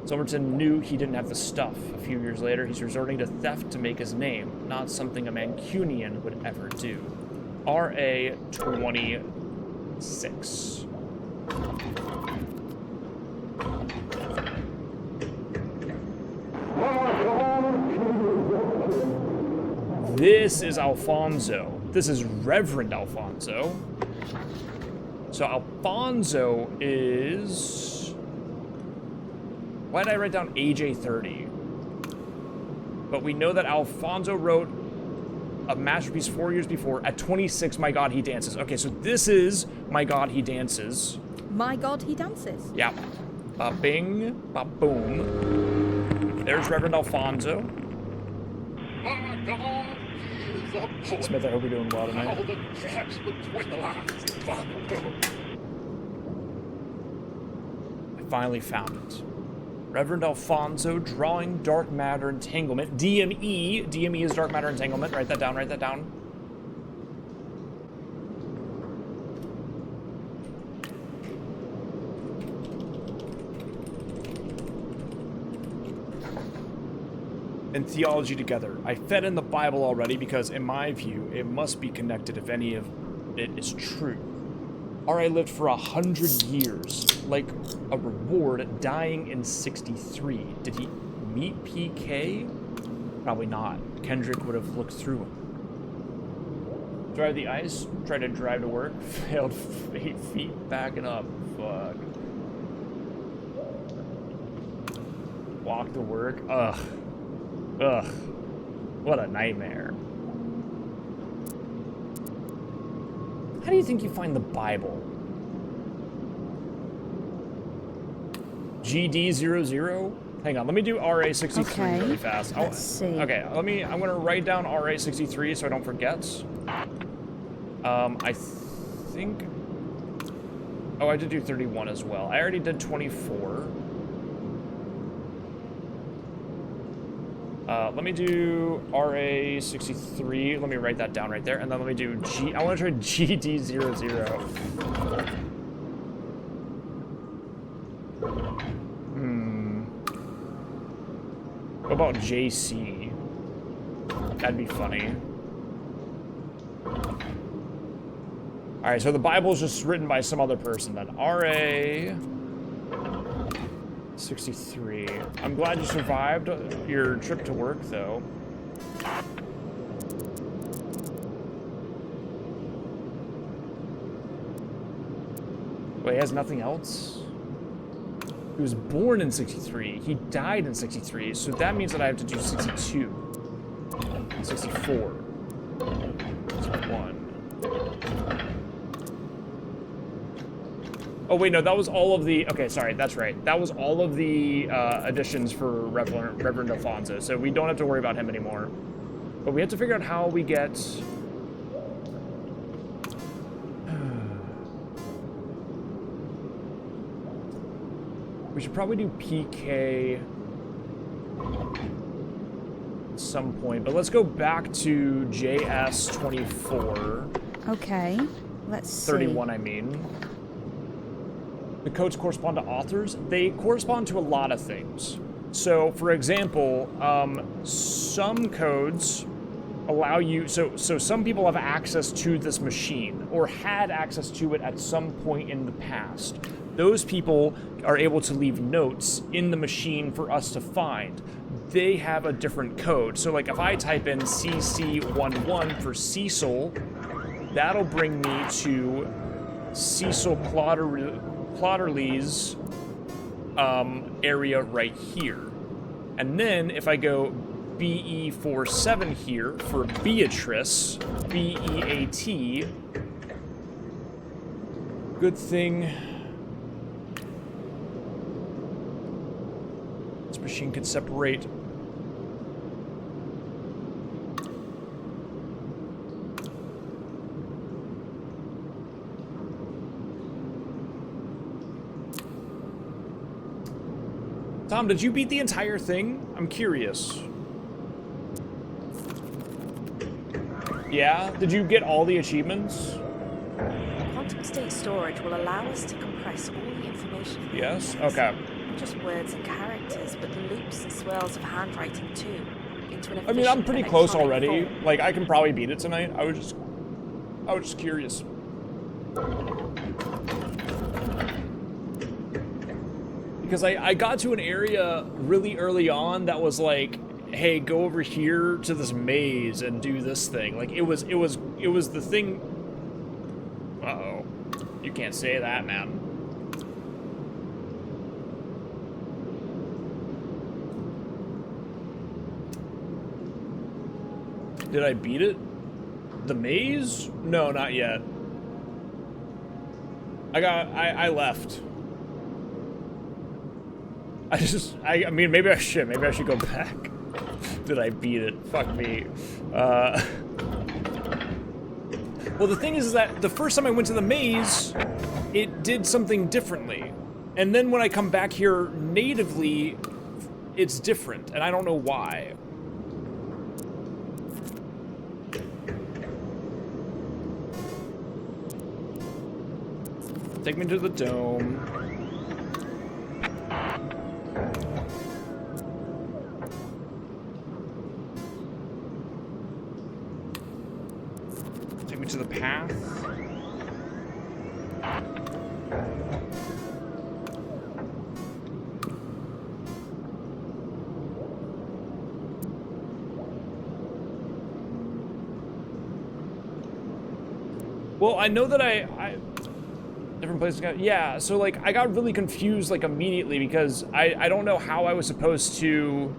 A: Silverton knew he didn't have the stuff. A few years later, he's resorting to theft to make his name, not something a Mancunian would ever do. RA 26. This is Alfonso. This is Reverend Alfonso. So Alfonso is... Why did I write down AJ30? But we know that Alfonso wrote a masterpiece 4 years before. At 26, My God, He Dances. Okay, so this is My God, He Dances.
B: My God, He Dances.
A: Yeah. Bing, boom. There's Reverend Alfonso.
M: My God, he is a boy.
A: Smith, I hope you're doing well
M: All
A: tonight.
M: the gaps between the lines.
A: I finally found it. Reverend Alfonso, drawing dark matter entanglement. DME. DME is dark matter entanglement. Write that down, write that down. And theology together. I fed in the Bible already because, in my view, it must be connected if any of it is true. R.A. lived for 100 years, like a reward, dying in 63. Did he meet PK? Probably not. Kendrick would have looked through him. Drive the ice, try to drive to work, failed 8 feet backing up. Fuck. Walk to work, ugh. Ugh. What a nightmare. How do you think you find the Bible? GD00? Hang on, let me do RA63 really fast.
B: Let's see.
A: Okay, I'm gonna write down RA63 so I don't forget. I think... Oh, I did do 31 as well. I already did 24. Let me do RA63. Let me write that down right there. And then let me do I want to try GD00. What about JC? That'd be funny. Alright, so the Bible's just written by some other person then. RA63. I'm glad you survived your trip to work, though. Wait, he has nothing else? He was born in 63. He died in 63, so that means that I have to do 62. 64. 61. Oh, wait, no, that was all of the... Okay, sorry, that's right. That was all of the additions for Reverend Alfonso, so we don't have to worry about him anymore. But we have to figure out how we get... We should probably do PK at some point, but let's go back to JS24.
B: Okay, let's see.
A: 31, I mean. The codes correspond to authors. They correspond to a lot of things. So, for example, some codes allow you, so some people have access to this machine or had access to it at some point in the past. Those people are able to leave notes in the machine for us to find. They have a different code. So like if I type in CC11 for Cecil, that'll bring me to Cecil Plotterly's area right here. And then if I go BE47 here for Beatrice, B-E-A-T, good thing this machine could separate. Tom, did you beat the entire thing? I'm curious. Yeah? Did you get all the achievements?
N: Quantum state storage will allow us to compress all the information.
A: Yes? Okay.
N: Not just words and characters, but the loops and swirls of handwriting too. Into an
A: I mean, I'm pretty close
N: electronic
A: already.
N: form.
A: Like, I can probably beat it tonight. I was just curious. Because I got to an area really early on that was like, hey, go over here to this maze and do this thing. Like, it was the thing. Uh-oh. You can't say that, man. Did I beat it? The maze? No, not yet. I left. I mean, maybe I should go back. Did I beat it? Fuck me. Well, the thing is that the first time I went to the maze, it did something differently. And then when I come back here natively, it's different, and I don't know why. Take me to the dome. Take me to the path. Well, I know that I different places got, yeah, so like I got really confused like immediately because I don't know how I was supposed to.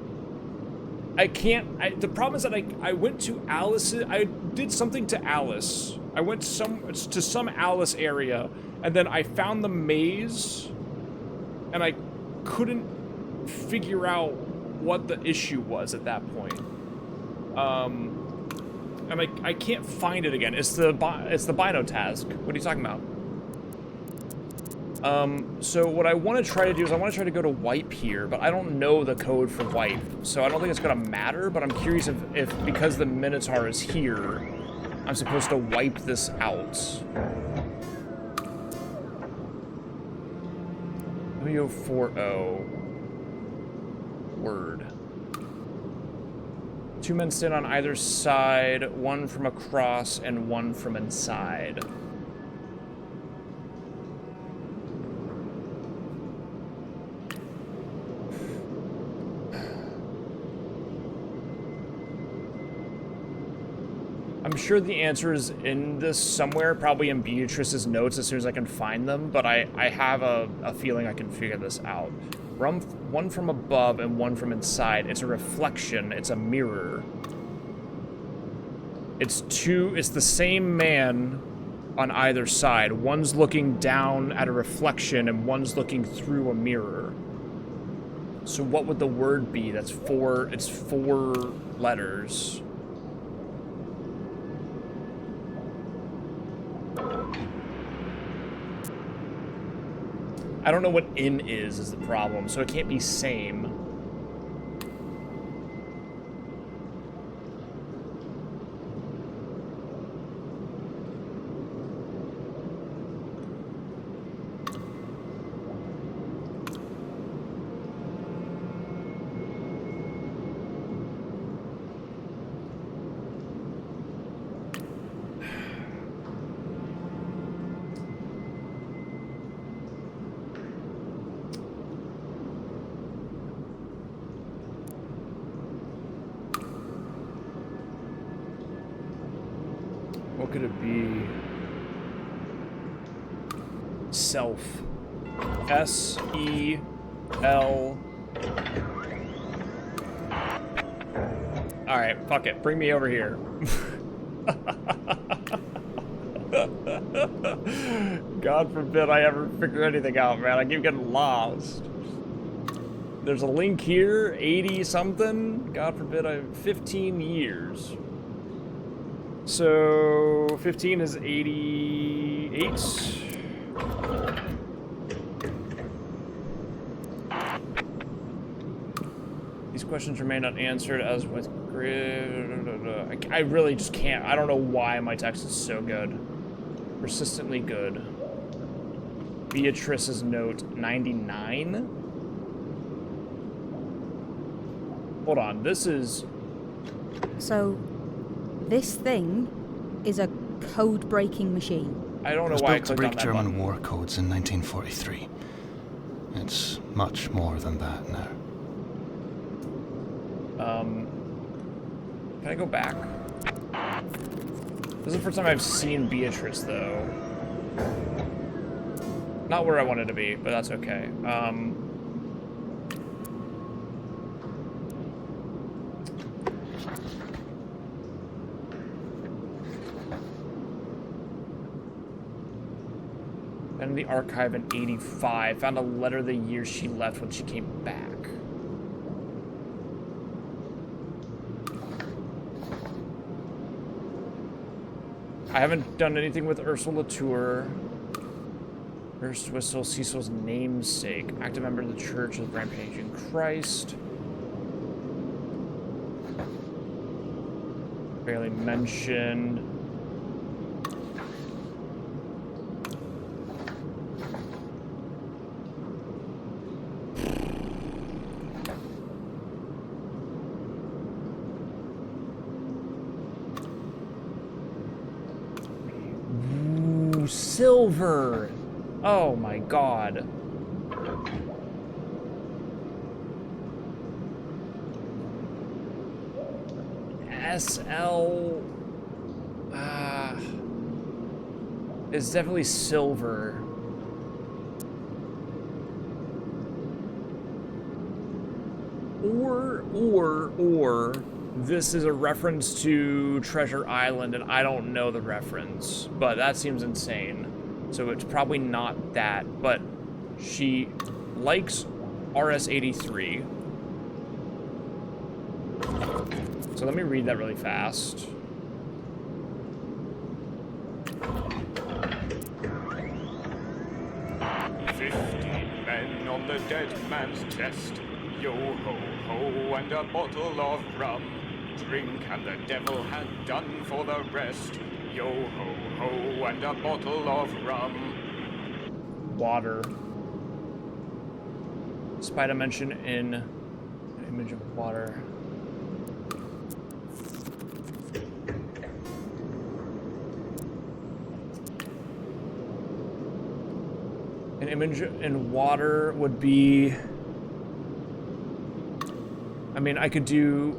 A: The problem is that I went to Alice. I did something to Alice. I went to some Alice area, and then I found the maze, and I couldn't figure out what the issue was at that point. And I can't find it again. It's the Bino task. What are you talking about? So what I want to try to do is I want to try to go to wipe here, but I don't know the code for wipe, so I don't think it's gonna matter, but I'm curious if because the Minotaur is here, I'm supposed to wipe this out. 3040. Word. 2 men stand on either side, one from across and one from inside. I'm sure the answer is in this somewhere, probably in Beatrice's notes as soon as I can find them, but I have a feeling I can figure this out. One from above and one from inside. It's a reflection. It's a mirror. It's the same man on either side. One's looking down at a reflection and one's looking through a mirror. So what would the word be? It's 4 letters. I don't know what in is the problem, so it can't be same. What could it be? Self. S-E-L. Alright, fuck it. Bring me over here. God forbid I ever figure anything out, man. I keep getting lost. There's a link here, 80 something. God forbid I have 15 years. So 15 is 88. These questions remain unanswered as with grid. I really just can't. I don't know why my text is so good. Persistently good. Beatrice's note 99. Hold on, this is...
B: So, this thing is a code-breaking machine.
A: I don't know
C: It was
A: why I
C: built to
A: clicked on
C: break
A: that
C: German
A: button.
C: war codes in 1943. It's much more than that now.
A: Can I go back? This is the first time I've seen Beatrice, though. Not where I wanted to be, but that's okay. Been in the archive in 85. Found a letter the year she left when she came back. I haven't done anything with Ursula Tour. First Whistle, Cecil's namesake. Active member of the Church of the Rampaging Christ. Barely mentioned. Ooh, silver! Oh my god. SL... it's definitely silver. Or this is a reference to Treasure Island, and I don't know the reference, but that seems insane. So it's probably not that, but she likes RS-83. So let me read that really fast.
F: Men on the dead man's chest. Yo ho ho and a bottle of rum. Drink and the devil had done for the rest. Yo ho ho and a bottle of rum.
A: Water. Spider mention in an image of water. An image in water would be... I mean, I could do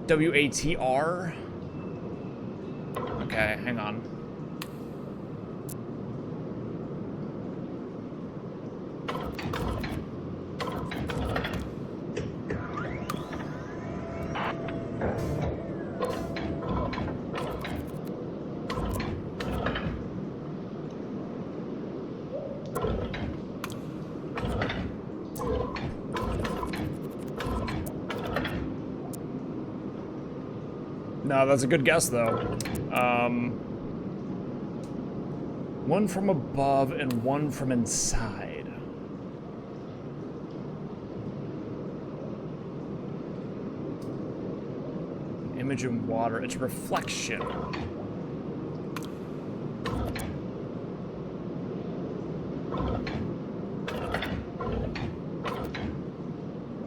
A: WATR. Okay, hang on. No, that's a good guess, though. One from above and one from inside. Image in water. It's a reflection.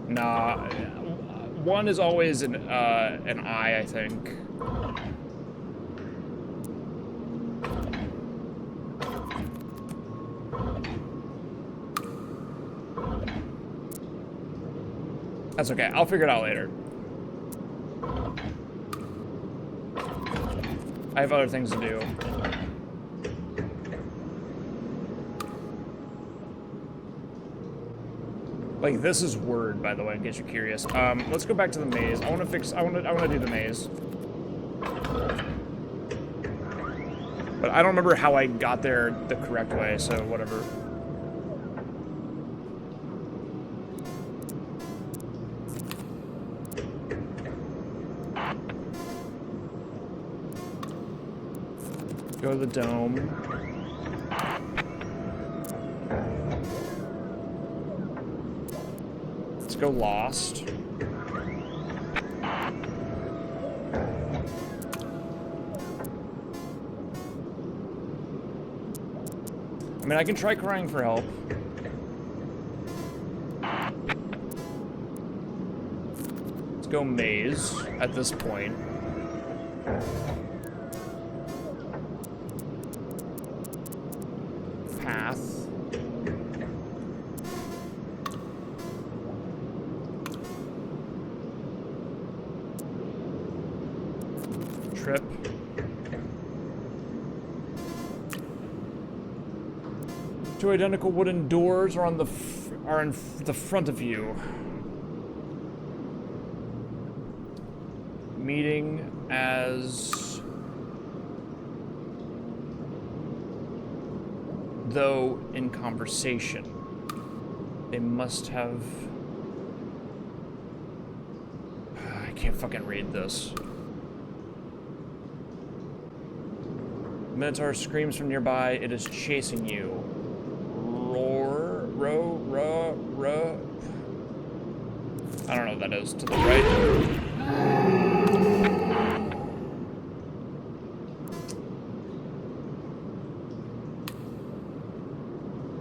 A: Nah. One is always an eye, I think. That's okay. I'll figure it out later. I have other things to do. Like, this is Word, by the way, in case you're curious. Let's go back to the maze. I wanna do the maze. But I don't remember how I got there the correct way, so whatever. Go to the dome. Let's go Lost. I mean, I can try crying for help. Let's go maze at this point. Path. Trip. Two identical wooden doors are on the in the front of you. Meeting as though in conversation. They must have... I can't fucking read this. Minotaur screams from nearby. It is chasing you. Row. I don't know what that is. To the right.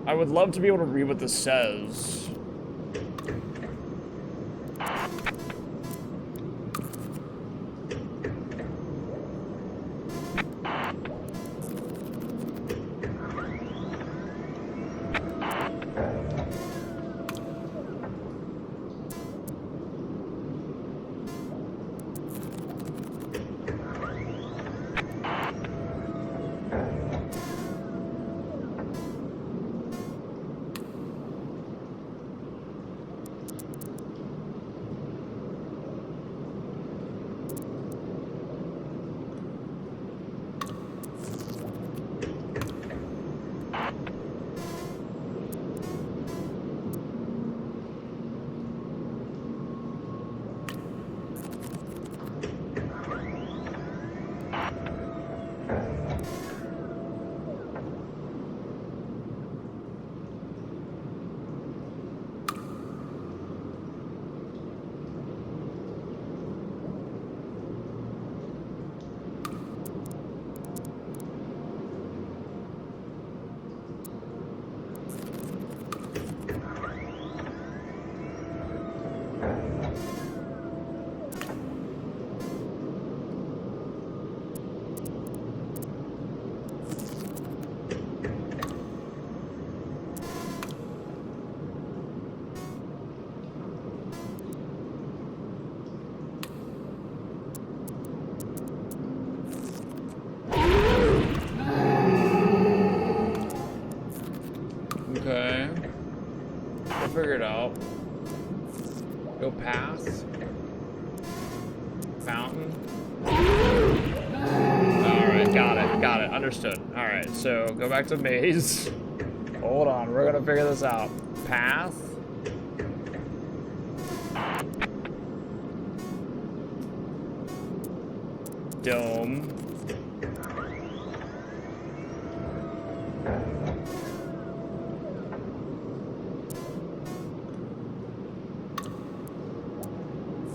A: I would love to be able to read what this says. Okay. We'll figure it out. Go path. Fountain. Alright, got it. Understood. Alright, so go back to maze. Hold on, we're gonna figure this out. Path. Dome.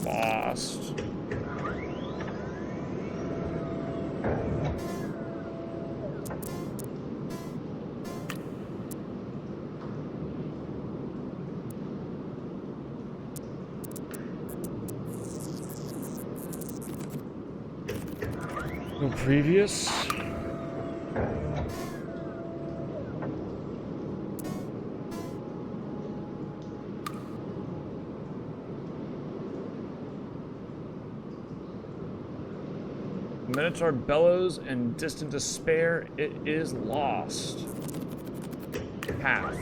A: Lost. No previous. Minotaur bellows in distant despair. It is lost. Path.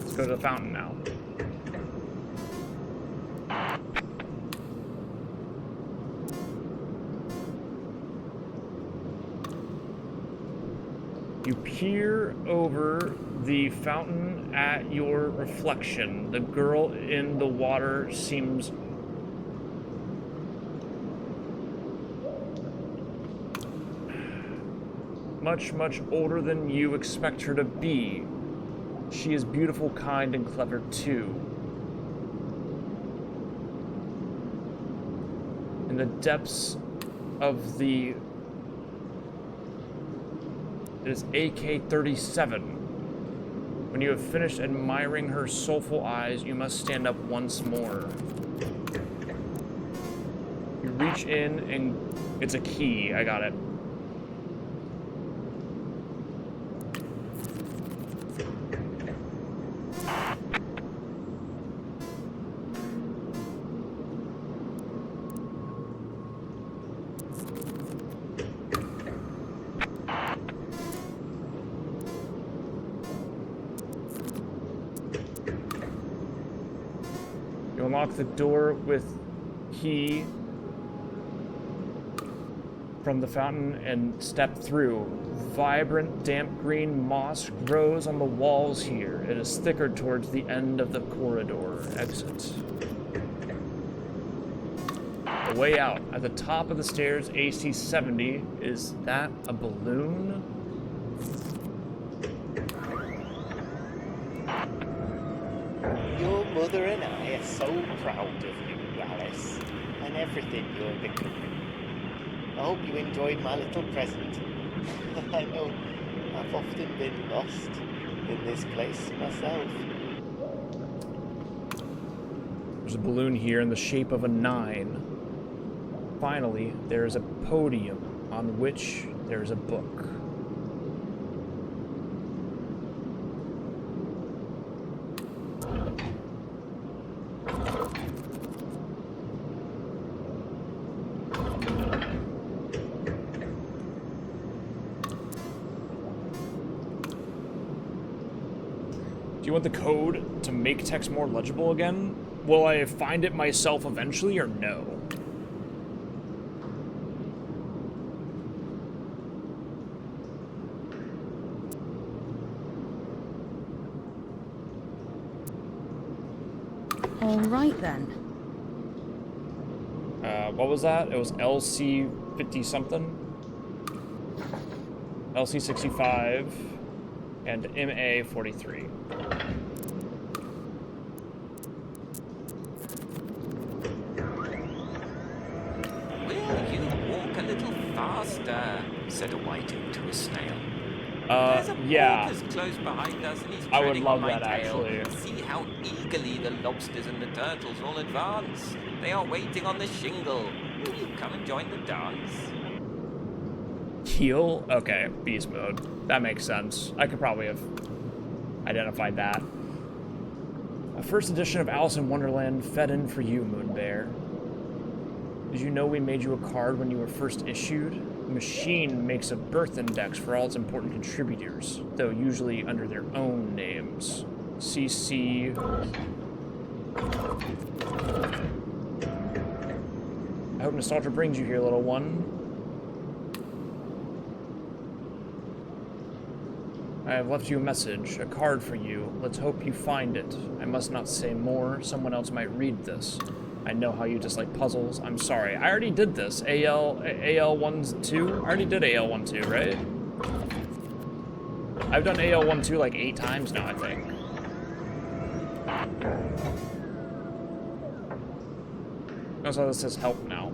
A: Let's go to the fountain now. You peer over the fountain at your reflection. The girl in the water seems much older than you expect her to be. She is beautiful, kind, and clever too. In the depths of the... It is AK-37. When you have finished admiring her soulful eyes, you must stand up once more. You reach in and it's a key. I got it. You unlock the door with key from the fountain and step through. Vibrant, damp green moss grows on the walls here. It is thicker towards the end of the corridor. Exit. The way out. At the top of the stairs, AC-70. Is that a balloon?
E: Your mother and I are so proud of you, Alice, and everything you're becoming. I hope you enjoyed my little present. I know I've often been lost in this place myself.
A: There's a balloon here in the shape of a 9. Finally, there is a podium on which there is a book. Do you want the code to make text more legible again? Will I find it myself eventually, or no?
B: All right then.
A: What was that? It was LC 50 something? LC 65 and MA 43.
K: Will you walk a little faster? Said a whiting to a snail. There's a
A: yeah.
K: porpoise close behind us, and he's
A: I would
K: treading
A: love
K: on my
A: that,
K: tail.
A: actually.
K: See how eagerly the lobsters and the turtles all advance. They are waiting on the shingle. Will you come and join the dance?
A: Heal? Okay, beast mode. That makes sense. I could probably have identified that. A first edition of Alice in Wonderland fed in for you, Moonbear. Did you know we made you a card when you were first issued? The machine makes a birth index for all its important contributors, though usually under their own names. CC... I hope nostalgia brings you here, little one. I have left you a message, a card for you. Let's hope you find it. I must not say more. Someone else might read this. I know how you dislike puzzles. I'm sorry. I already did this. AL1-2? I already did AL1-2, right? I've done AL1-2 like 8 times now, I think. Notice how this says help now.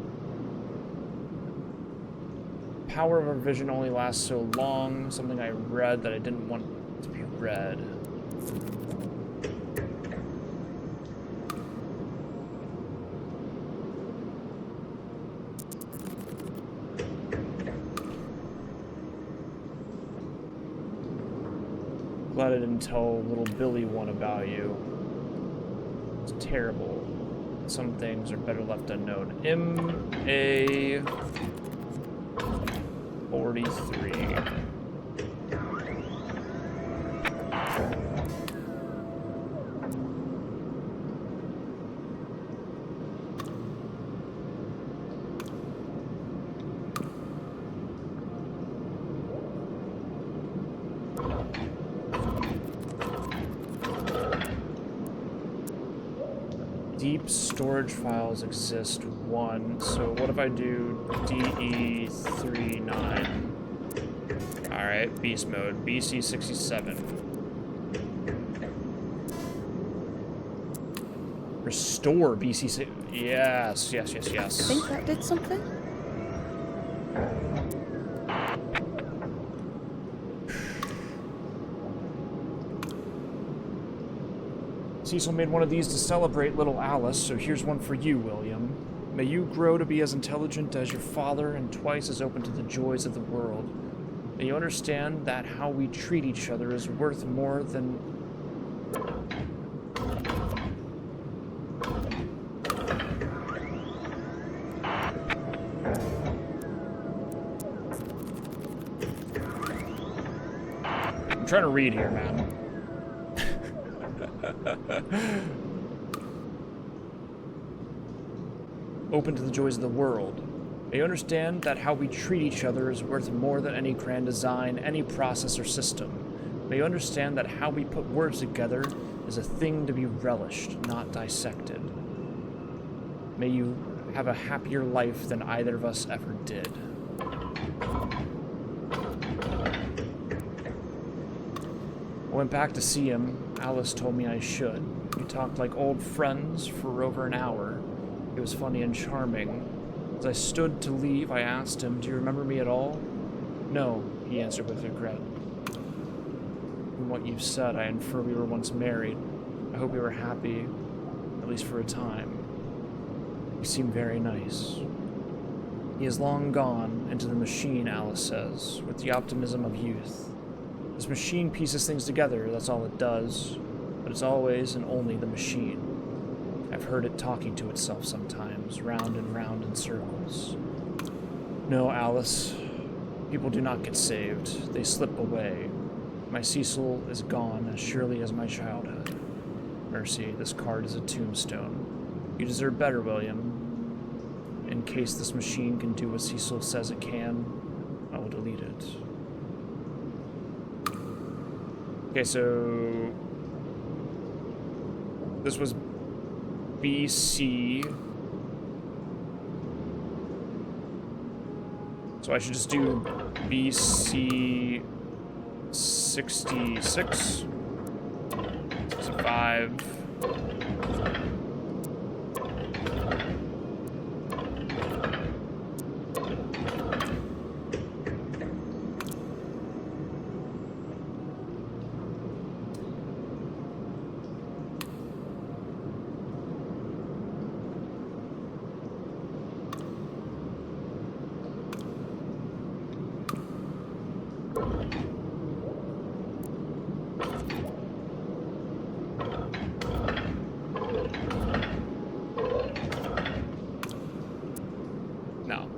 A: Power of our vision only lasts so long. Something I read that I didn't want to be read. glad I didn't tell little Billy one about you. It's terrible. Some things are better left unknown. MA-43. Deep storage files exist, 1. So what if I do DE39? Alright, beast mode, BC67. Restore BC6. Yes, yes, yes, yes.
B: I think that did something.
A: Cecil made one of these to celebrate little Alice, so here's one for you, William. May you grow to be as intelligent as your father and twice as open to the joys of the world. May you understand that how we treat each other is worth more than... I'm trying to read here, man. Open to the joys of the world. May you understand that how we treat each other is worth more than any grand design, any process or system. May you understand that how we put words together is a thing to be relished, not dissected. May you have a happier life than either of us ever did. I went back to see him. Alice told me I should. We talked like old friends for over an hour. It was funny and charming. As I stood to leave, I asked him, "Do you remember me at all?" "No," he answered with regret. "From what you've said, I infer we were once married. I hope we were happy, at least for a time. You seem very nice." He is long gone into the machine, Alice says, with the optimism of youth. This machine pieces things together, that's all it does. But it's always and only the machine. I've heard it talking to itself sometimes, round and round in circles. No, Alice, people do not get saved. They slip away. My Cecil is gone as surely as my childhood. Mercy, this card is a tombstone. You deserve better, William. In case this machine can do what Cecil says it can, I will delete it. Okay, so this was BC. So I should just do BC 66, 65.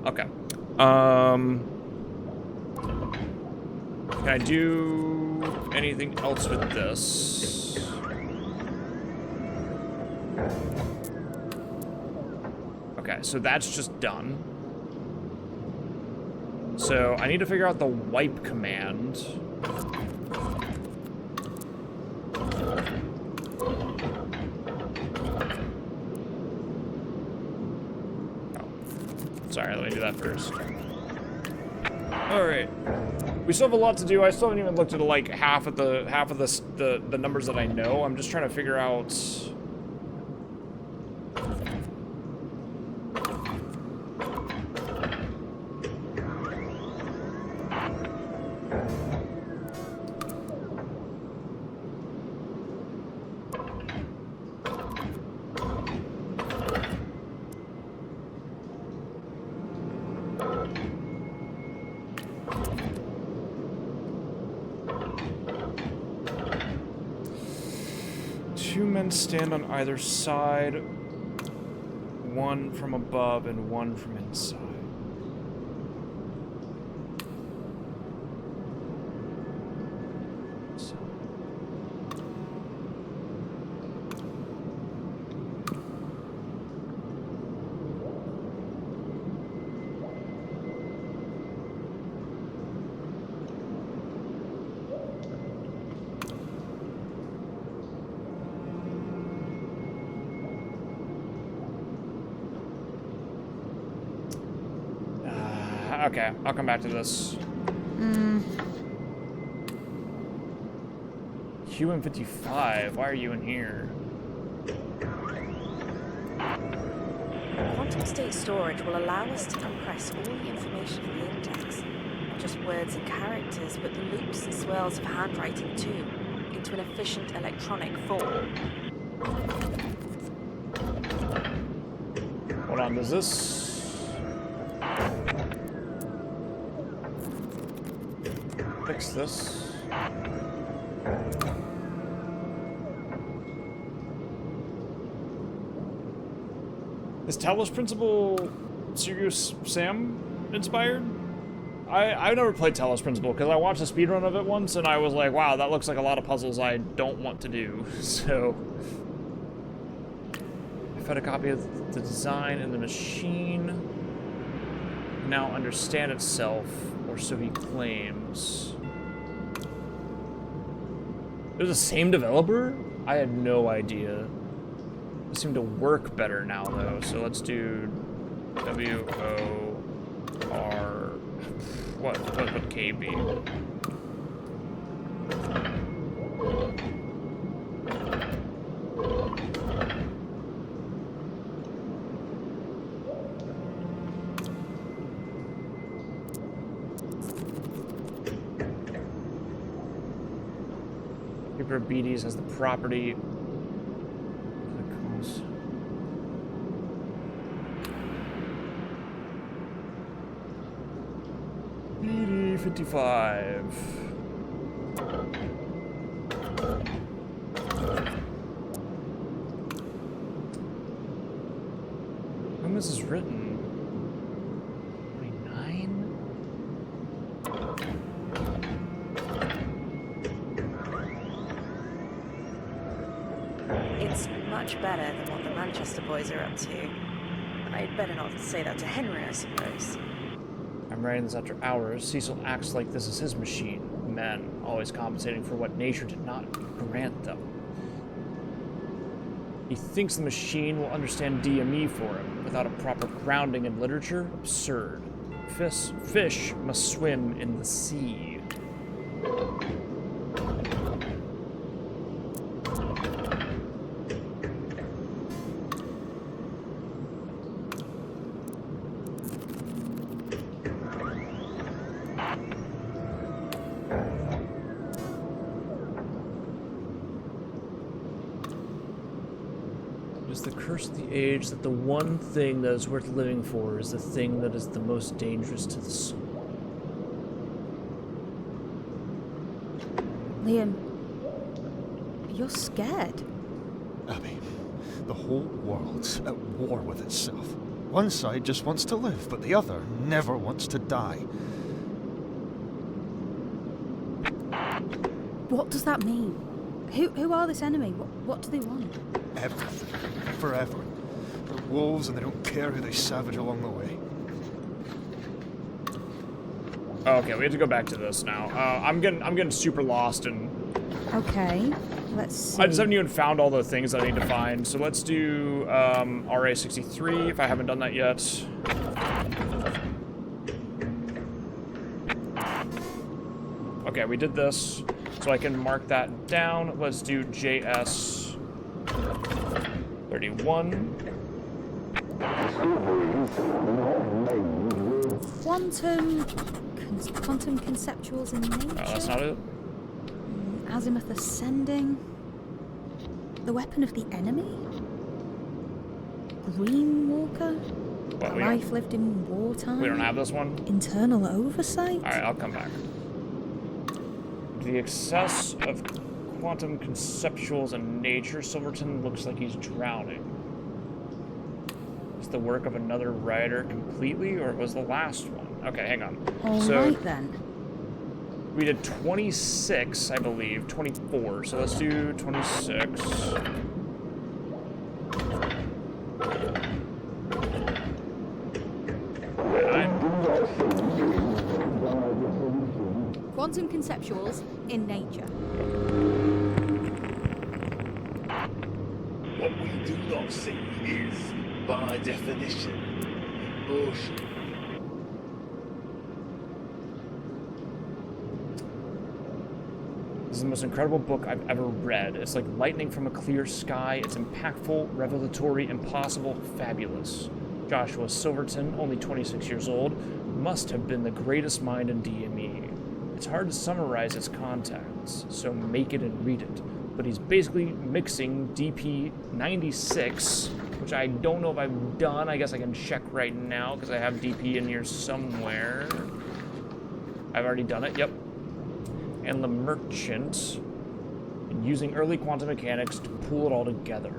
A: Okay. Can I do anything else with this? Okay, so that's just done. So I need to figure out the wipe command. Sorry, let me do that first. Alright. We still have a lot to do. I still haven't even looked at like half of the numbers that I know. I'm just trying to figure out. 2 men stand on either side, one from above and one from inside. Okay, I'll come back to this. QM55, why are you in here?
N: Quantum state storage will allow us to compress all the information from the index, not just words and characters, but the loops and swirls of handwriting too, into an efficient electronic form.
A: Hold on, does this... fix this? Is Talos Principle Serious Sam inspired? I've never played Talos Principle because I watched a speedrun of it once and I was like, wow, that looks like a lot of puzzles I don't want to do. So I found a copy of the design in the machine. Now understand itself, or so he claims. They're the same developer? I had no idea. They seem to work better now, though. So let's do W-O-R... What would K be? Beatties has the property. BD 55. When this is written? 29?
N: It's much better than what the Manchester boys are up to. I'd better not say that to Henry, I suppose.
A: I'm writing this after hours. Cecil acts like this is his machine. Men, always compensating for what nature did not grant them. He thinks the machine will understand DME for him without a proper grounding in literature? Absurd. Fish must swim in the sea. The curse of the age that the one thing that is worth living for is the thing that is the most dangerous to the soul.
B: Liam, you're scared.
C: Abby, the whole world's at war with itself. One side just wants to live, but the other never wants to die.
B: What does that mean? Who are this enemy? What do they want?
C: Everything. Forever. They're wolves and they don't care who they savage along the way.
A: Okay, we have to go back to this now. I'm getting super lost and...
B: Okay, let's see.
A: I just haven't even found all the things that I need to find. So let's do RA63 if I haven't done that yet. Okay, we did this. So I can mark that down. Let's do JS 31.
B: Quantum conceptuals in nature.
A: Oh, that's not it.
B: Azimuth ascending. The weapon of the enemy. Green Walker.
A: What,
B: Life lived in wartime.
A: We don't have this one?
B: Internal oversight.
A: Alright, I'll come back. The excess of quantum conceptuals in nature, Silverton looks like he's drowning. Is the work of another writer completely, or was the last one? Okay, hang on.
B: Alright then.
A: We did 26, I believe. 24. So let's do 26.
B: Quantum conceptuals in nature.
M: What we do not see is, by definition, motion.
A: This is the most incredible book I've ever read. It's like lightning from a clear sky. It's impactful, revelatory, impossible, fabulous. Joshua Silverton, only 26 years old, must have been the greatest mind in DME. It's hard to summarize its contents, so make it and read it. But he's basically mixing DP 96, which I don't know if I've done. I guess I can check right now because I have DP in here somewhere. I've already done it, yep. And the Merchant, and using early quantum mechanics to pull it all together.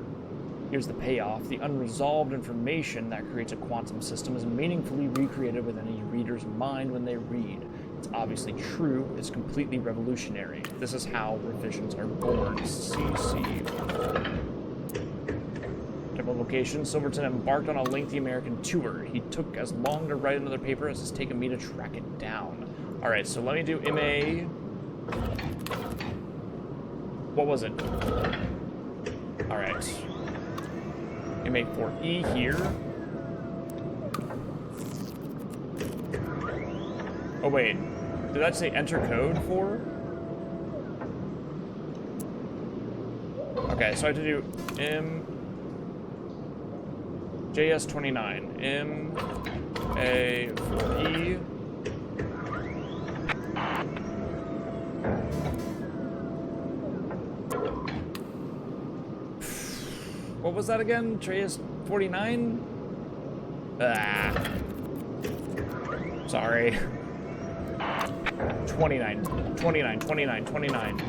A: Here's the payoff. The unresolved information that creates a quantum system is meaningfully recreated within a reader's mind when they read. It's obviously true. It's completely revolutionary. This is how revisions are born. CC. Different location. Silverton embarked on a lengthy American tour. He took as long to write another paper as it's taken me to track it down. Alright, so let me do MA... What was it? Alright. MA4E here. Oh wait, did that say enter code for? Okay, so I have to do JS29, MA4E. What was that again? TR-49? Ah. Sorry. 29. JS29.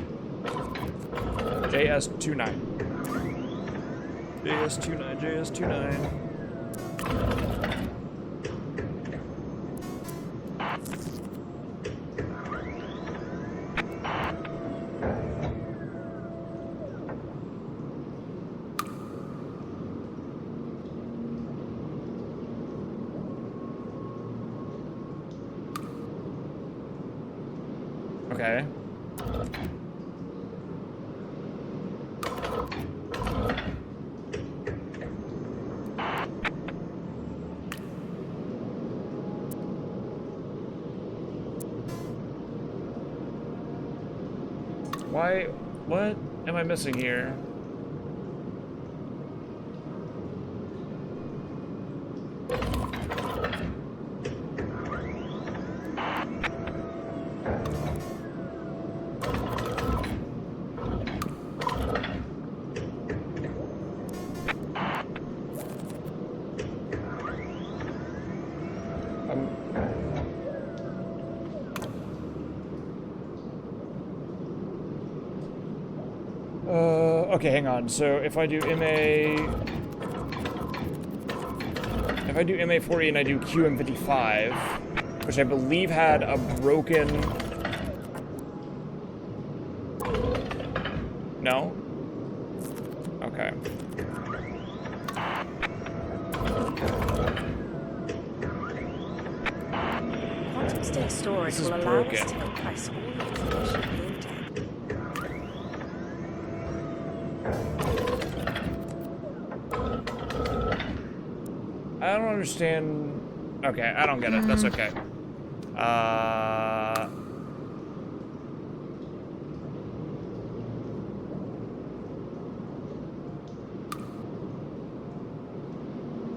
A: JS29. Okay. Why? What am I missing here? Okay, hang on. So if I do MA40 and I do QM55, which I believe had a broken... No? Okay.
N: Quantum state storage will allow us to compress all the information in the index.
A: I don't understand. Okay, I don't get it. That's okay.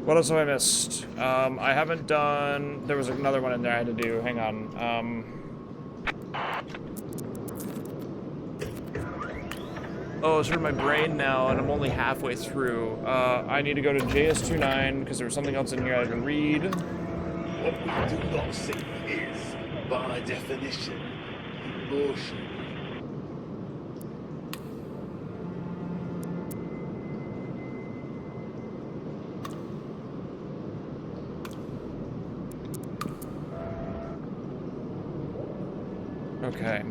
A: What else have I missed? I haven't done... There was another one in there I had to do. Hang on. Oh, it's hurting my brain now, and I'm only halfway through. I need to go to JS29, because there was something else in here I had to read.
M: What we do not see is, by definition, motion.
A: Okay.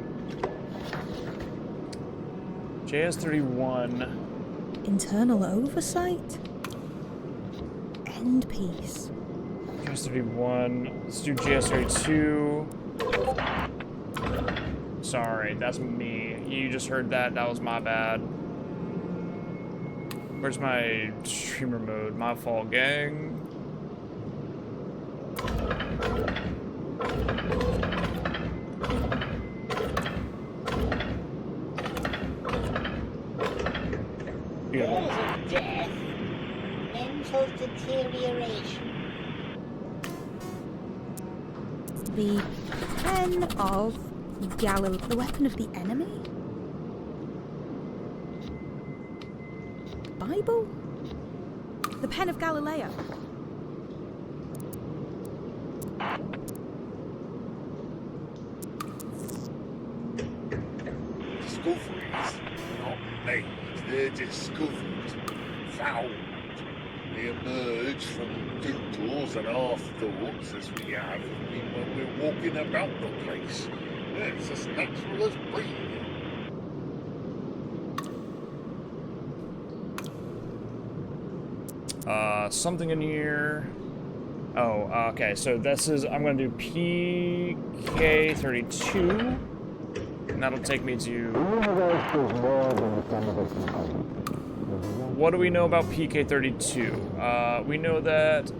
A: JS-31.
B: Internal oversight? End piece.
A: JS-31. Let's do JS-32. Sorry, that's me. You just heard that. That was my bad. Where's my streamer mode? My fault, gang.
E: Cause of death, mental deterioration.
B: The pen of Galileo. The weapon of the enemy? Bible? The pen of Galileo.
M: Discoveries not made, they're discovered, found. They emerge from doodles and half-thoughts as we have when we're walking about the place. Yeah, it's as natural as breathing.
A: Something in here. Oh, okay, so this is, I'm gonna do PK32, and that'll take me to... What do we know about PK32? We know that,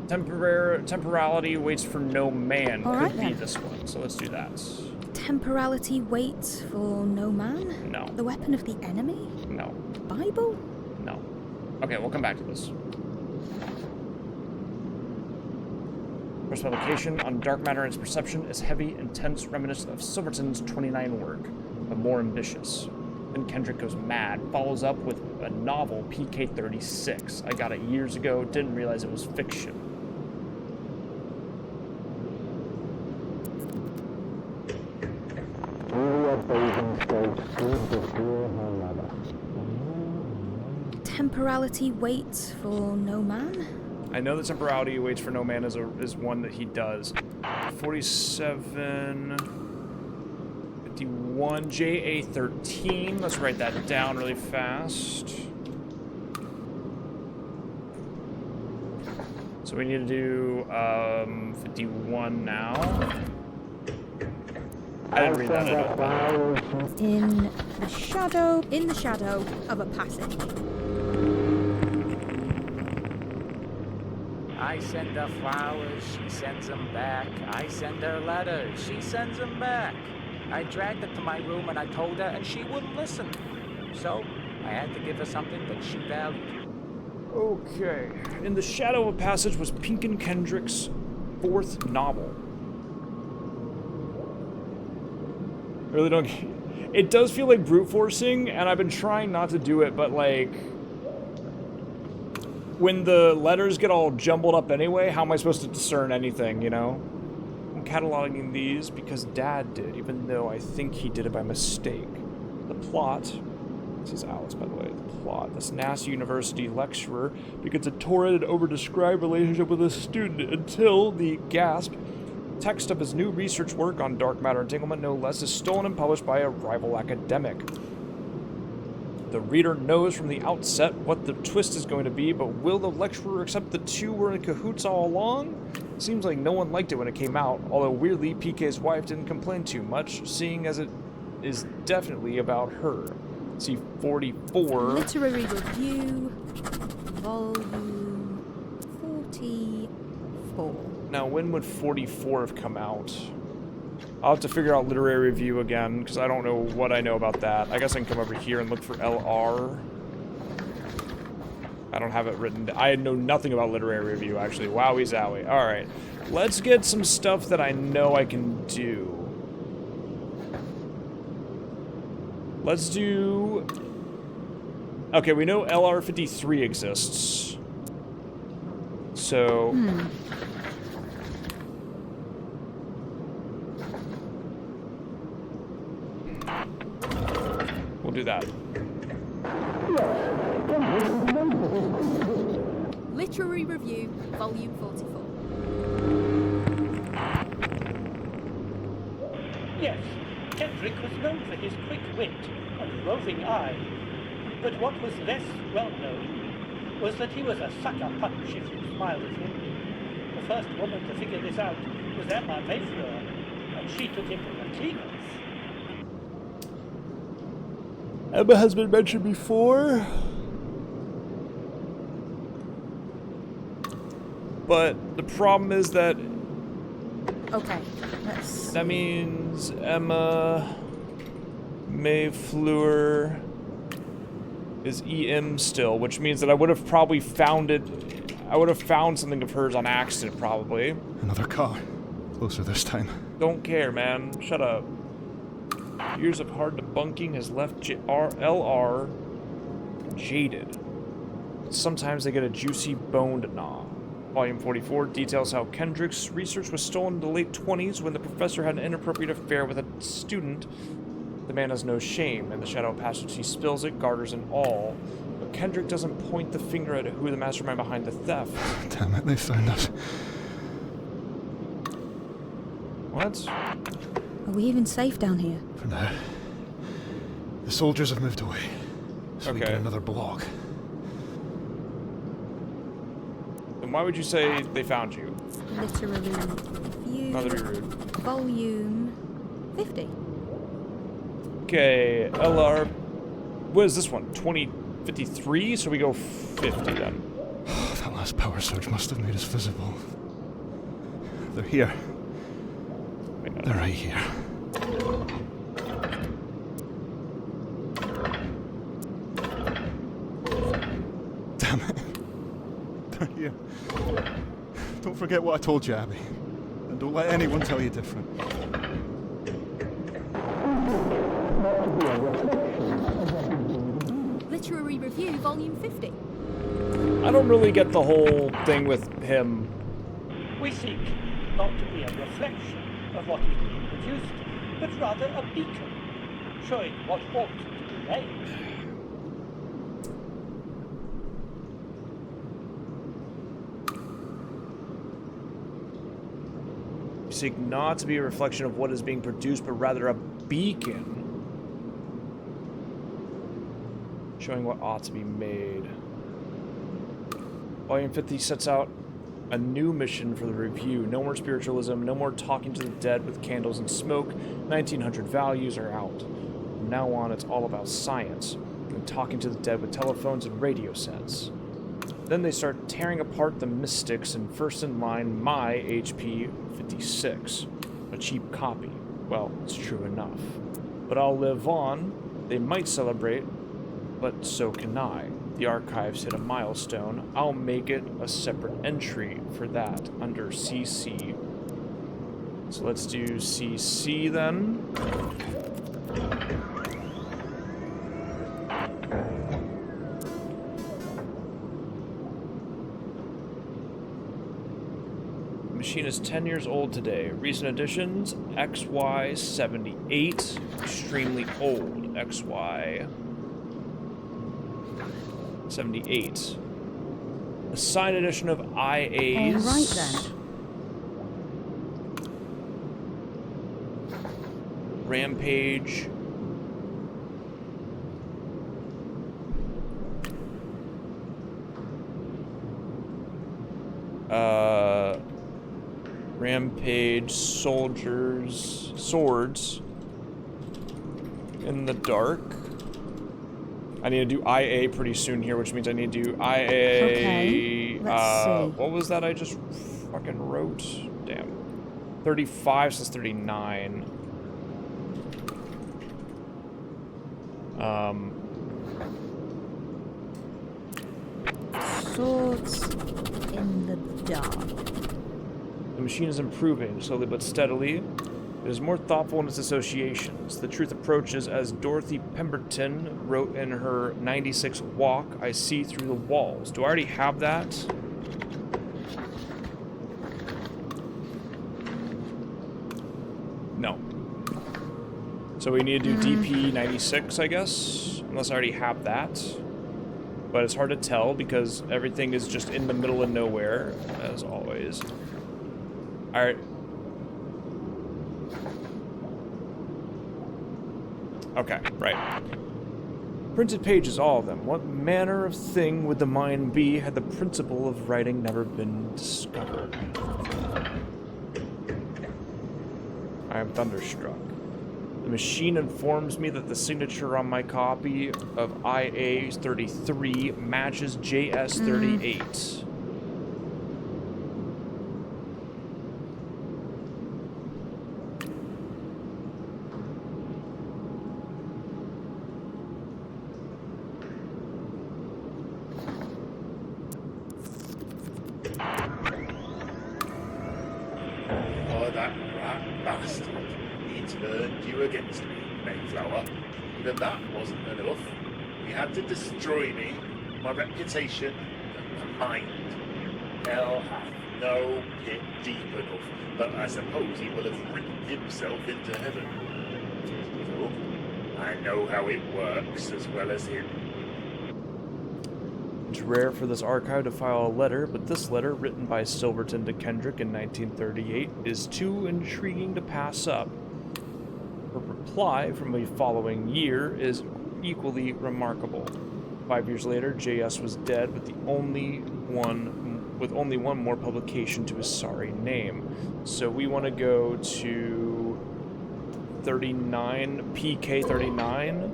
A: temporality waits for no man.
B: All
A: Could
B: right,
A: be
B: then.
A: this one, so let's do that.
B: Temporality waits for no man?
A: No.
B: The weapon of the enemy?
A: No.
B: Bible?
A: No. Okay, we'll come back to this. First publication on dark matter and its perception is heavy, intense, reminiscent of Silverton's 29 work, but more ambitious. Then Kendrick goes mad, follows up with a novel, PK36. I got it years ago, didn't realize it was fiction.
B: Temporality waits for no man?
A: I know that temporality waits for no man is one that he does. 47, 51, JA13. Let's write that down really fast. So we need to do 51 now. I didn't read that at all.
B: In the shadow of a passage.
K: I send her flowers, she sends them back. I send her letters, she sends them back. I dragged her to my room and I told her, and she wouldn't listen. So I had to give her something that she valued.
A: Okay. In the Shadow of a Passage was Pinkin Kendrick's 4th novel. I really don't... It does feel like brute forcing, and I've been trying not to do it, but like... When the letters get all jumbled up anyway, how am I supposed to discern anything, you know? I'm cataloging these because Dad did, even though I think he did it by mistake. The plot... This is Alice, by the way. The plot. This NASA University lecturer begins a torrid and over-described relationship with a student until the gasp text of his new research work on dark matter entanglement, no less, is stolen and published by a rival academic. The reader knows from the outset what the twist is going to be, but will the lecturer accept the two were in cahoots all along? Seems like no one liked it when it came out, although weirdly PK's wife didn't complain too much, seeing as it is definitely about her. See 44.
B: Literary Review, Volume 44.
A: Now, when would 44 have come out? I'll have to figure out Literary Review again, because I don't know what I know about that. I guess I can come over here and look for LR. I don't have it written. I know nothing about Literary Review, actually. Wowie zowie. Alright. Let's get some stuff that I know I can do. Let's do... Okay, we know LR53 exists. So... We'll do that.
B: Literary Review, Volume 44.
O: Yes, Kendrick was known for his quick wit and roving eye. But what was less well known was that he was a sucker punch if you smiled at him. The first woman to figure this out was Emma Mayflower, and she took him to the cleaners.
A: Emma has been mentioned before. But the problem is that...
B: Okay, let's...
A: That means Emma Mayflower is EM still, which means that I would have probably found it... I would have found something of hers on accident, probably.
C: Another car. Closer this time.
A: Don't care, man. Shut up. Years of hard debunking has left LR jaded. Sometimes they get a juicy bone to gnaw. Volume 44 details how Kendrick's research was stolen in the late 20s when the professor had an inappropriate affair with a student. The man has no shame. In the shadow passage, he spills it, garters and all. But Kendrick doesn't point the finger at who the mastermind behind the theft.
C: Damn it, they found us.
A: What?
B: Are we even safe down here?
C: For now. The soldiers have moved away. So we
A: Okay.
C: get another block.
A: Then why would you say they found you?
B: Literary review.
A: Not to be rude.
B: Volume 50.
A: Okay, LR. What is this one? 2053? So we go 50 then.
C: That last power surge must have made us visible. They're here. They're right here. Damn it. They're here. Don't forget what I told you, Abby. And don't let anyone tell you different.
B: Literary review, volume 50.
A: I don't really get the whole thing with him.
O: We seek not to be a reflection of what is being produced, but rather a beacon, showing what ought to be made.
A: We seek not to be a reflection of what is being produced, but rather a beacon, showing what ought to be made. Volume 50 sets out a new mission for the review. No more spiritualism, no more talking to the dead with candles and smoke. 1900 values are out. From now on, it's all about science and talking to the dead with telephones and radio sets. Then they start tearing apart the mystics, and first in line, my HP 56. A cheap copy. Well, it's true enough. But I'll live on. They might celebrate, but so can I. The archives hit a milestone. I'll make it a separate entry for that under CC. So let's do CC then. The machine is 10 years old today. Recent additions, XY 78, extremely old. XY 78. A signed edition of IAs.
B: All right then.
A: Rampage. Rampage soldiers swords in the dark. I need to do IA pretty soon here, which means I need to do IA.
B: Okay, let's see.
A: What was that I just fucking wrote? Damn. 35 says 39.
B: Swords in the dark.
A: The machine is improving, slowly but steadily. It is more thoughtful in its associations. The truth approaches as Dorothy Pemberton wrote in her 96 Walk, I see through the walls. Do I already have that? No. So we need to do DP 96, I guess, unless I already have that. But it's hard to tell because everything is just in the middle of nowhere, as always. Alright. Okay, right. Printed pages, all of them. What manner of thing would the mind be had the principle of writing never been discovered? I am thunderstruck. The machine informs me that the signature on my copy of IA-33 matches JS-38.
M: Oh, that rat bastard. He turned you against me, Mayflower. Even that wasn't enough. He had to destroy me, my reputation, and my mind. Hell hath no pit deep enough, but I suppose he will have written himself into heaven. So, I know how it works as well as him.
A: It's rare for this archive to file a letter, but this letter, written by Silverton to Kendrick in 1938, is too intriguing to pass up. Her reply from the following year is equally remarkable. 5 years later, J.S. was dead with only one more publication to his sorry name. So we want to go to 39, PK 39.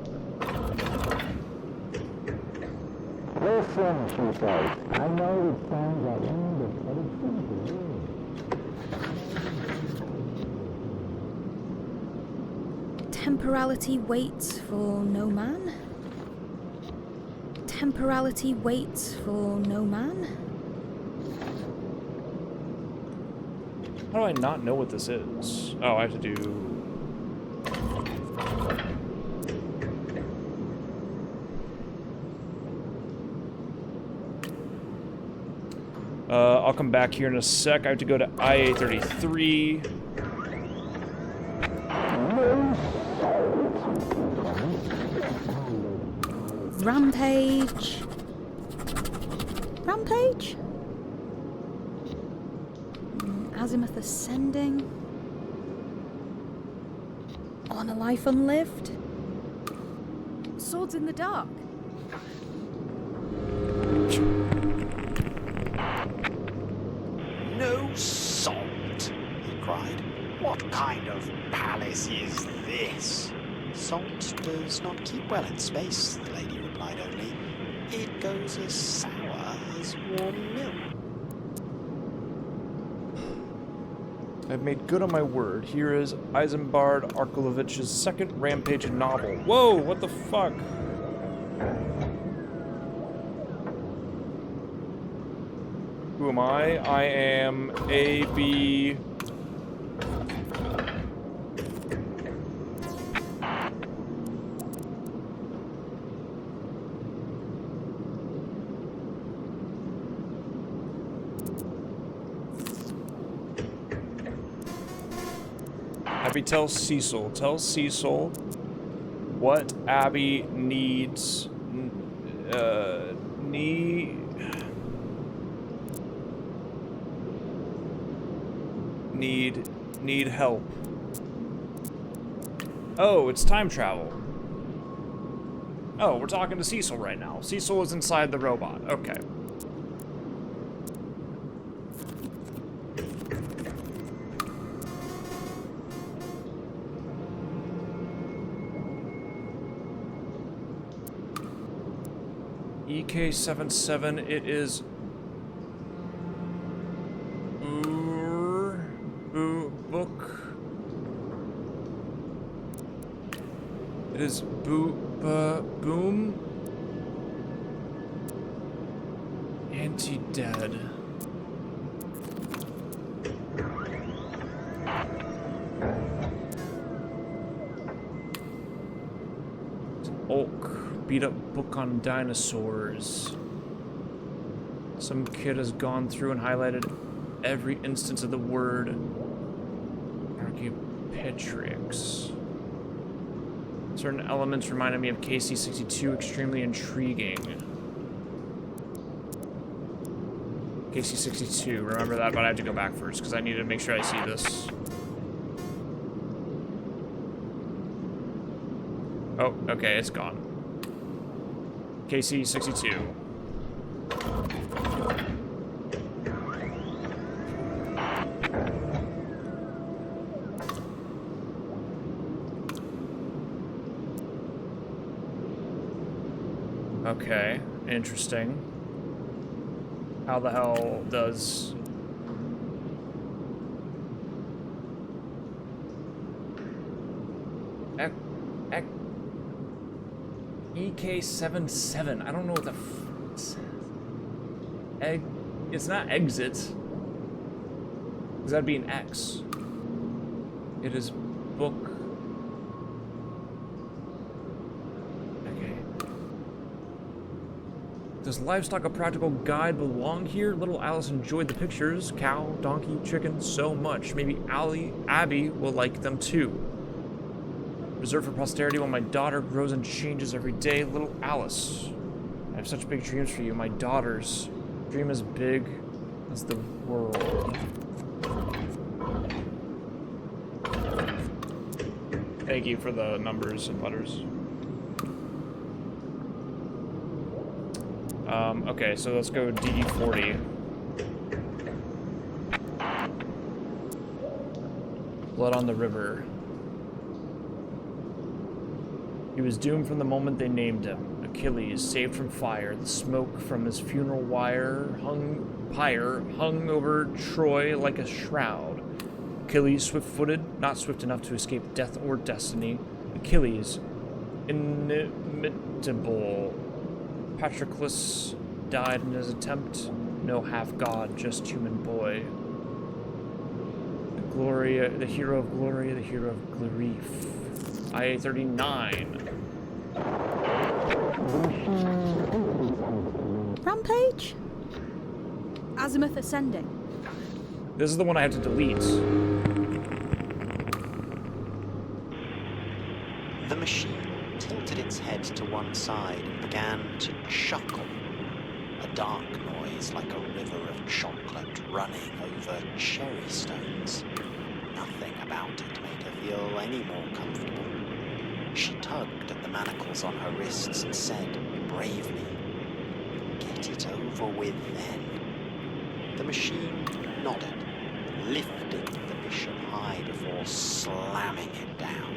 J: Listen, she says. I know it sounds outlandish, but it's simple, really.
B: Temporality waits for no man. Temporality waits for no man.
A: How do I not know what this is? Oh, I have to do... I'll come back here in a sec. I have to go to IA-33.
B: Rampage. Rampage? Azimuth Ascending. On a Life Unlived. Swords in the Dark.
L: No salt, he cried. What kind of palace is this? Salt does not keep well in space, the lady replied only. It goes as sour as warm milk.
A: I've made good on my word. Here is Isambard Arkulovich's second Rampage novel. Whoa, what the fuck? Who am I? I am A.B. Abby tells Cecil. Tells Cecil what Abby needs. Need help. Oh, it's time travel. Oh, we're talking to Cecil right now. Cecil is inside the robot. Okay. EK77, it is book. It is boom. Anti-dead. Ulk. Beat up book on dinosaurs. Some kid has gone through and highlighted every instance of the word Archaeopteryx. Certain elements reminded me of KC-62, extremely intriguing. KC-62, remember that, but I have to go back first because I need to make sure I see this. Oh, okay, it's gone. KC-62. Okay, interesting. How the hell does... EK-77. I don't know what the f... Egg... It's not exit. Because that'd be an X. It is book... Okay. Does Livestock a Practical Guide belong here? Little Alice enjoyed the pictures. Cow, donkey, chicken, so much. Maybe Abby will like them too. Reserved for posterity while my daughter grows and changes every day. Little Alice. I have such big dreams for you. My daughters. Dream as big as the world. Thank you for the numbers and letters. Okay, so let's go DD40. Blood on the River. He was doomed from the moment they named him. Achilles, saved from fire, the smoke from his funeral pyre hung over Troy like a shroud. Achilles, swift-footed, not swift enough to escape death or destiny. Achilles, inimitable. Patroclus died in his attempt. No half-god, just human boy. The hero of glory, the hero of grief. IA-39.
B: Rampage? Azimuth ascending.
A: This is the one I have to delete.
L: The machine tilted its head to one side and began to chuckle. A dark noise like a river of chocolate running over cherry stones. Nothing about it made her feel any more comfortable. She tugged at the manacles on her wrists and said, bravely, "Get it over with then." The machine nodded, lifted the bishop high before slamming it down.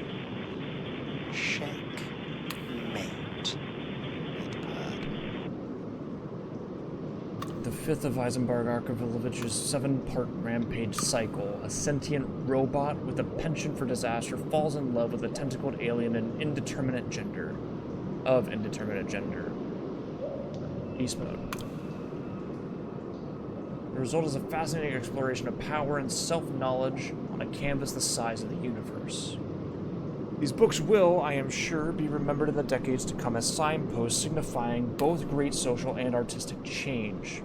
L: Checkmate, it purred.
A: The fifth of Eisenberg Arkavilovich's 7-part rampage cycle. A sentient robot with a penchant for disaster falls in love with a tentacled alien of indeterminate gender. Beast mode. The result is a fascinating exploration of power and self-knowledge on a canvas the size of the universe. These books will, I am sure, be remembered in the decades to come as signposts signifying both great social and artistic change.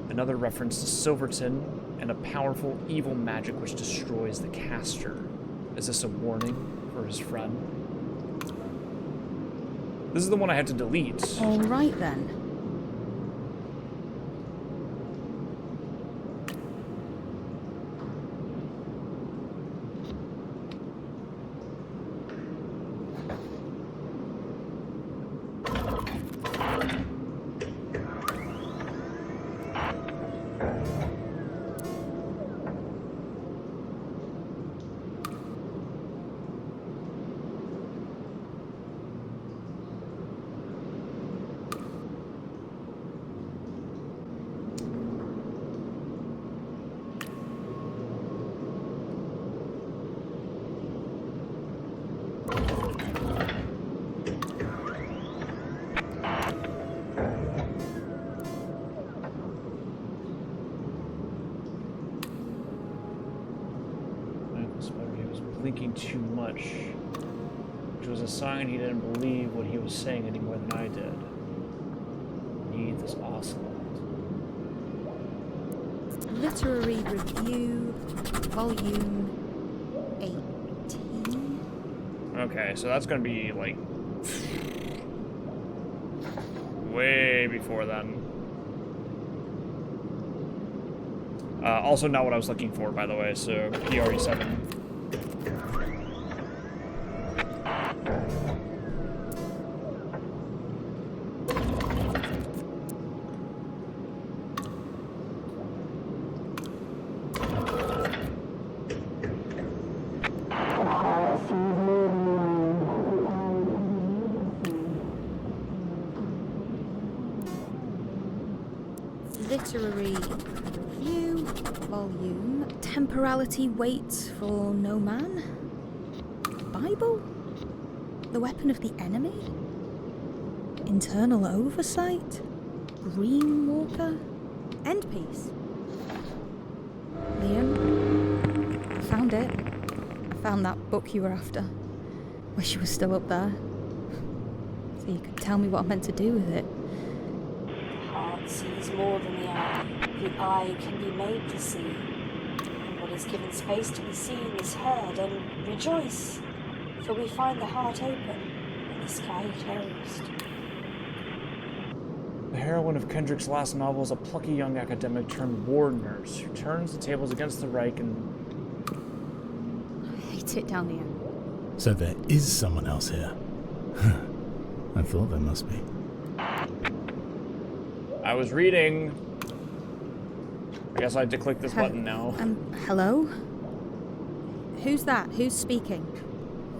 A: Another reference to Silverton and a powerful evil magic which destroys the caster. Is this a warning for his friend? This is the one I had to delete.
B: All right then.
A: Blinking too much, which was a sign he didn't believe what he was saying any more than I did. Need this ocelot.
B: Literary Review, Volume 18.
A: Okay, so that's gonna be like way before then. Also not what I was looking for, by the way, so TR-49.
B: Literary Review, Volume. Temporality waits for no man. Bible? The weapon of the enemy? Internal oversight? Green Walker? End piece. Liam, I found it. I found that book you were after. Wish you were still up there. So you could tell me what I'm meant to do with it.
D: The heart sees more than the eye. The eye can be made to see. And what is given space to be seen is heard, and rejoice. For we find the heart open and the sky closed.
A: The heroine of Kendrick's last novel is a plucky young academic turned war nurse who turns the tables against the Reich and...
B: I hate it down the end.
P: So there is someone else here. I thought there must be.
A: I was reading. I guess I had to click this button now.
B: Hello? Who's that? Who's speaking?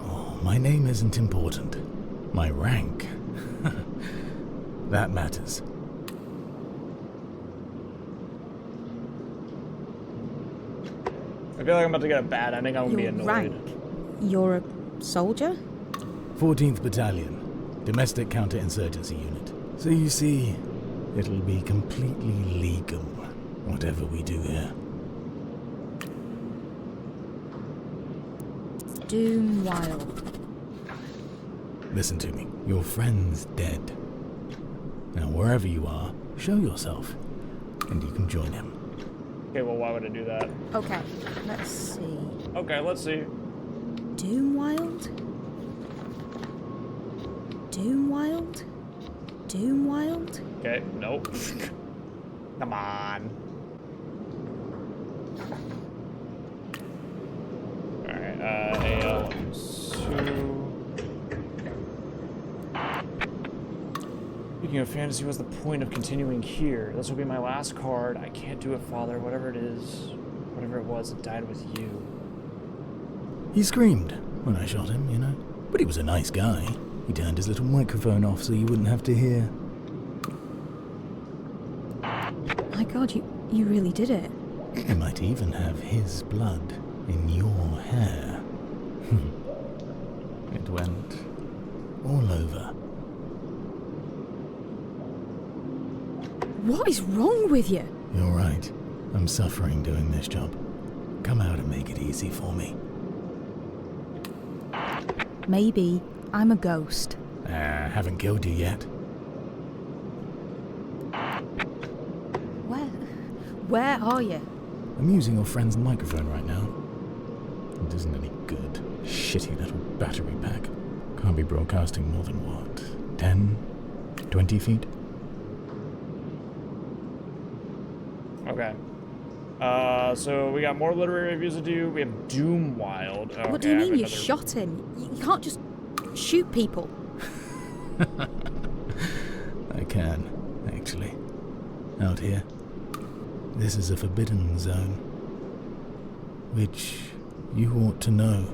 P: Oh, my name isn't important. My rank. That matters.
A: I feel like I'm about to get a bad ending. I'm gonna be annoyed.
B: Rank? You're a soldier?
P: 14th Battalion, Domestic Counterinsurgency Unit. So you see, it'll be completely legal, whatever we do here.
B: Doom Wild.
P: Listen to me. Your friend's dead. Now, wherever you are, show yourself, and you can join him.
A: Okay, well, why would I do that?
B: Okay, let's see.
A: Okay, let's see.
B: Doom Wild? Doom Wild? Doom Wild?
A: Okay, nope. Come on. Alright, AL2. Speaking of fantasy, what's the point of continuing here? This will be my last card. I can't do it, Father. Whatever it is, whatever it was, it died with you.
P: He screamed when I shot him, you know. But he was a nice guy. He turned his little microphone off so you wouldn't have to hear.
B: My God, you really did it.
P: You might even have his blood in your hair. It went all over.
B: What is wrong with you?
P: You're right. I'm suffering doing this job. Come out and make it easy for me.
B: Maybe I'm a ghost.
P: Haven't killed you yet.
B: Where are you?
P: I'm using your friend's microphone right now. It isn't any good. Shitty little battery pack. Can't be broadcasting more than what? 10? 20 feet?
A: Okay. So we got more literary reviews to do. We have Doom Wild. Okay,
B: What do you mean you shot him? You can't just shoot people.
P: I can, actually. Out here. This is a forbidden zone. Which you ought to know,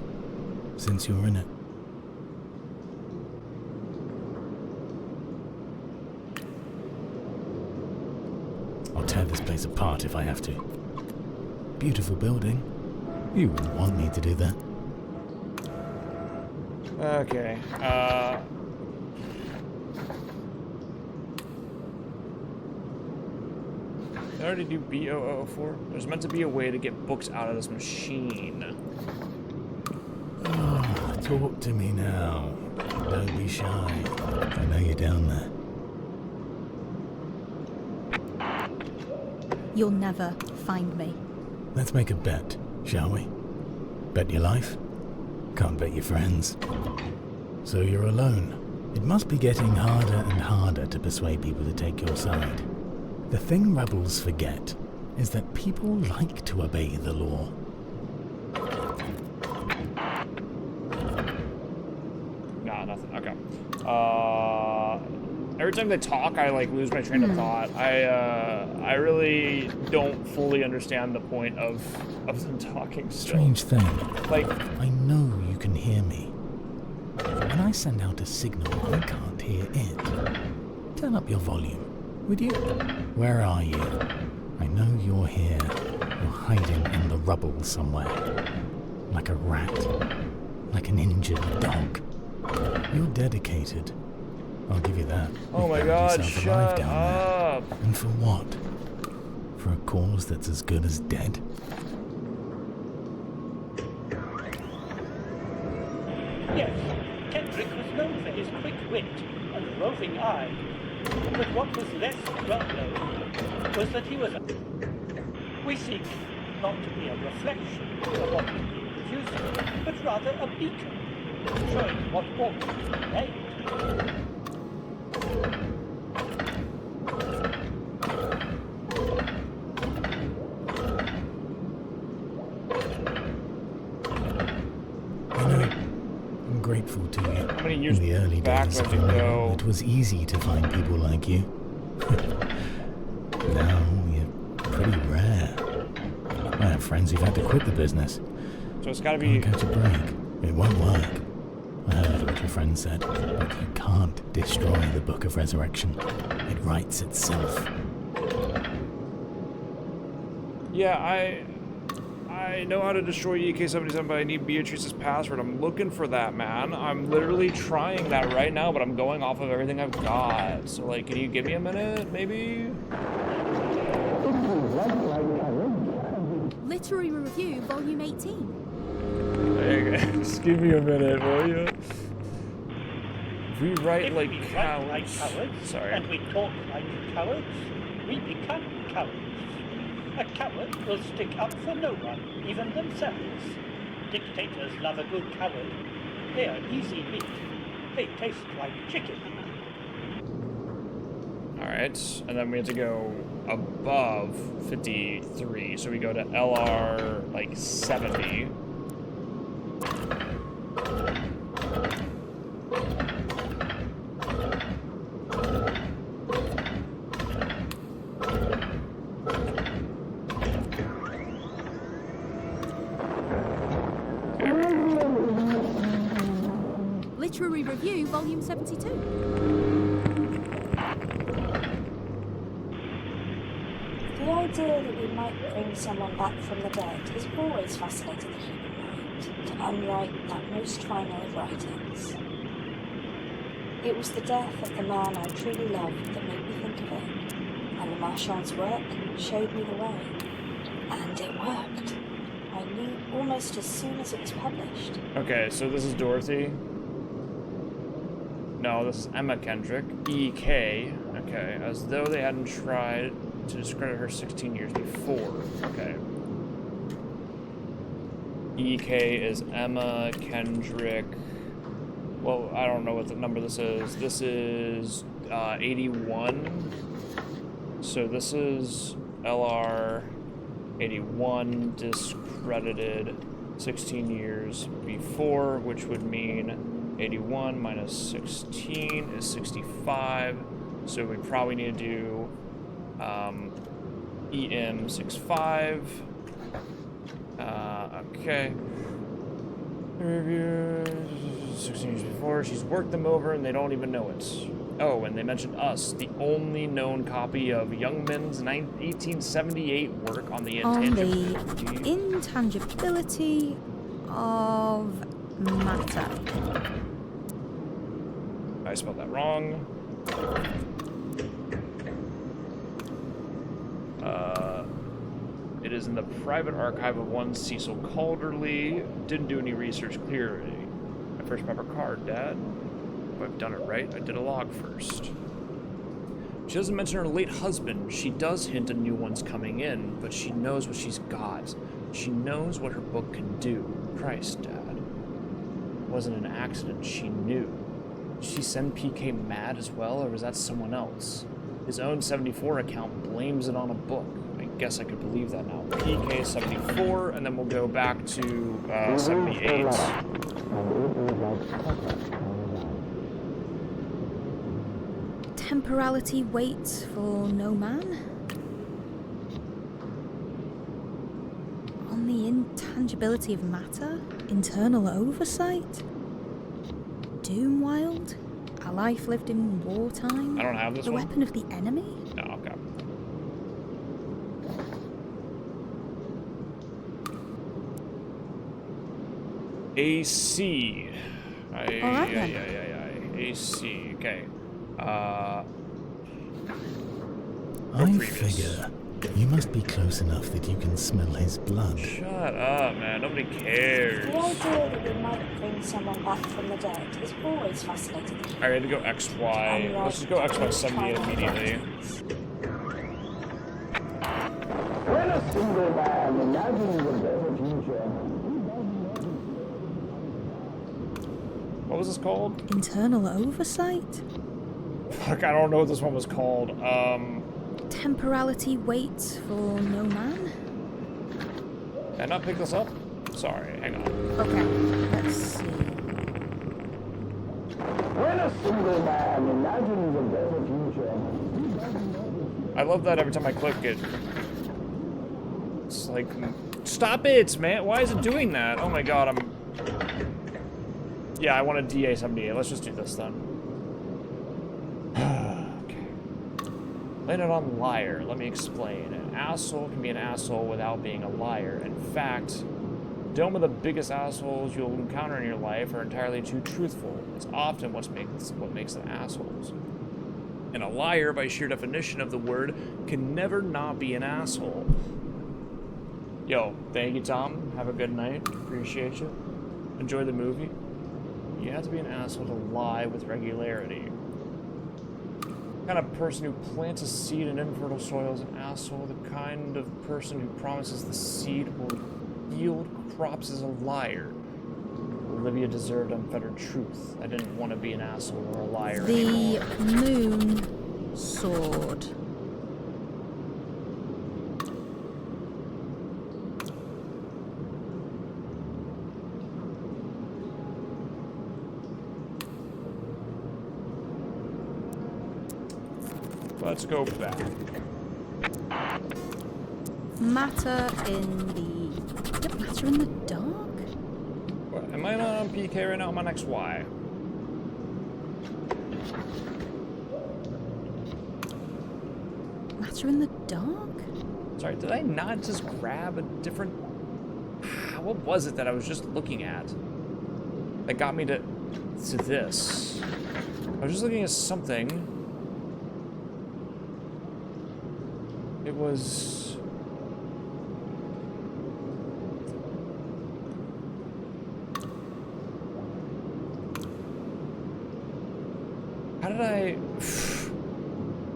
P: since you're in it. I'll tear this place apart if I have to. Beautiful building. You wouldn't want me to do that.
A: Okay. Did I already do B0004? There's meant to be a way to get books out of this machine.
P: Oh, talk to me now. Don't be shy. I know you're down there.
B: You'll never find me.
P: Let's make a bet, shall we? Bet your life? Can't bet your friends. So you're alone. It must be getting harder and harder to persuade people to take your side. The thing rebels forget is that people like to obey the law.
A: Nah, nothing. Okay. Every time they talk, I like lose my train of thought. I really don't fully understand the point of them talking still.
P: Strange thing.
A: Like,
P: I know you can hear me. When I send out a signal, I can't hear it. Turn up your volume. Would you? Where are you? I know you're here. You're hiding in the rubble somewhere. Like a rat. Like an injured dog. You're dedicated. I'll give you that.
A: Oh my
P: You've
A: god,
P: buried yourself alive
A: shut
P: down
A: up!
P: there. And for what? For a cause that's as good as dead?
O: Yes, Kendrick was known for his quick wit and roving eye. But what was less well known was that he was a... We seek not to be a reflection of what is being produced, but rather a beacon, showing what ought to be made.
P: I'm grateful to you.
A: How many years
P: In the early
A: back
P: days
A: was
P: of
A: it,
P: the war,
A: though?
P: it was easy to find people like you. Now you're pretty rare. I have friends who've had to quit the business.
A: So it's gotta be...
P: Can't catch a break. It won't work. I heard what your friend said, but you can't destroy the Book of Resurrection. It writes itself.
A: Yeah, I know how to destroy EK-77, but I need Beatrice's password. I'm looking for that, man. I'm literally trying that right now, but I'm going off of everything I've got. So, like, can you give me a minute, maybe?
B: Literary Review, Volume 18.
A: There you go. Just give me a minute, will you? We write like
O: If we
A: cowards.
O: write like cowards,
A: Sorry.
O: and we talk like cowards, we become cowards. A coward will stick up for no one, even themselves. Dictators love a good coward. They are easy meat. They taste like chicken.
A: Alright, and then we have to go above 53, so we go to LR, like, 70.
B: Literary Review, Volume 72.
D: The idea that we might bring someone back from the dead has always fascinated the human mind, to unwrite that most final of writings. It was the death of the man I truly loved that made me think of it, and the Marchand's work showed me the way. And it worked. I knew almost as soon as it was published.
A: Okay, so this is Dorothy. No, this is Emma Kendrick. EK. Okay, as though they hadn't tried to discredit her 16 years before. Okay. EK is Emma Kendrick. Well, I don't know what the number this is. This is 81. So this is LR 81 discredited 16 years before, which would mean 81 minus 16 is 65. So we probably need to do EM65. Okay. Review 16 years before. She's worked them over and they don't even know it. Oh, and they mentioned us, the only known copy of Youngman's 1878 work on the
B: intangibility of matter.
A: I spelled that wrong. It is in the private archive of one Cecil Calderly. Didn't do any research clearly. My first proper card, Dad. If I've done it right, I did a log first. She doesn't mention her late husband. She does hint a new one's coming in, but she knows what she's got. She knows what her book can do. Christ, Dad. It wasn't an accident. She knew. Did she send PK mad as well, or was that someone else? His own 74 account blames it on a book. I guess I could believe that now. PK 74, and then we'll go back to 78.
B: Temporality waits for no man. On the intangibility of matter, internal oversight. Doomwild, a life lived in wartime.
A: I don't have this
B: the
A: one.
B: weapon of the enemy.
A: No. AC.
B: Alright then.
A: AC. Okay.
P: I
A: previous.
P: figure you must be close enough that you can smell his blood.
A: Shut up, man. Nobody cares.
D: The idea that we might bring someone back from the dead has always fascinated me.
A: Alright, to go XY. Let's just go XY 78 immediately.
J: When a single man imagines a better future,
A: What was this called?
B: Internal oversight?
A: Fuck, I don't know what this one was called.
B: Temporality waits for no man?
A: Did I not pick this up? Sorry, hang on.
B: Okay, let's see.
J: when a single man imagines a better future,
A: I love that every time I click it. It's like, stop it, man. Why is it doing that? Oh my god, I'm... Yeah, I want a DA-78. Let's just do this then. Okay. Landed on liar. Let me explain. An asshole can be an asshole without being a liar. In fact, some of the biggest assholes you'll encounter in your life are entirely too truthful. It's often what makes them assholes. And a liar, by sheer definition of the word, can never not be an asshole. Yo, thank you, Tom. Have a good night. Appreciate you. Enjoy the movie. You have to be an asshole to lie with regularity. The kind of person who plants a seed in infertile soil is an asshole. The kind of person who promises the seed will yield crops is a liar. Olivia deserved unfettered truth. I didn't want to be an asshole or a liar
B: The
A: anymore.
B: moon sword.
A: Let's go back.
B: Matter in the... Don't matter in the dark?
A: What, am I not on PK right now? I'm on XY.
B: Matter in the dark?
A: Sorry, did I not just grab a different... What was it that I was just looking at? That got me to this. I was just looking at something. It was... How did I...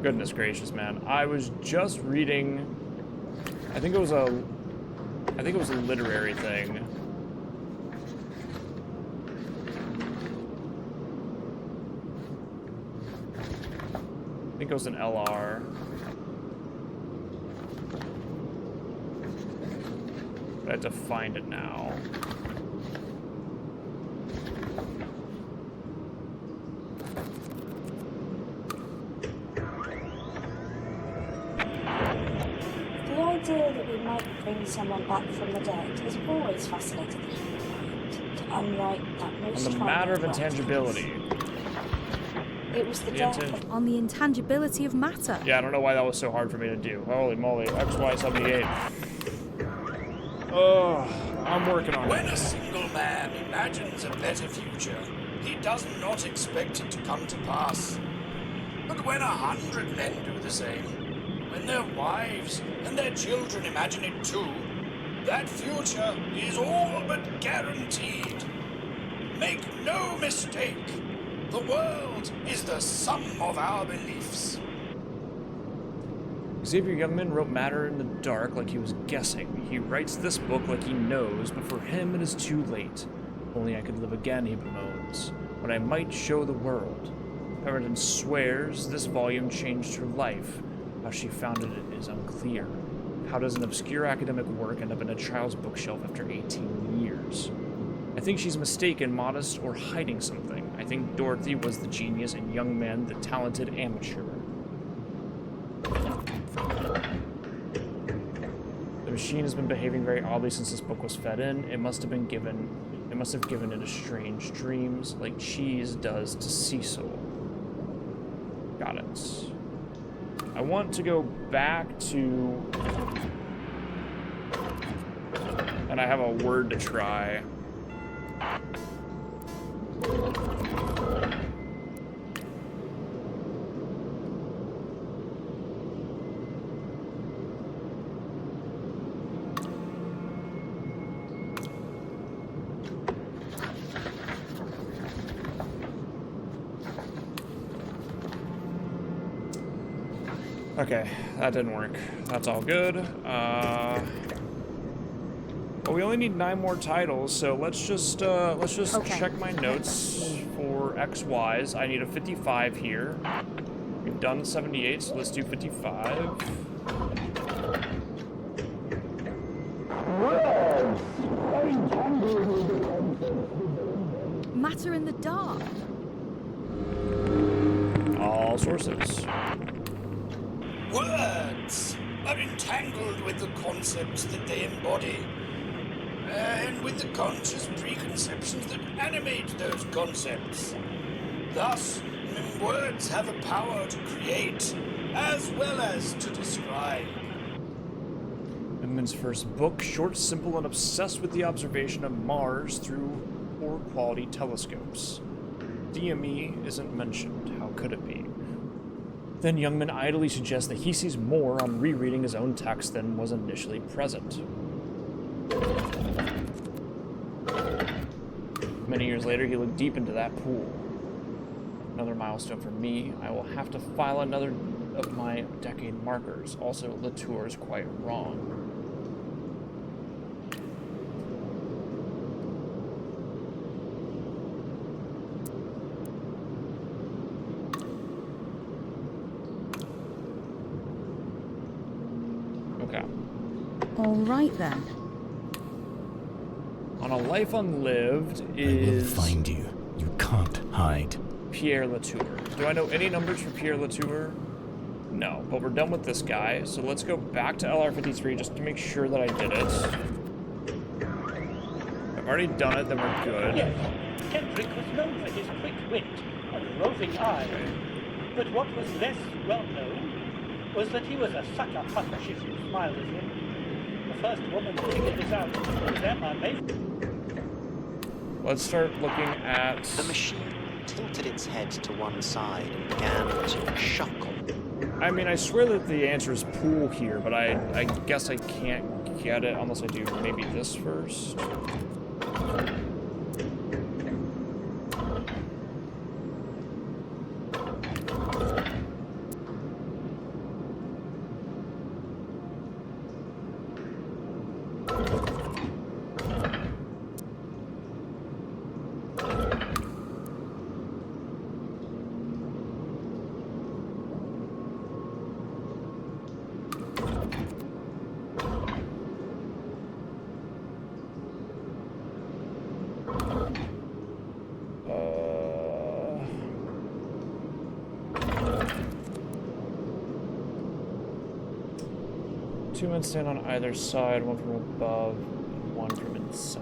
A: Goodness gracious, man. I was just reading... I think it was a literary thing. I think it was an LR. But I have to find it now.
D: The idea that we might bring someone back from the dead has always fascinated the human mind. To unwrite that most
A: On the matter of
D: tribal
A: intangibility.
D: It was the
A: The
D: death
A: intan-
D: of
B: On the intangibility of matter.
A: Yeah, I don't know why that was so hard for me to do. Holy moly, XY78. Oh, I'm working on
H: When
A: it.
H: a single man imagines a better future, he does not expect it to come to pass. But when 100 men do the same, when their wives and their children imagine it too, that future is all but guaranteed. Make no mistake, the world is the sum of our beliefs.
A: Xavier Youngman wrote Matter in the Dark like he was guessing. He writes this book like he knows, but for him it is too late. If only I could live again, he bemoans, when I might show the world. Pemberton swears this volume changed her life. How she founded it is unclear. How does an obscure academic work end up in a child's bookshelf after 18 years? I think she's mistaken, modest, or hiding something. I think Dorothy was the genius and Youngman the talented amateur. The machine has been behaving very oddly since this book was fed in. It must have given it a strange dreams, like cheese does to Cecil. Got it. I want to go back to... And I have a word to try. Okay, that didn't work. That's all good. Well, we only need 9 more titles, so let's just check my notes for XYs. I need a 55 here. We've done 78, so let's do 55.
B: Matter in the dark.
A: All sources.
H: Words are entangled with the concepts that they embody, and with the conscious preconceptions that animate those concepts. Thus, words have a power to create as well as to describe.
A: Inman's first book, short, simple, and obsessed with the observation of Mars through poor quality telescopes. DME isn't mentioned. How could it be? Then Youngman idly suggests that he sees more on rereading his own text than was initially present. Many years later, he looked deep into that pool. Another milestone for me. I will have to file another of my decade markers. Also, Latour is quite wrong. Okay.
B: All right then.
A: On a Life Unlived
P: I will
A: is
P: find you. You can't hide.
A: Pierre Latour. Do I know any numbers for Pierre Latour? No, but we're done with this guy, so let's go back to LR53 just to make sure that I did it. If I've already done it, then we're good.
O: Yes, Kendrick was known for his quick wit and roving eye. But what was less well known was that he was a sucker punch if you smiled at him. The first woman to figure this out was Emma Mason.
A: Let's start looking at...
Q: The machine tilted its head to one side and began to chuckle.
A: I mean, I swear that the answer is pool here, but I guess I can't get it unless I do maybe this first. Two men stand on either side, one from above, and one from inside.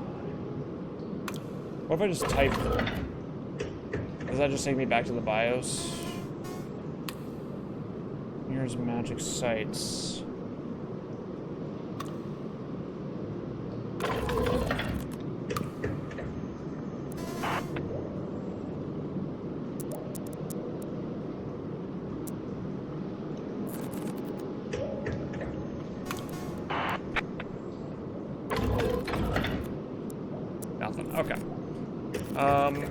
A: What if I just type them? Does that just take me back to the BIOS? Here's magic sites. Nothing. Okay. Alright.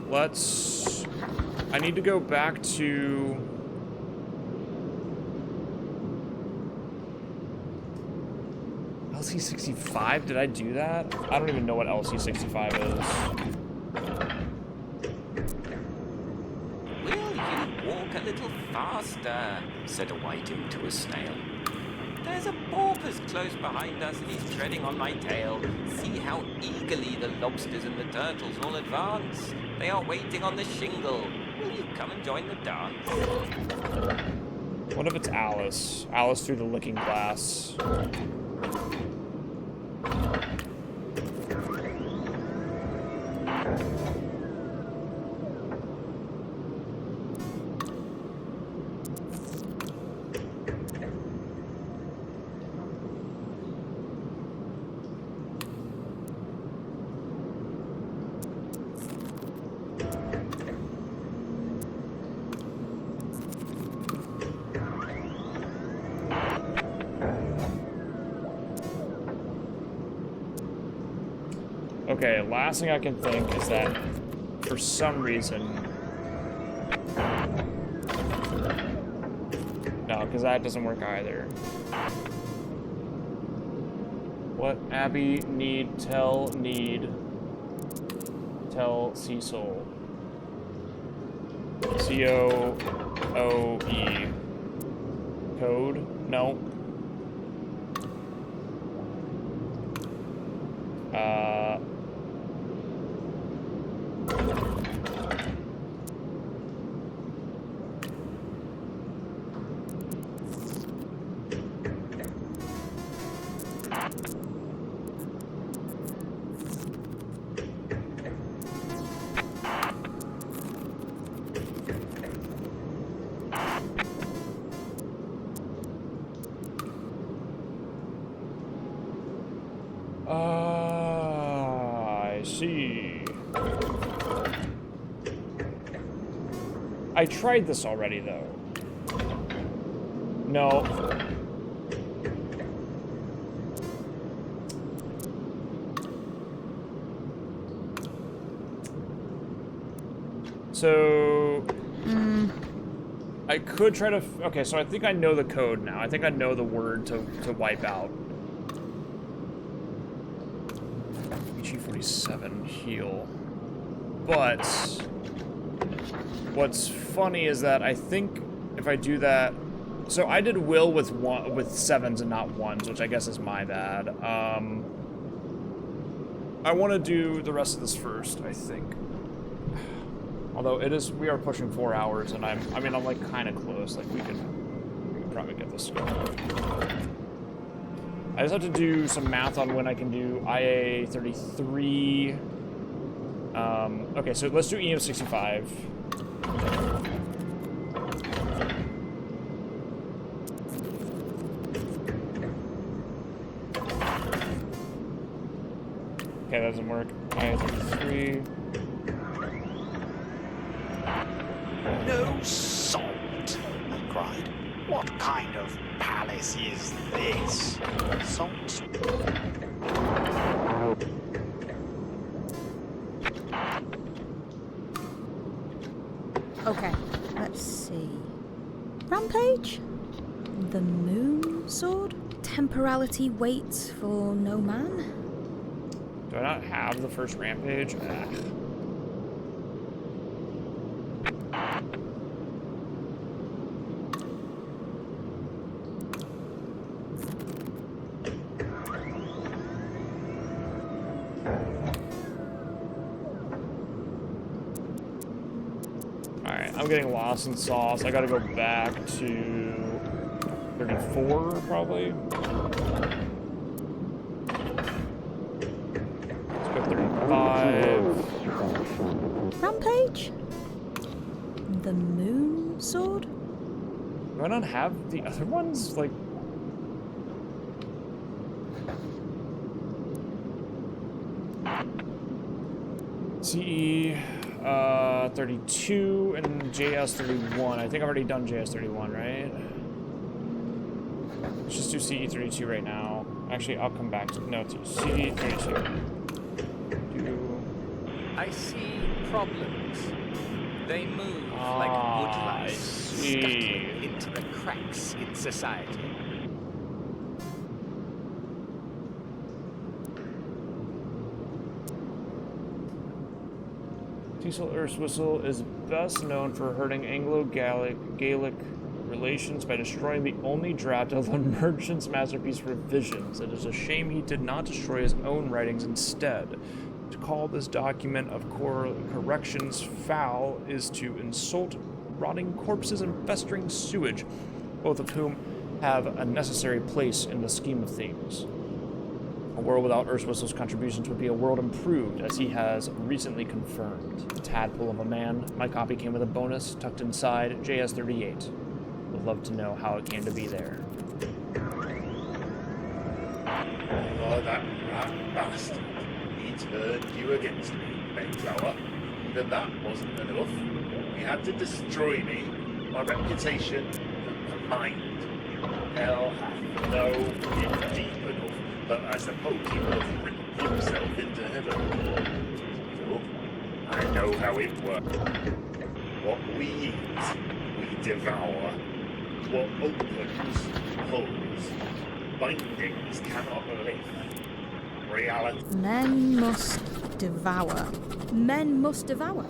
A: Let's... I need to go back to... LC65? Did I do that? I don't even know what LC65 is.
R: Will you walk a little faster? Said a whiting to a snail. There's a porpoise close behind us and he's treading on my tail. See how eagerly the lobsters and the turtles all advance. They are waiting on the shingle. Will you come and join the dance?
A: What if it's Alice? Alice through the looking glass. Okay, last thing I can think is that for some reason... No, because that doesn't work either. What? Abby, need, tell Cecil. C-O-O-E. Code? No. I see. I tried this already, though. No. So... I could try to... Okay, so I think I know the code now. I think I know the word to wipe out. G47 heal. But what's funny is that I think if I do that, so I did will with 7s and not 1s, which I guess is my bad. I want to do the rest of this first, I think. Although we are pushing 4 hours, and I'm like kind of close. Like we can probably get this going. I just have to do some math on when I can do IA-33. Okay, so let's do EM-65. Okay, that doesn't work. IA-33.
L: No salt, I cried. What kind of palace is this? Salt?
B: Okay, let's see. Rampage? The moon sword? Temporality waits for no man?
A: Do I not have the first rampage? I'm getting lost in sauce. I gotta go back to 34, probably. Let's go 35.
B: Rampage? The moon sword?
A: Do I not have the other ones? Like... CE... 32 and JS 31. I think I've already done JS 31, right? Let's just do CE 32 right now. Actually, I'll come back to CE 32.
K: I see problems. They move like woodlice, scuttling into the cracks in society.
A: Cecil Earthwhistle is best known for hurting Anglo-Gaelic relations by destroying the only draft of the Merchant's Masterpiece Revisions. It is a shame he did not destroy his own writings instead. To call this document of corrections foul is to insult rotting corpses and festering sewage, both of whom have a necessary place in the scheme of things. A world without Earthwhistle's contributions would be a world improved, as he has recently confirmed. A tadpole of a man. My copy came with a bonus, tucked inside JS38. Would love to know how it came to be there.
M: Oh, that rat bastard. He turned you against me, Mayflower. Even that wasn't enough. He had to destroy me, my reputation, and my mind. Hell hath no been deep enough, but I suppose he would have written himself into heaven. So, I know how it works. What we eat, we devour. What opens, holds. Bindings cannot lift. Reality.
B: Men must devour. Men must devour.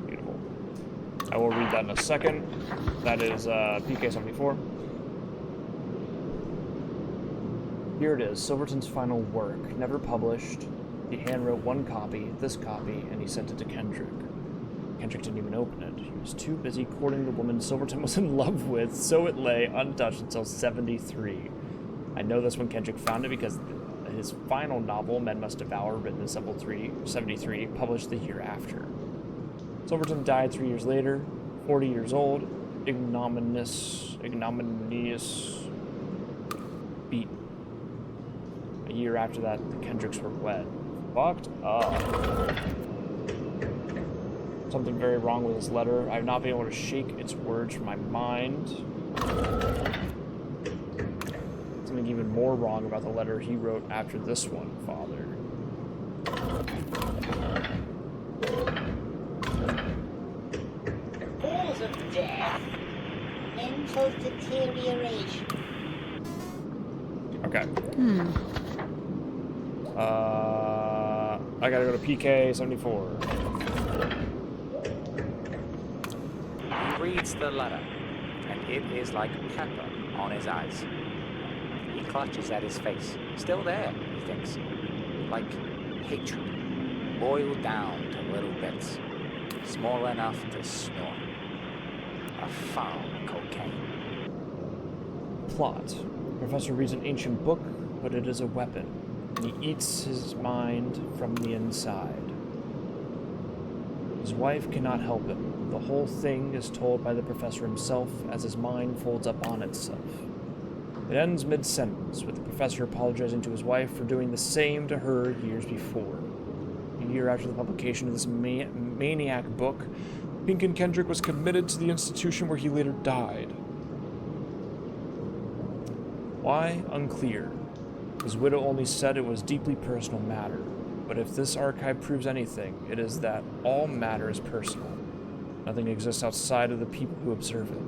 A: Beautiful. I will read that in a second. That is PK-74. Here it is, Silverton's final work, never published. He handwrote one copy, this copy, and he sent it to Kendrick. Kendrick didn't even open it. He was too busy courting the woman Silverton was in love with, so it lay untouched until 73. I know this when Kendrick found it because his final novel, Men Must Devour, written in 73, published the year after. Silverton died 3 years later, 40 years old, ignominious, beaten. A year after that, the Kendricks were wed. Fucked up. Something very wrong with his letter. I have not been able to shake its words from my mind. Something even more wrong about the letter he wrote after this one, Father.
J: Cause of death. Mental deterioration.
A: Okay. I gotta go to PK-74.
K: He reads the letter, and it is like pepper on his eyes. He clutches at his face. Still there, he thinks. Like hatred, boiled down to little bits. Small enough to snort. A foul cocaine.
A: Plot. Professor reads an ancient book, but it is a weapon, and he eats his mind from the inside. His wife cannot help him. The whole thing is told by the professor himself as his mind folds up on itself. It ends mid-sentence, with the professor apologizing to his wife for doing the same to her years before. A year after the publication of this maniac book, Pinkin Kendrick was committed to the institution where he later died. Why? Unclear. His widow only said it was deeply personal matter, but if this archive proves anything, it is that all matter is personal. Nothing exists outside of the people who observe it.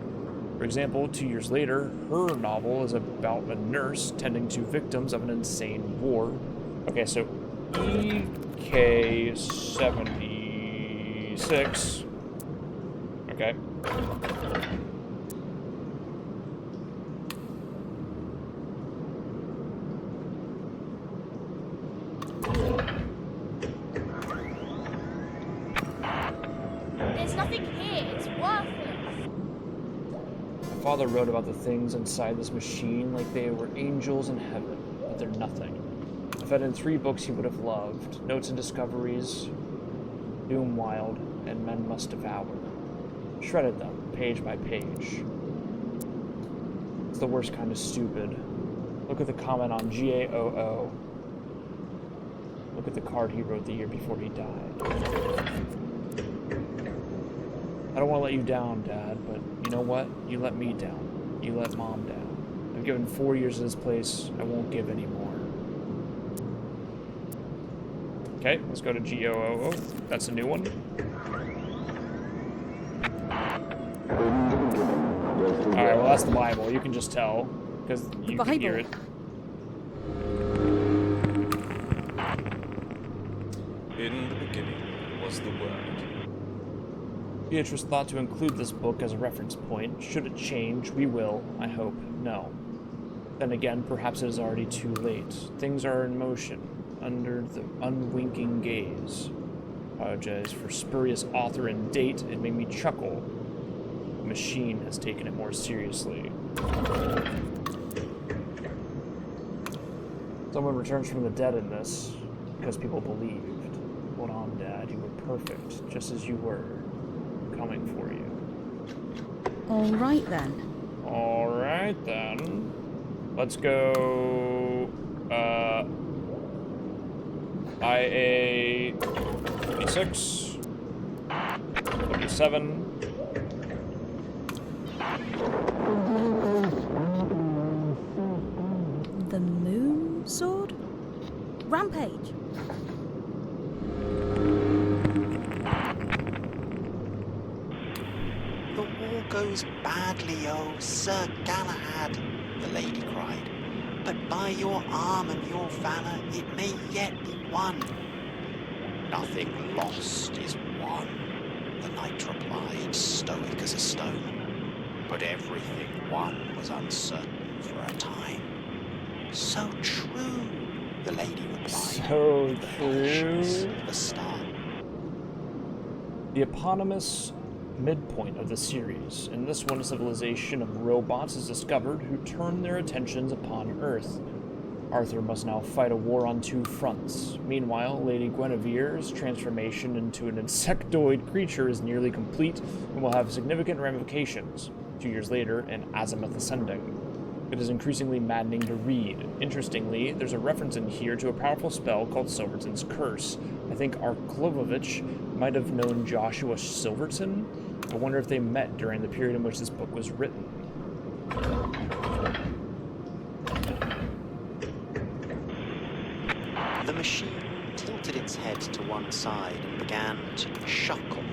A: For example, 2 years later, her novel is about a nurse tending to victims of an insane war. Okay, so EK-76. Okay.
G: There's nothing here. It's worthless.
A: My father wrote about the things inside this machine like they were angels in heaven, but they're nothing. I fed in 3 books he would have loved: Notes and Discoveries, Doom Wild, and Men Must Devour. Shredded them, page by page. It's the worst kind of stupid. Look at the comment on GAOO. Look at the card he wrote the year before he died. I don't want to let you down, Dad, but you know what? You let me down. You let Mom down. I've given 4 years to this place. I won't give any more. Okay, let's go to GOOO. That's a new one. Alright, well that's the Bible. You can just tell, because you can hear it.
R: In the beginning was the Word.
A: Beatrice thought to include this book as a reference point. Should it change, we will, I hope, no. Then again, perhaps it is already too late. Things are in motion, under the unwinking gaze. Apologize for spurious author and date. It made me chuckle. The machine has taken it more seriously. Someone returns from the dead in this, because people believed. Hold on, Dad, you were perfect, just as you were. I'm coming for you.
B: Alright then.
A: Alright then. Let's go, IA 26, 27.
B: The moon sword? Rampage!
Q: The war goes badly, oh, Sir Galahad, the lady cried. But by your arm and your valour it may yet be won. Nothing lost is won, the knight replied, stoic as a stone. But everything won was uncertain for a time. So true, the lady replied.
A: So true.
Q: The star.
A: The eponymous midpoint of the series. In this one, a civilization of robots is discovered who turn their attentions upon Earth. Arthur must now fight a war on two fronts. Meanwhile, Lady Guinevere's transformation into an insectoid creature is nearly complete and will have significant ramifications. 2 years later, in Azimuth Ascending. It is increasingly maddening to read. Interestingly, there's a reference in here to a powerful spell called Silverton's Curse. I think Arklovovich might have known Joshua Silverton. I wonder if they met during the period in which this book was written.
Q: The machine tilted its head to one side and began to chuckle.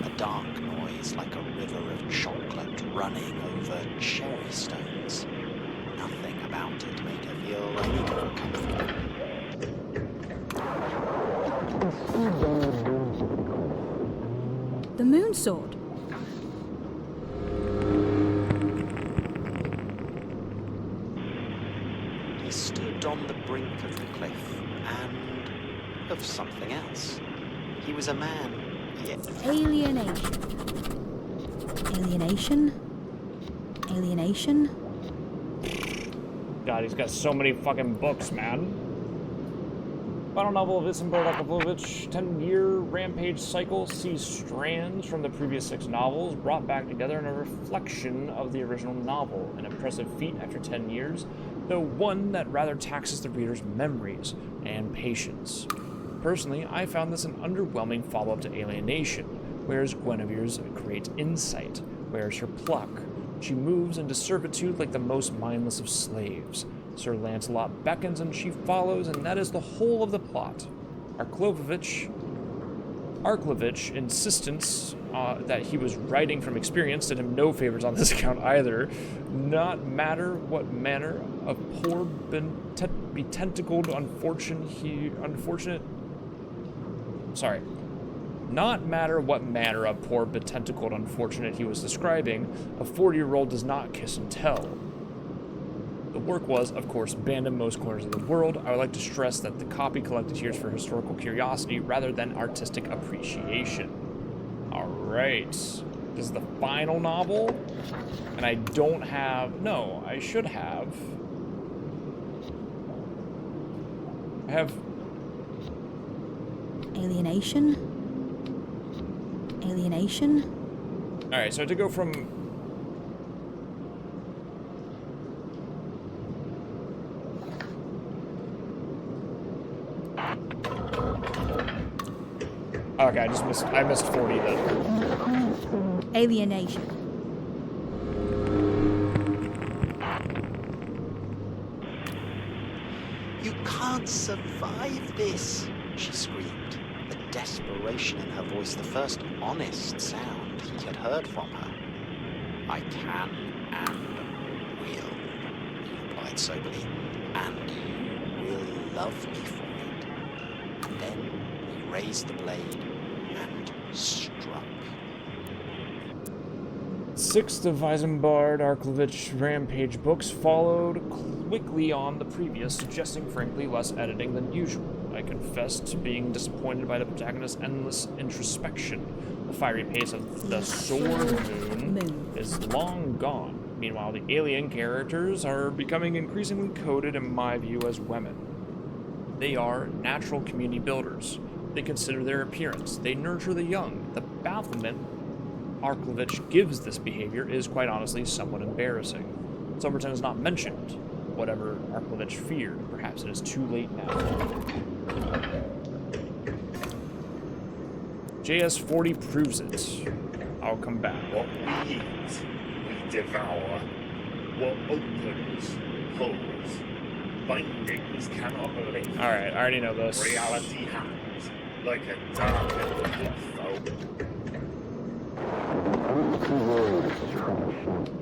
Q: A dark noise like a river of chocolate running over cherry stones. Nothing about it made her feel any more comfortable.
B: The Moon Sword.
Q: He stood on the brink of the cliff and of something else. He was a man, yet
B: Alienation. Alienation? Alienation?
A: God, he's got so many fucking books, man. Final novel of Isenberg Arklovovich, 10-year rampage cycle sees strands from the previous 6 novels brought back together in a reflection of the original novel. An impressive feat after 10 years, though one that rather taxes the reader's memories and patience. Personally, I found this an underwhelming follow-up to Alienation, whereas Guinevere's great insight, whereas her pluck. She moves into servitude like the most mindless of slaves. Sir Lancelot beckons and she follows, and that is the whole of the plot. Arklovich's insistence that he was writing from experience did him no favors on this account either. Not matter what manner of poor betentacled Not matter what manner of poor betentacled unfortunate he was describing, a 40-year-old does not kiss and tell. The work was, of course, banned in most corners of the world. I would like to stress that the copy collected here is for historical curiosity rather than artistic appreciation. Alright. This is the final novel, and I don't have... No, I should have... I have...
B: Alienation? Alienation?
A: Alright, so to go from... Okay, I missed 40 then.
B: Alienation.
Q: You can't survive this, she screamed, the desperation in her voice the first honest sound he had heard from her. I can and will, he replied soberly, and you will love me for it. And then he raised the blade and struck.
A: 6th of Isambard Arklovich Rampage books followed quickly on the previous, suggesting frankly less editing than usual. I confess to being disappointed by the protagonist's endless introspection. The fiery pace of the Sword Moon is long gone. Meanwhile, the alien characters are becoming increasingly coded, in my view, as women. They are natural community builders. They consider their appearance. They nurture the young. The bafflement Arklovich gives this behavior is, quite honestly, somewhat embarrassing. Silverton is not mentioned. Whatever Arklovich feared, perhaps it is too late now. JS40 proves it. I'll come back.
M: What we eat, we devour. What opens, holds. bindings cannot lift.
A: Alright, I already know this.
M: Reality hangs like a dark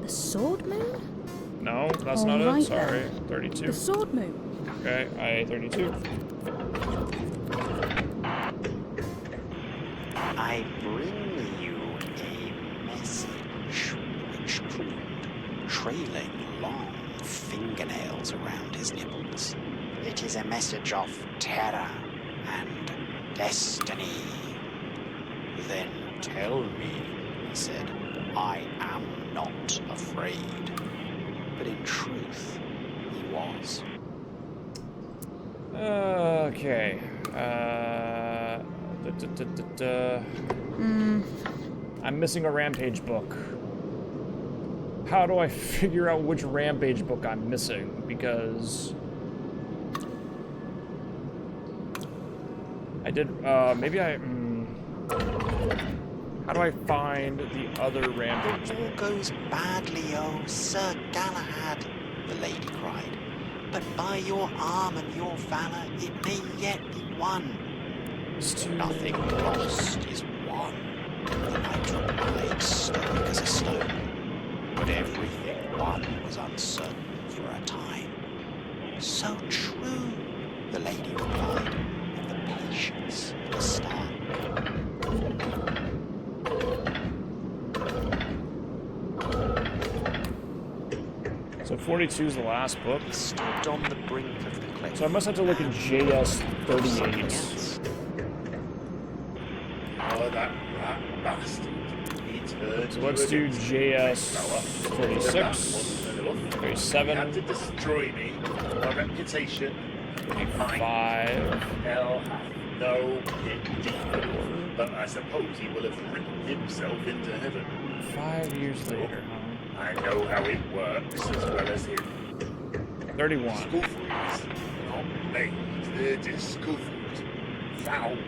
B: The sword moon?
A: No, that's not
B: Alright
A: it. Sorry.
B: then.
A: 32.
B: The sword moon.
A: Okay, I-32.
Q: I bring you a message, which crooned, trailing long fingernails around his nipples. It is a message of terror and destiny. Then tell me, he said, I am not afraid. But in truth, he was.
A: Okay. I'm missing a Rampage book. How do I figure out which Rampage book I'm missing? Because I did, maybe I, how do I find the other Rampage
Q: The war
A: book?
Q: goes badly, oh, Sir Galahad, the lady cried. But by your arm and your valor, it may yet be won. Nothing lost is won, the knight replied, stoic as a stone. But everything won was uncertain for a time. So true, the lady replied, with the patience of a star.
A: So 42 is the last book.
Q: He stood on the brink of the cliff.
A: So I must have to look at JS 38.
M: Oh, that rat bastard. He turned
A: So let's do JS 36, 37,
M: He had to destroy me, my reputation, my
A: 5.
M: hell hath no pity. But I suppose he will have written himself into heaven.
A: 5 years later, huh?
M: I know how it works as well as him.
A: 31.
M: Discoveries not made, they're discovered. Found.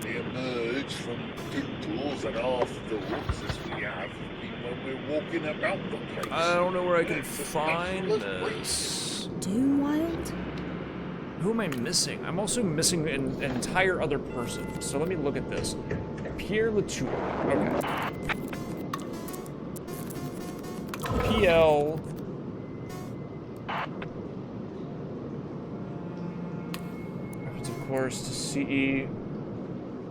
M: They emerge from doodles and afterthoughts as we have when we're walking about the place.
A: I don't know where I can find this.
B: Doomwild?
A: Who am I missing? I'm also missing an entire other person. So let me look at this. Pierre Latour. Okay. PL. Reference, of course, to CE.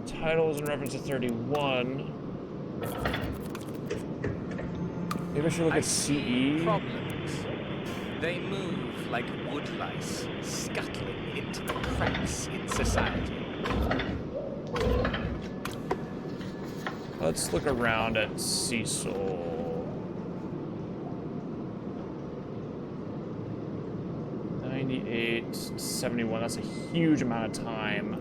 A: Titles in reference to 31. Maybe I should look at CE.
K: Problems. They move like wood lice, scuttling into the cracks in society.
A: Let's look around at Cecil. 98, 71. That's a huge amount of time.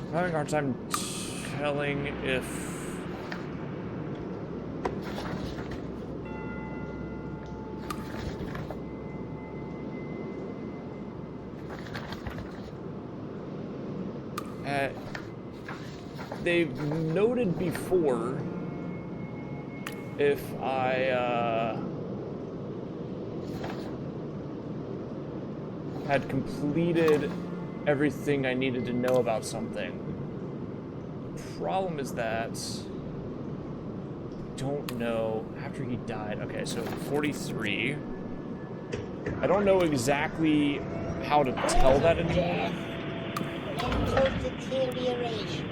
A: I'm having a hard time telling if they've noted before if I had completed everything I needed to know about something. The problem is that I don't know after he died. Okay, so 43. I don't know exactly how to tell that anymore.
G: Enter deterioration.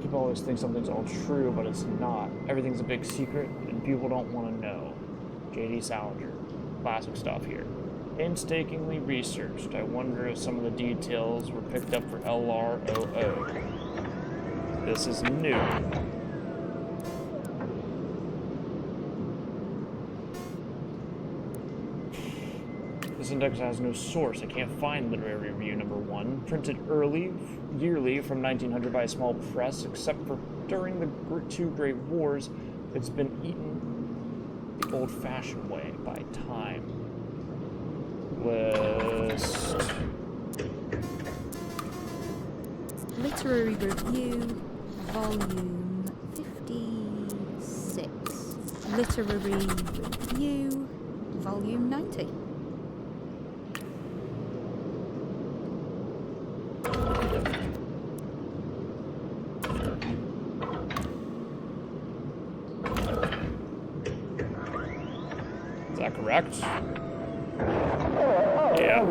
A: People always think something's all true, but it's not. Everything's a big secret, and people don't want to know. J.D. Salinger. Classic stuff here. Painstakingly researched. I wonder if some of the details were picked up for LROO. This is new. This index has no source. I can't find Literary Review number 1. Printed yearly from 1900 by a small press, except for during the two Great Wars, it's been eaten the old-fashioned way by time. List.
B: Literary Review, volume 56. Literary Review, volume 90.
A: Is that correct? Yeah.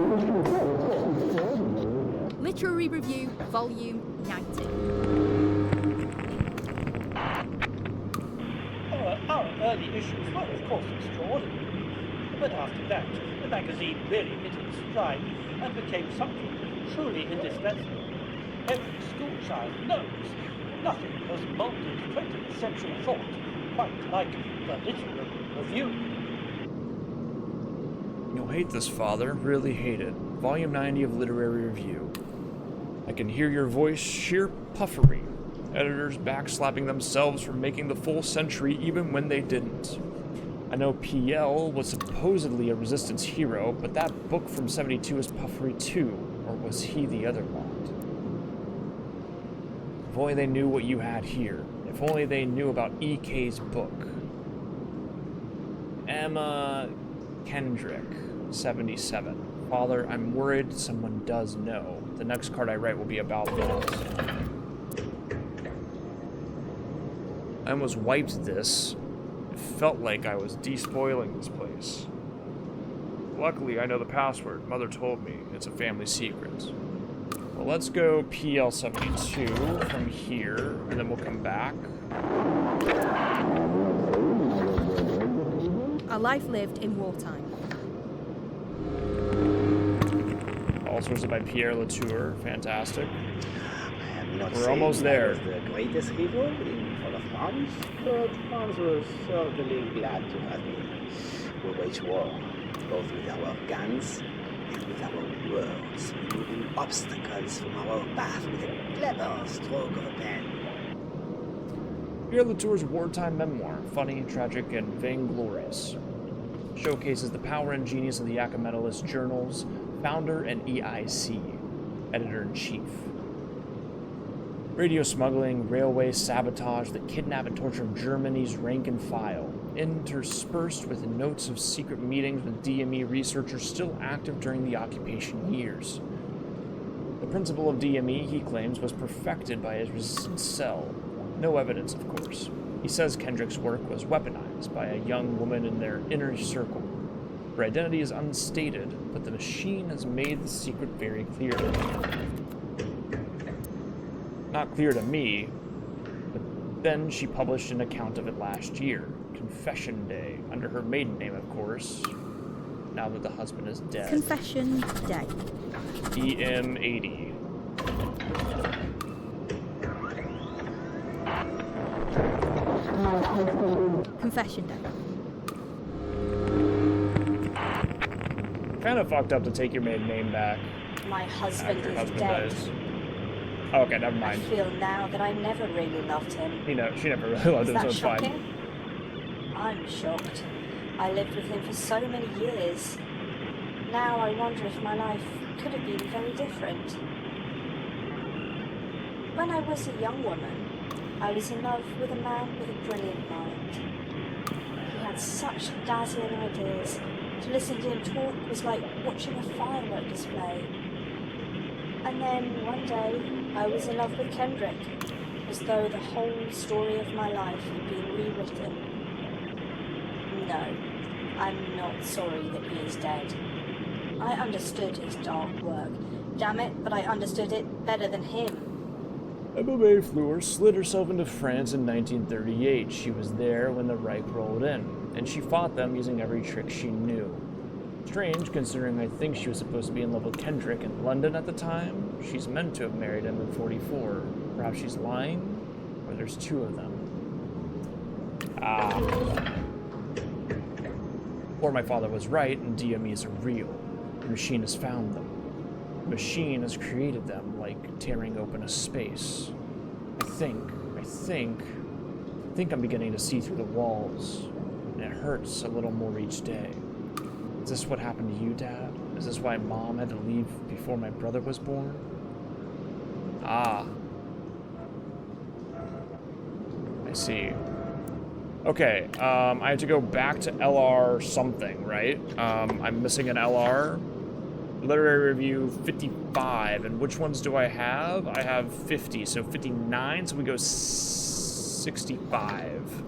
B: Literary Review, volume 90.
O: Our early issues were, of course, extraordinary. But after that, the magazine really hit its stride and became something truly indispensable. Every schoolchild knows nothing has molded 20th century thought quite like the Literary Review.
A: You'll hate this, Father. Really hate it. Volume 90 of Literary Review. I can hear your voice, sheer puffery. Editors backslapping themselves for making the full century even when they didn't. I know PL was supposedly a resistance hero, but that book from 72 is puffery too, or was he the other lot? If only they knew what you had here. If only they knew about EK's book. Emma Kendrick, 77. Father, I'm worried someone does know. The next card I write will be about that. I almost wiped this. It felt like I was despoiling this place. Luckily, I know the password. Mother told me. It's a family secret. Well, let's go PL72 from here, and then we'll come back.
B: A life lived in wartime.
L: All sorts by Pierre Latour. Fantastic.
A: We're almost there.
L: The greatest hero in all of France, but France was certainly glad to have me. We wage war, both with our guns and with our words, removing obstacles from our path with a clever stroke of a pen.
A: Pierre Latour's wartime memoir, funny, tragic, and vainglorious, showcases the power and genius of the Yakimetalist Journal's founder and EIC, editor-in-chief. Radio smuggling, railway sabotage that kidnap and torture Germany's rank and file, interspersed with notes of secret meetings with DME researchers still active during the occupation years. The principle of DME, he claims, was perfected by his resistance cell. No evidence, of course. He says Kendrick's work was weaponized by a young woman in their inner circle. Her identity is unstated, but the machine has made the secret very clear to me. Not clear to me, but then she published an account of it last year, Confession Day, under her maiden name, of course, now that the husband is dead.
B: Confession Day.
A: EM80.
B: Confession Day.
A: Kind of fucked up to take your maiden name back.
D: My husband
A: after your
D: is
A: husband
D: dead.
A: dies. Oh, okay, never
D: I
A: mind.
D: feel now that I never really loved him.
A: You know, she never really loved
D: Is
A: him, so
D: that
A: it's
D: shocking?
A: fine.
D: I'm shocked. I lived with him for so many years. Now I wonder if my life could have been very different. When I was a young woman, I was in love with a man with a brilliant mind. He had such dazzling ideas. To listen to him talk was like watching a firework display. And then one day, I was in love with Kendrick, as though the whole story of my life had been rewritten. No, I'm not sorry that he is dead. I understood his dark work. Damn it, but I understood it better than him.
A: Emma Mayfleur slid herself into France in 1938. She was there when the Reich rolled in. and she fought them using every trick she knew. Strange, considering I think she was supposed to be in love with Kendrick in London at the time. She's meant to have married him in 44. Perhaps she's lying? Or there's two of them. Or my father was right, and DMEs are real. The machine has found them. The machine has created them, like tearing open a space. I think I'm beginning to see through the walls, and it hurts a little more each day. Is this what happened to you, Dad? Is this why Mom had to leave before my brother was born? Ah. I see. Okay, I have to go back to LR something, right? I'm missing an LR. Literary review 55, and which ones do I have? I have 50, so 59, so we go 65.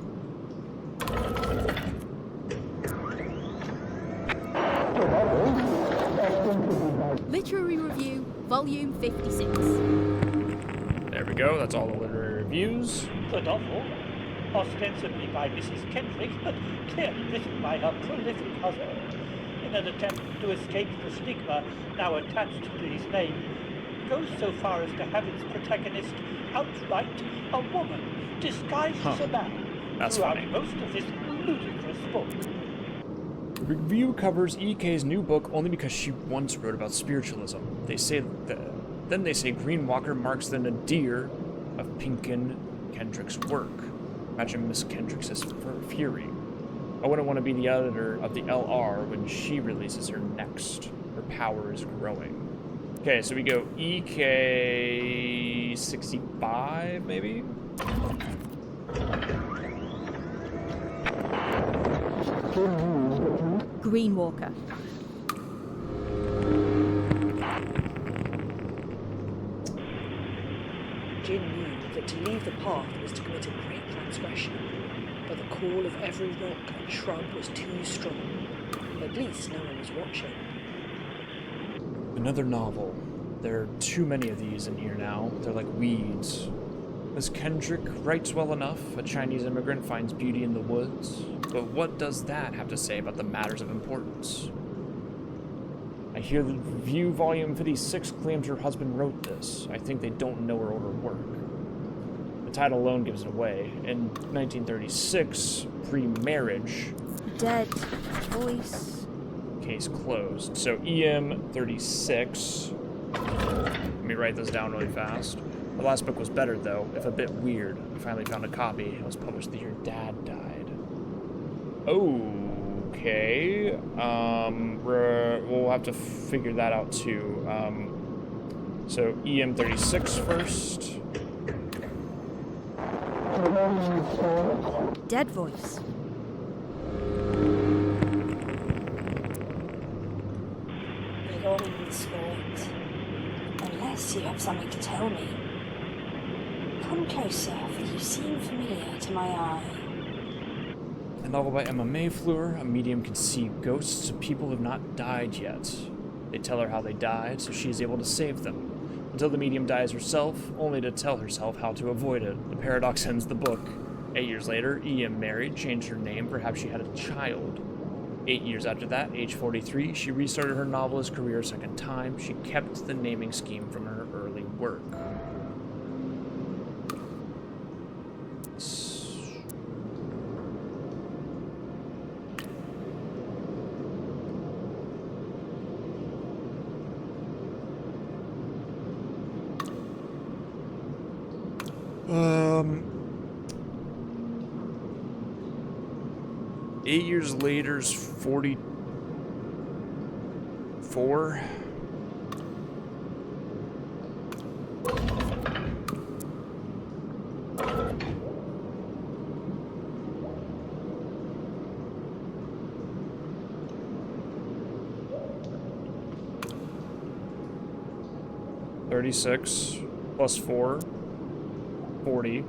B: Literary Review, Volume 56.
A: There we go, that's all the literary reviews.
O: The novel, ostensibly by Mrs. Kendrick, but clearly written by her prolific husband, in an attempt to escape the stigma now attached to his name, goes so far as to have its protagonist outright a woman, disguised as a man,
A: That's
O: throughout
A: funny.
O: most of this ludicrous book.
A: The review covers EK's new book only because she once wrote about spiritualism. Then they say Green Walker marks the nadir of Pinkin Kendrick's work. Imagine Miss Kendrick's fury. I wouldn't want to be the editor of the LR when she releases her next. Her power is growing. Okay, so we go EK 65, maybe?
B: Green Walker.
S: Jin knew that to leave the path was to commit a great transgression, but the call of every rock and shrub was too strong. At least no one was watching.
A: Another novel. There are too many of these in here now. They're like weeds. Miss Kendrick writes well enough. A Chinese immigrant finds beauty in the woods. But what does that have to say about the matters of importance? I hear the review volume 56 claims her husband wrote this. I think they don't know her older work. The title alone gives it away. In 1936, pre-marriage...
B: Dead voice.
A: Case closed. So EM 36. Let me write this down really fast. The last book was better, though, if a bit weird. I finally found a copy. It was published the year Dad died. Okay. We'll have to figure that out, too. So EM36 first.
B: Dead voice.
D: By all means, Spirit, unless you have something to tell me. Come closer, for you seem familiar to my eye.
A: A novel by Emma Mayfleur. A medium can see ghosts of people who have not died yet. They tell her how they died, so she is able to save them. Until the medium dies herself, only to tell herself how to avoid it. The paradox ends the book. 8 years later, E.M. married, changed her name, perhaps she had a child. 8 years after that, age 43, she restarted her novelist career a second time. She kept the naming scheme from her early work. Eight years later's 44. $36 plus 4, 40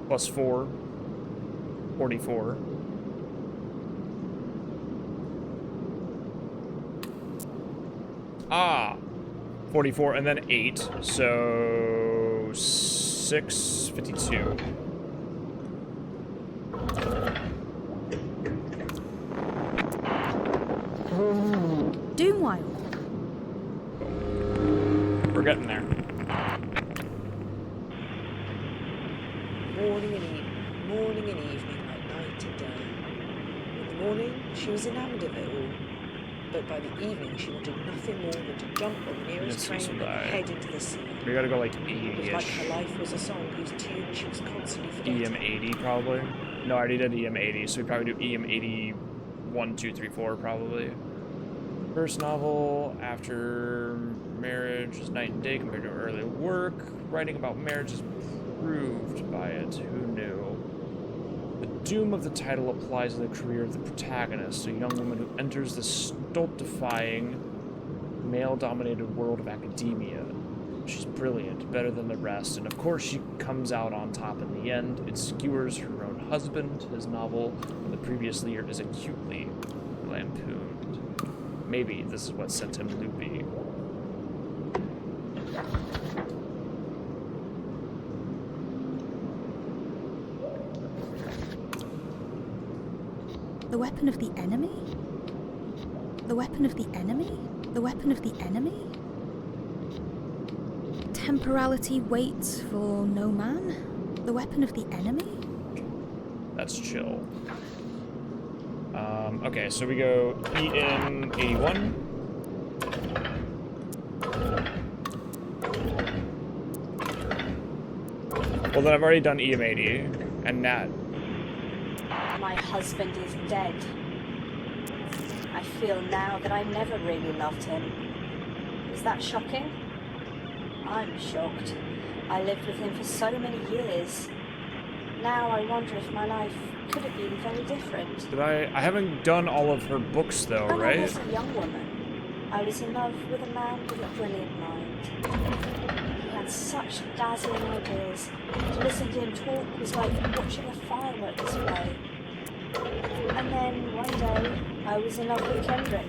A: plus 4, 44. Ah, 44 and then 8, so 652.
B: Doomwild.
A: We're getting there.
S: Morning and evening, like night and day. In the morning, she was enamoured of it all. But by the evening, she wanted nothing more than to jump on the nearest train and head into the sea.
A: We gotta go like
S: It was
A: 80-ish.
S: like her life was a song whose tune she was constantly forgetting.
A: EM 80 probably. No, I already did EM 80, so we probably do EM 80 1, 2, 3, 4 probably. First novel after marriage is night and day compared to early work. Writing about marriage is proved by it. Who knew? The doom of the title applies to the career of the protagonist, a young woman who enters the stultifying, male-dominated world of academia. She's brilliant, better than the rest, and of course she comes out on top in the end. It skewers her own husband. His novel from the previous year is acutely lampooned. Maybe this is what sent him loopy.
B: The weapon of the enemy? The weapon of the enemy? The weapon of the enemy? Temporality waits for no man? The weapon of the enemy?
A: That's chill. Okay, so we go EM 81. Well, then I've already done EM 80, and Nat.
D: My husband is dead. I feel now that I never really loved him. Is that shocking? I'm shocked. I lived with him for so many years. Now I wonder if my life could have been very different.
A: Did I haven't done all of her books though,
D: When I
A: right?
D: was a young woman, I was in love with a man with a brilliant mind. He had such dazzling ideas. To listen to him talk was like watching a firework display. And then one day, I was in love with Kendrick.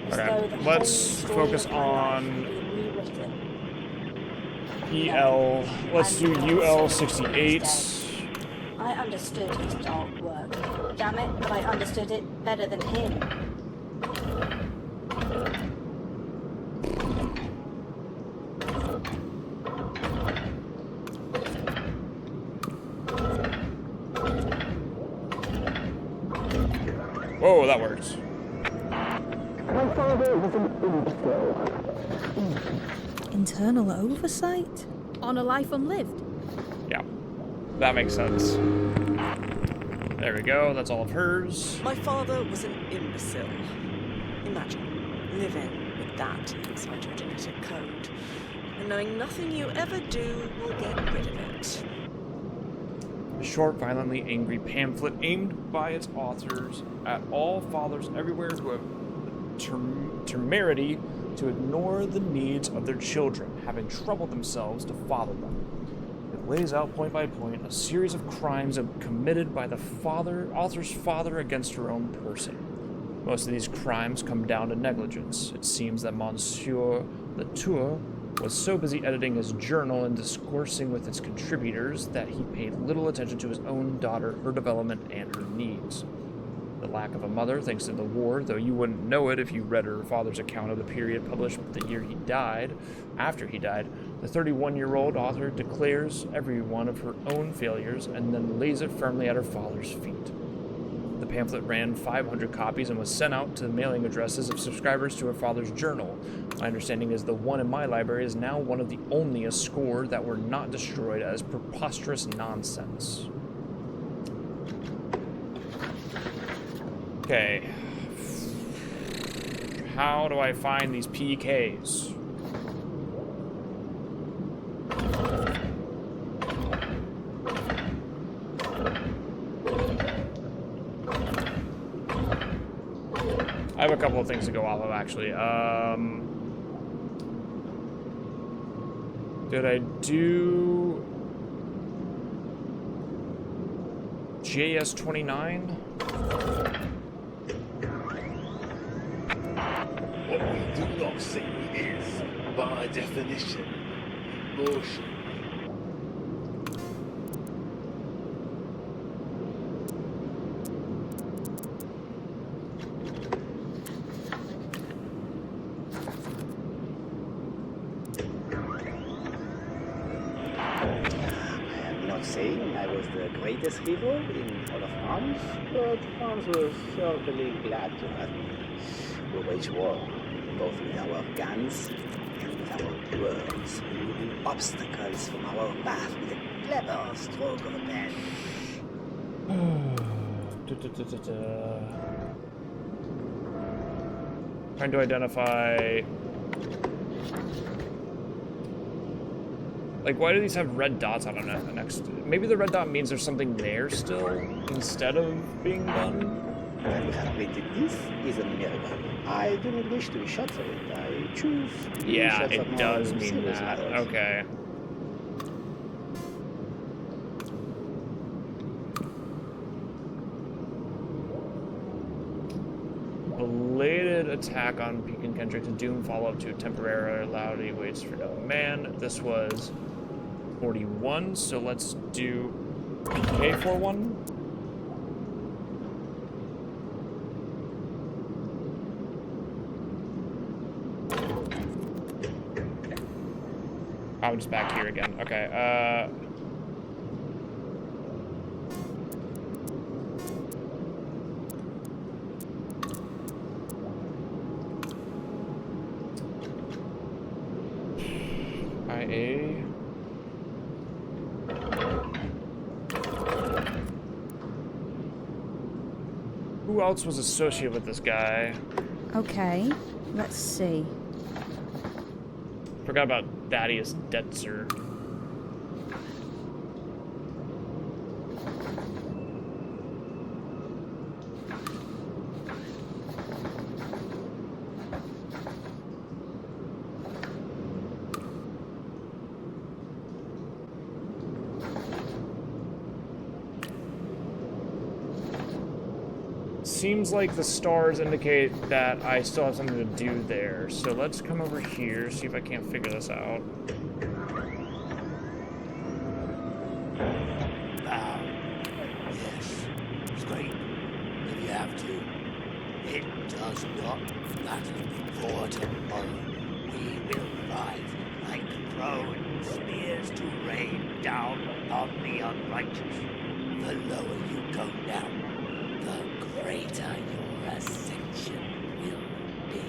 D: As though
A: Okay,
D: the
A: let's
D: whole story
A: focus
D: of my life
A: on
D: had been rewritten.
A: EL. Let's do UL 68.
D: I understood his dark work. Damn it, but I understood it better than him.
A: Whoa, that works.
J: My father was an imbecile.
B: Internal oversight? On a life unlived?
A: Yeah, that makes sense. There we go, that's all of hers.
N: My father was an imbecile. Imagine living with that inside your genetic code, and knowing nothing you ever do will get rid of it.
A: A short, violently angry pamphlet aimed by its authors at all fathers everywhere who have the temerity to ignore the needs of their children, having troubled themselves to father them. It lays out point by point a series of crimes committed by the author's father against her own person. Most of these crimes come down to negligence. It seems that Monsieur Latour was so busy editing his journal and discoursing with its contributors that he paid little attention to his own daughter, her development, and her needs. The lack of a mother, thanks to the war, though you wouldn't know it if you read her father's account of the period published the year he died. After he died, the 31-year-old author declares every one of her own failures and then lays it firmly at her father's feet. The pamphlet ran 500 copies and was sent out to the mailing addresses of subscribers to her father's journal. My understanding is the one in my library is now one of the only a score that were not destroyed as preposterous nonsense. Okay. How do I find these PKs? I have a couple of things to go off of, actually. Did I do JS-29?
M: What we do not see is, by definition, bullshit.
L: saying I was the greatest hero in all of Mons, but Mons was certainly glad to have me. We wage war, both with our guns and with our words, removing obstacles from our path with a clever stroke of a pen.
A: Trying to identify... Like, why do these have red dots on them next? Maybe the red dot means there's something there still, instead of being done?
L: That we have created this is a miracle. I do not wish to be shot for it. I choose to be
A: Yeah,
L: shot for
A: it
L: more
A: does mean
L: serious
A: that.
L: matters.
A: Okay. Belated attack on Beacon Kendrick to Doom follow-up to temporary Loudy waits for no man. This was 41, so let's do K41. I'm just back here again. Okay, IA. Who else was associated with this guy?
B: Okay, let's see.
A: Forgot about Thaddeus Detzer. Seems like the stars indicate that I still have something to do there. So let's come over here, see if I can't figure this out.
T: Yes, scream if you have to. It does not matter for tomorrow. We will rise like thrown spears to rain down on the unrighteous. The lower you go down, the greater your ascension will be.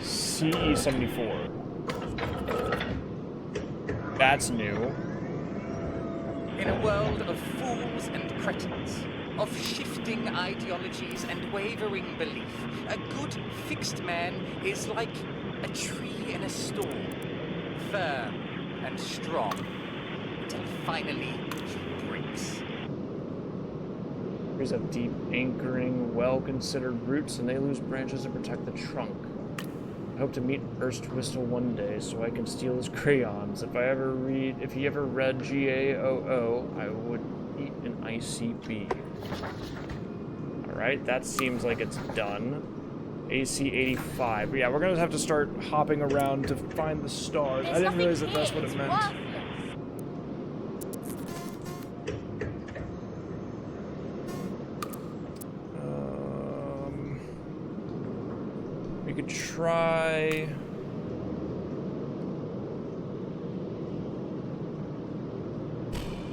A: CE74. That's new.
K: In a world of fools and cretins, of shifting ideologies and wavering belief, a good fixed man is like a tree in a storm, firm and strong, until finally he breaks.
A: Trees have deep anchoring, well-considered roots, and they lose branches to protect the trunk. I hope to meet Erstwhistle one day so I can steal his crayons. If he ever read GAOO, I would eat an ICB. Alright, that seems like it's done. AC85. Yeah, we're gonna have to start hopping around to find the stars. I didn't realize that that's what it meant. We could try...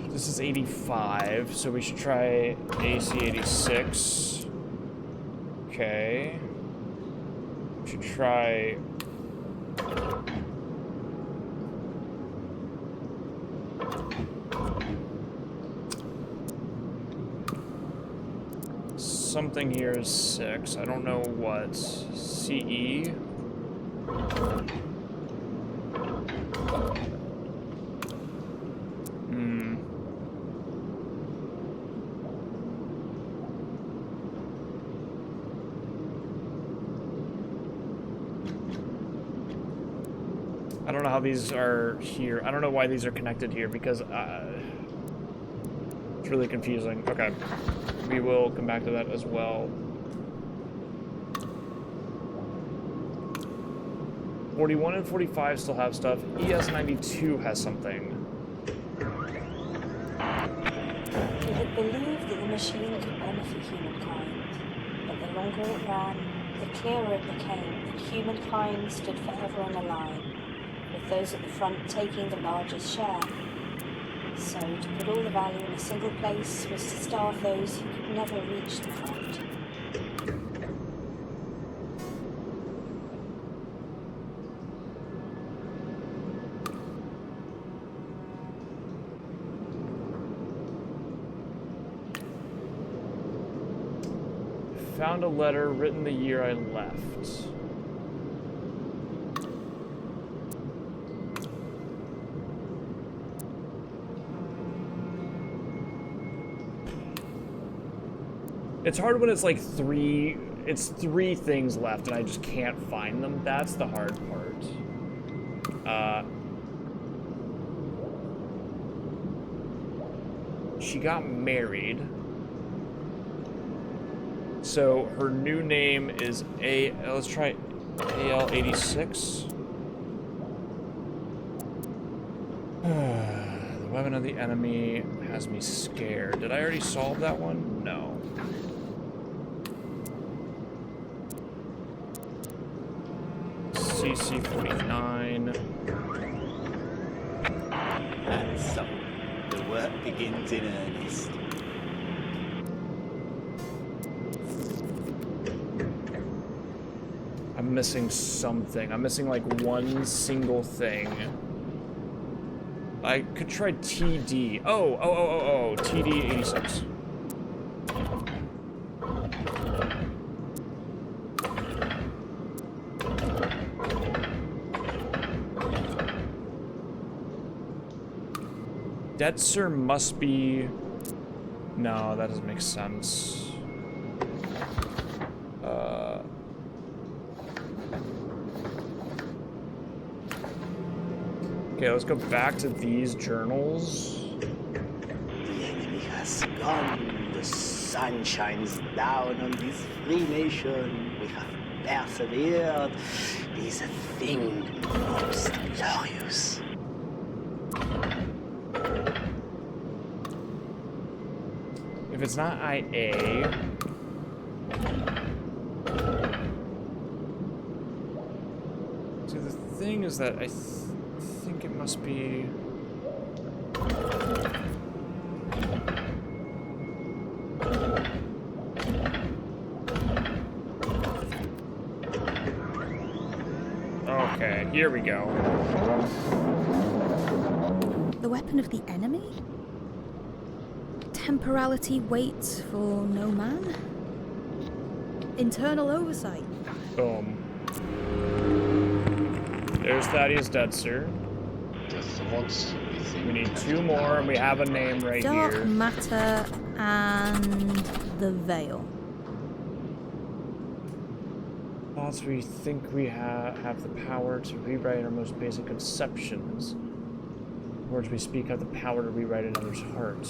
A: This is 85, so we should try AC 86. Okay. We should try... Something here is 6. I don't know what. CE? I don't know how these are here. I don't know why these are connected here because it's really confusing. Okay. We will come back to that as well. 41 and 45 still have stuff. ES92 has something.
D: He had believed that the machine could benefit humankind, but the longer it ran, the clearer it became that humankind stood forever on a line, with those at the front taking the largest share. So to put all the value in a single place was to starve those who could never reach the front.
A: Found a letter written the year I left. It's hard when it's like three things left and I just can't find them. That's the hard part. She got married. So her new name is let's try AL86. The weapon of the enemy has me scared. Did I already solve that one? No. CC-49.
Q: And so, the work begins in earnest.
A: I'm missing something. I'm missing like one single thing. I could try TD. Oh, TD-86. Detzer must be... No, that doesn't make sense. Okay, let's go back to these journals.
L: The enemy has gone. The sun shines down on this free nation. We have persevered. It is a thing most glorious.
A: If it's not IA... See, the thing is that I think it must be... Okay, here we go.
B: The weapon of the enemy? Temporality waits for no man? Internal oversight.
A: Boom. There's Thaddeus Detzer. We need two more, and we have a name right
B: Dark
A: here.
B: matter and the veil.
A: Thoughts we think we have the power to rewrite our most basic conceptions. Words we speak have the power to rewrite another's heart.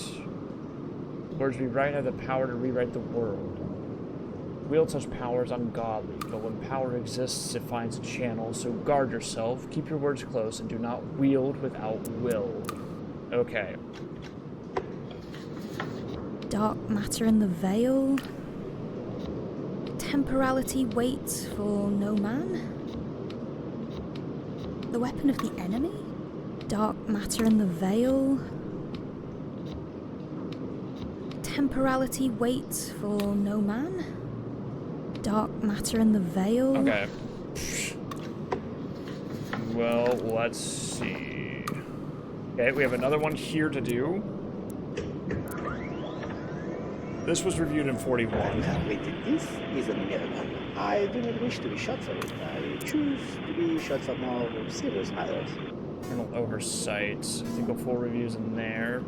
A: Words we write have the power to rewrite the world. To wield such power is ungodly, but when power exists, it finds a channel, so guard yourself, keep your words close, and do not wield without will. Okay.
B: Dark matter and the veil. Temporality waits for no man. The weapon of the enemy? Dark matter and the veil. Temporality waits for no man. Dark matter and the veil.
A: Okay. Well, let's see. Okay, we have another one here to do. This was reviewed in 41.
L: This is a miracle. I do not wish to be shot for it. I choose to be shot for more serious matters.
A: Journal oversight. I think a full review's in there.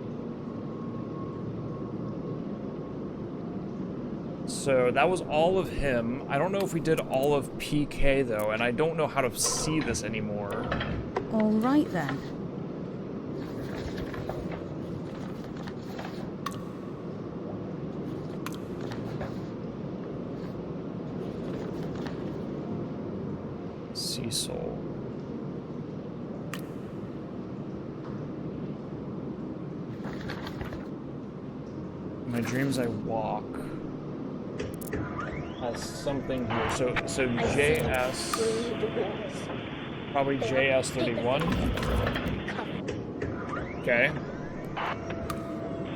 A: So that was all of him. I don't know if we did all of PK though, and I don't know how to see this anymore.
B: All right then.
A: Cecil. In my dreams I walk. Has something here. So JS. Probably JS31. Okay.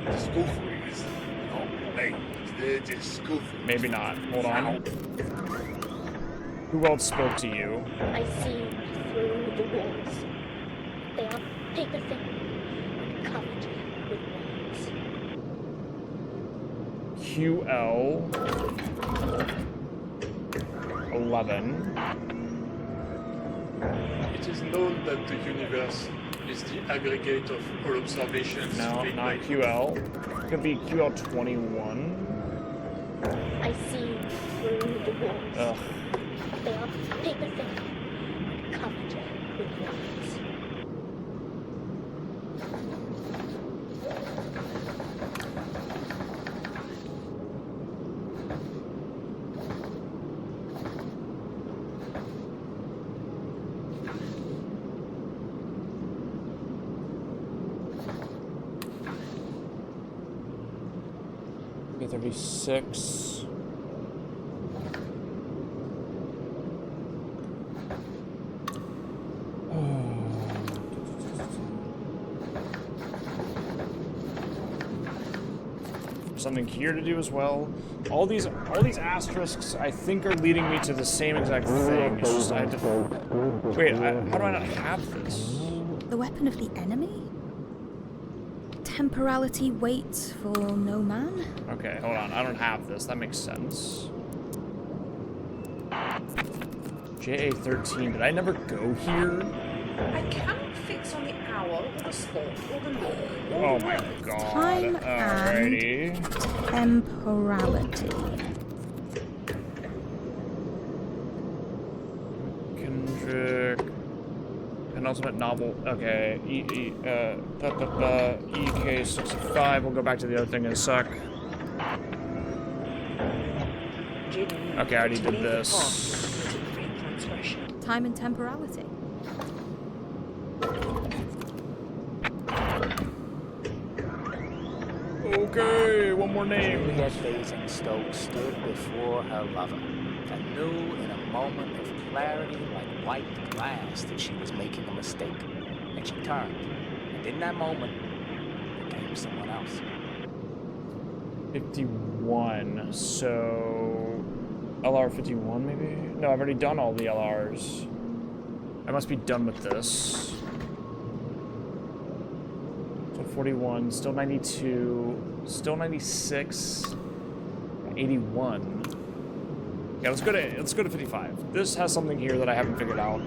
M: Discoveries, not names, they're discoveries.
A: Maybe not. Hold on. Who else spoke to you?
G: I see through the walls. They are paper thin and covered with words.
A: QL 11.
I: It is known that the universe is the aggregate of all observations
A: No,
I: made
A: not
I: by
A: QL. It could be QL 21.
G: I see through the walls.
A: Ugh.
G: They are paper thin and covered with words.
A: Okay, 36. Something here to do as well. All these asterisks, I think, are leading me to the same exact thing. It's just I have to. Wait, how do I not have this?
B: The weapon of the enemy? Temporality waits for no man?
A: Okay, hold on. I don't have this. That makes sense. JA13. Did I never go here?
N: I cannot fix on the hour or the spot or the law.
A: Oh my god.
B: Time
A: Alrighty.
B: and temporality.
A: Kendrick. Penultimate novel. Okay. EK65. We'll go back to the other thing in a sec. Okay, I already did this.
B: Time and temporality.
A: Okay, one more name.
Q: Juliet Basingstoke stood before her lover and knew in a moment of clarity like white glass that she was making a mistake. And she turned, and in that moment became someone else.
A: 51. So LR 51 maybe? No, I've already done all the LRs. I must be done with this. So 41, still 92, still 96, 81. Yeah, let's go to 55. This has something here that I haven't figured out.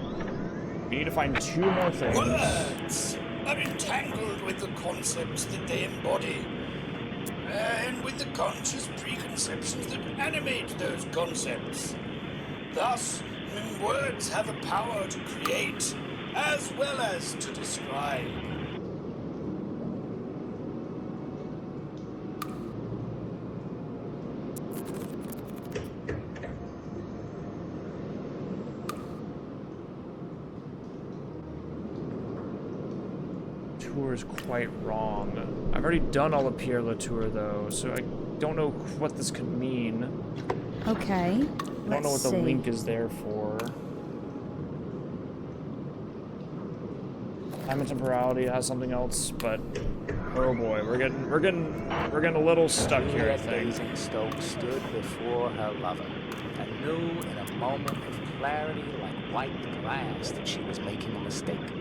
A: We need to find 2 more things.
H: Words are entangled with the concepts that they embody, and with the conscious preconceptions that animate those concepts. Thus, words have a power to create as well as to describe.
A: Tour is quite wrong. I've already done all of Pierre Latour though, so I don't know what this could mean.
B: Okay.
A: I don't know what the link is there for. Time and temporality has something else, but oh boy, we're getting a little stuck here, I think.
Q: Juliet Basingstoke stood before her lover and knew in a moment of clarity like white glass that she was making a mistake.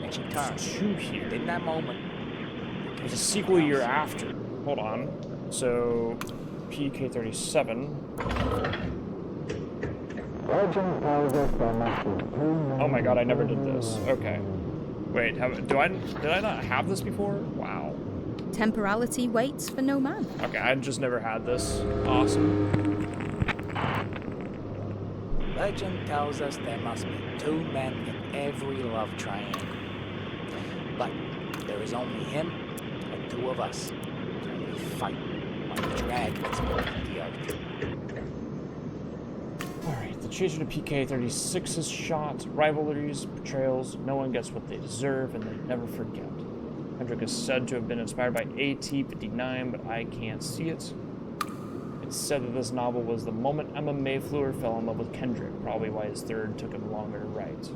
Q: And she turned.
A: 2 here.
Q: And in that moment,
A: there's a sequel year after. Hold on. So PK37. Oh my god, I never did this. Okay. Wait, did I not have this before? Wow.
B: Temporality waits for no man.
A: Okay, I just never had this. Awesome.
Q: legend tells us there must be 2 men in every love triangle. But there is only him and 2 of us. And we fight while the drag gets more than the other.
A: Alright, the chaser to PK36 is shot. Rivalries, betrayals, no one gets what they deserve, and they never forget. Kendrick is said to have been inspired by AT-59, but I can't see it. It's said that this novel was the moment Emma Mayfleur fell in love with Kendrick, probably why his third took him longer to write.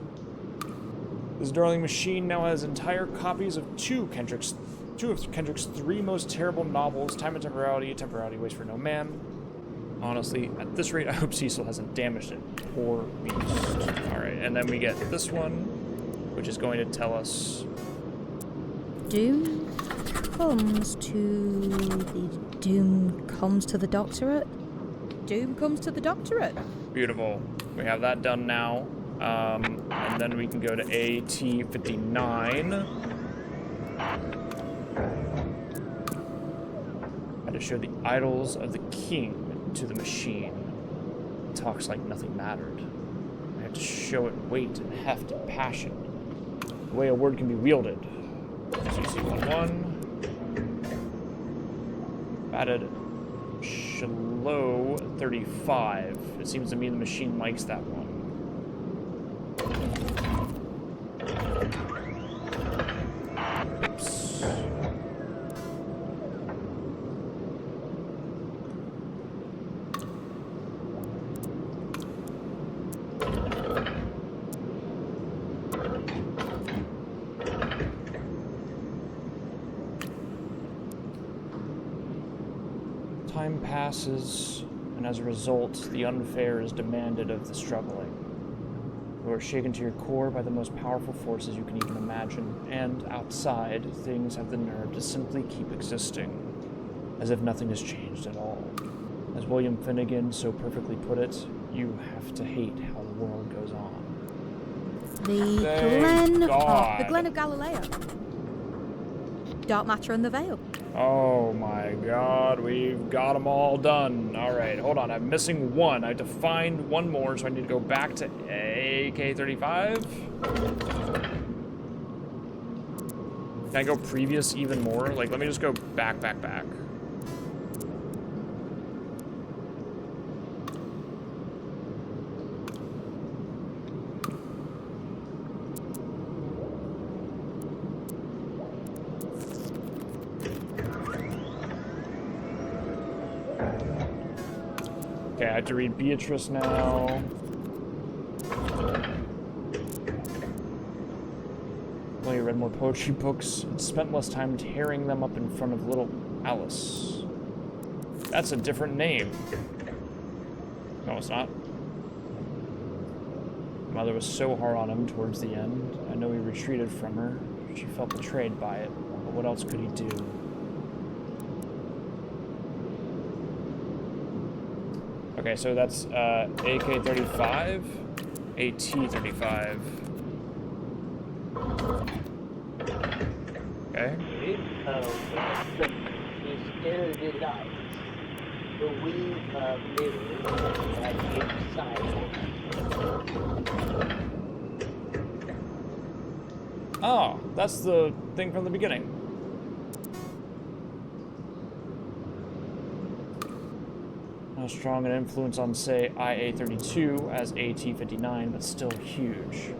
A: This darling machine now has entire copies of 2 Kendrick's two of Kendrick's 3 most terrible novels, Time and Temporality, Temporality Waits for No Man. Honestly, at this rate, I hope Cecil hasn't damaged it. Poor beast. Alright, and then we get this one, which is going to tell us...
B: Doom comes to the doctorate? Doom comes to the doctorate.
A: Beautiful. We have that done now. And then we can go to AT-59. How to show the idols of the king to the machine. It talks like nothing mattered. I have to show it weight and heft and passion. The way a word can be wielded. CC11. Added Shiloh 35. It seems to me the machine likes that one. Oops. Time passes, and as a result, the unfair is demanded of the struggling. You are shaken to your core by the most powerful forces you can even imagine, and outside, things have the nerve to simply keep existing, as if nothing has changed at all. As William Finnegan so perfectly put it, you have to hate how the world goes on.
B: The Glen of Galileo. Dark Matter and the Veil.
A: Oh my god, we've got them all done. Alright, hold on, I'm missing one. I have to find one more, so I need to go back to AK-35. Can I go previous even more? Like, let me just go back. Okay, I have to read Beatrice now. Well, you read more poetry books and spent less time tearing them up in front of little Alice. That's a different name. No, it's not. Mother was so hard on him towards the end. I know he retreated from her. She felt betrayed by it, but what else could he do? Okay, so that's AK-35, AT-35. Okay.
T: His elder light, the weave of mirrors at each side.
A: Oh, that's the thing from the beginning. Not strong an influence on, say, IA-32 as AT-59, but still huge.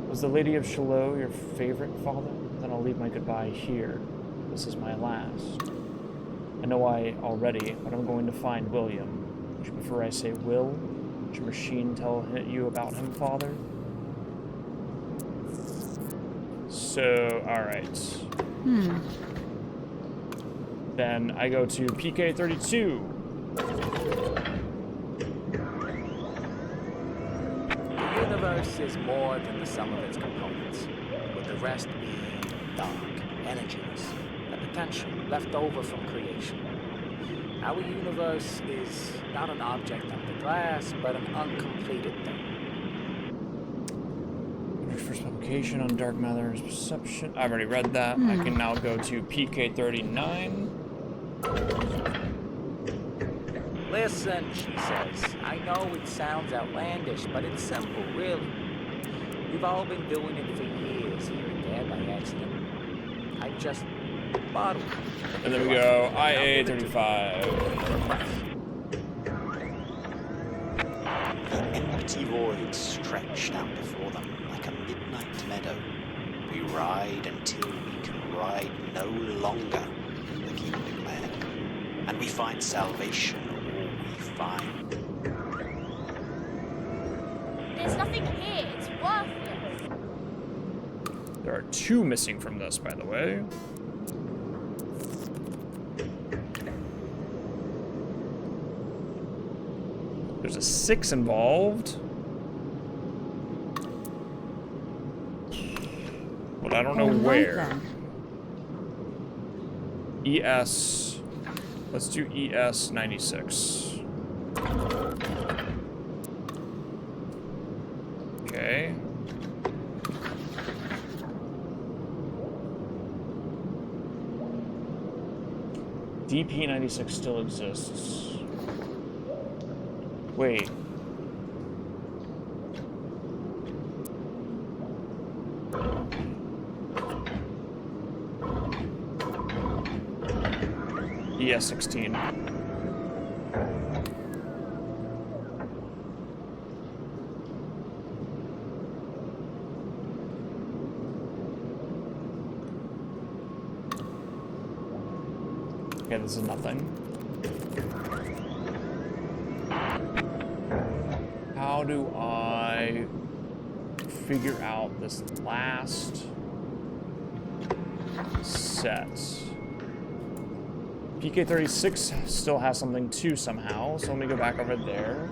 A: Was the Lady of Shiloh your favorite, Father? Then I'll leave my goodbye here. This is my last. I know I already, but I'm going to find William. Would you prefer I say Will? Did your machine tell you about him, Father? So, alright. Then I go to PK-32.
K: The universe is more than the sum of its components, with the rest being dark, energyless, a potential left over from creation. Our universe is not an object under glass, but an uncompleted thing.
A: First publication on dark matter's perception. I've already read that. I can now go to PK-39.
K: Listen, she says. I know it sounds outlandish, but it's simple, really. We've all been doing it for years here and there by accident. I just bottled it.
A: And then we go IA-35.
Q: The empty void stretched out before them like a midnight meadow. We ride until we can ride no longer, the king declared. And we find salvation all we find.
G: There's nothing here. It's worthless.
A: There are 2 missing from this, by the way. There's a 6 involved. But I don't know where. ES. Let's do ES 96. Okay. DP 96 still exists. Wait. ES 16. Okay, this is nothing. How do I figure out this last set? PK36 still has something too somehow, so let me go back over there.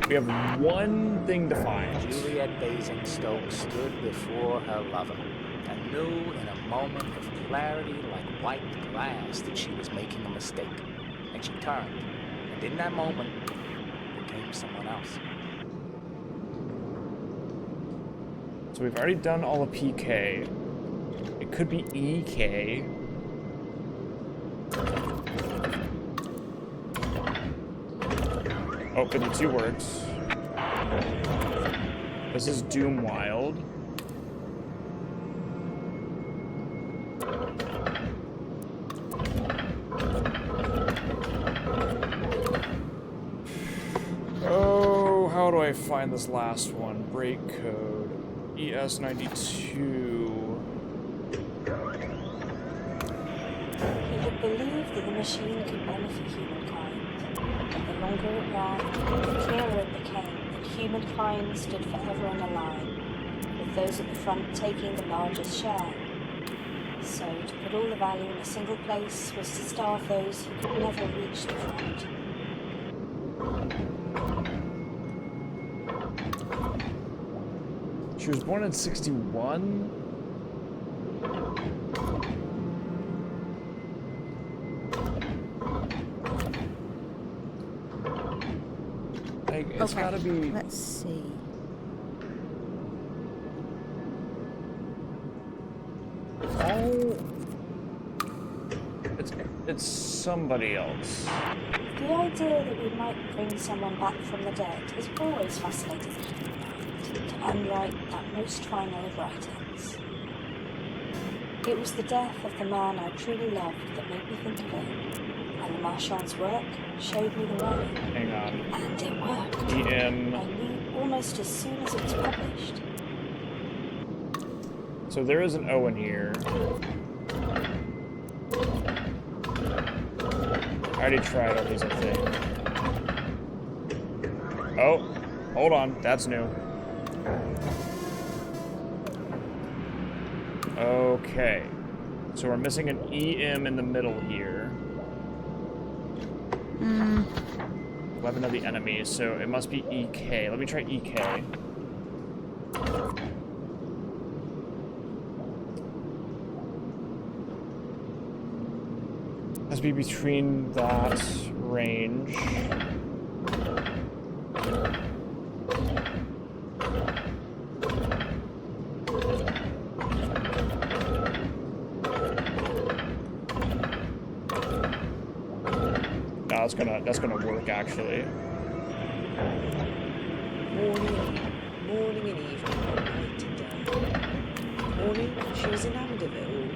A: We have one thing to find.
Q: Juliet Basingstoke stood before her lover and knew in a moment of clarity like white glass that she was making a mistake. And she turned, and in that moment became someone else.
A: So we've already done all of PK. It could be EK. Oh, 52 words. This is Doom Wild. Oh, how do I find this last one? Break code. ES92.
D: He had believed that the machine could benefit humankind. But the longer it ran, the clearer it became that humankind stood forever in a line, with those at the front taking the largest share. So, to put all the value in a single place was to starve those who could never reach the front.
A: She was born in 61? Like, it's
B: Okay,
A: gotta be...
B: let's see.
A: Oh... It's somebody else.
D: The idea that we might bring someone back from the dead has always fascinated me, to unwrite that most final of writings. It was the death of the man I truly loved that made me think of it, and the Marchand's work showed me the way.
A: Hang on.
D: And it worked.
A: EM.
D: I knew almost as soon as it was published.
A: So there is an O in here. I already tried all these, I think. Oh, hold on. That's new. Okay. So we're missing an EM in the middle here. Weapon of the enemy, so it must be EK. Let me try EK. Has to be between that range. No, that's gonna work actually.
S: Morning and evening, night and day. Morning, she was enamoured of it all.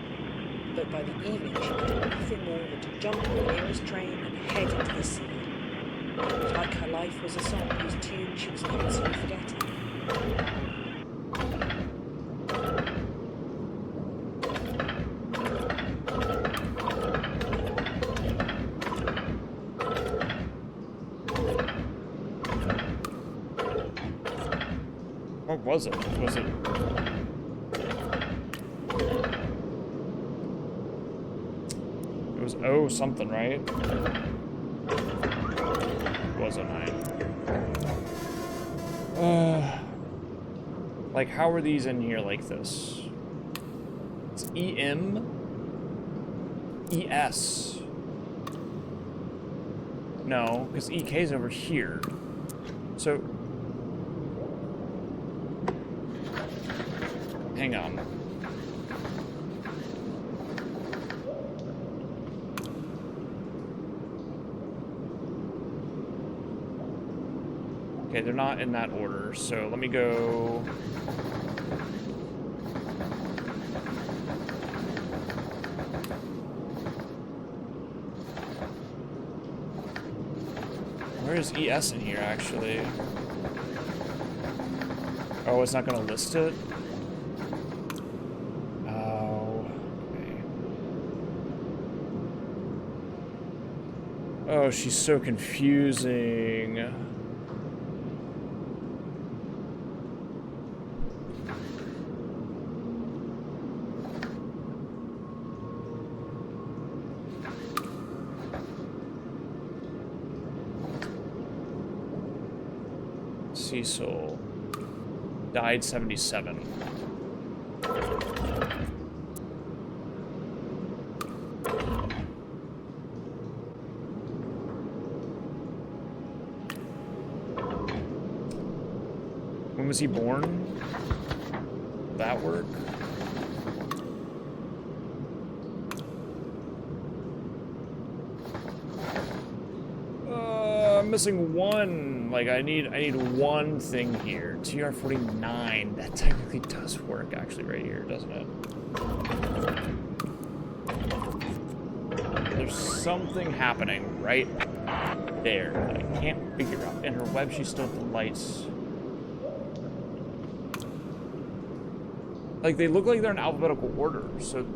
S: But by the evening, she wanted nothing more than to jump on the nearest train and head into the sea. It was like her life was a song whose tune she was constantly forgetting.
A: What was it? Was it... It was O something, right? was 09. Like, how are these in here like this? It's EM? ES. No, because EK's over here. So... hang on. Okay, they're not in that order, so let me go... Where is ES in here, actually? Oh, it's not gonna list it? Oh, okay. Oh, she's so confusing. Cecil died 77. When was he born? Will that work? I'm missing one. Like, I need one thing here. TR-49. That technically does work, actually, right here, doesn't it? There's something happening right there that I can't figure out. In her web, she still has the lights. Like, they look like they're in alphabetical order, so...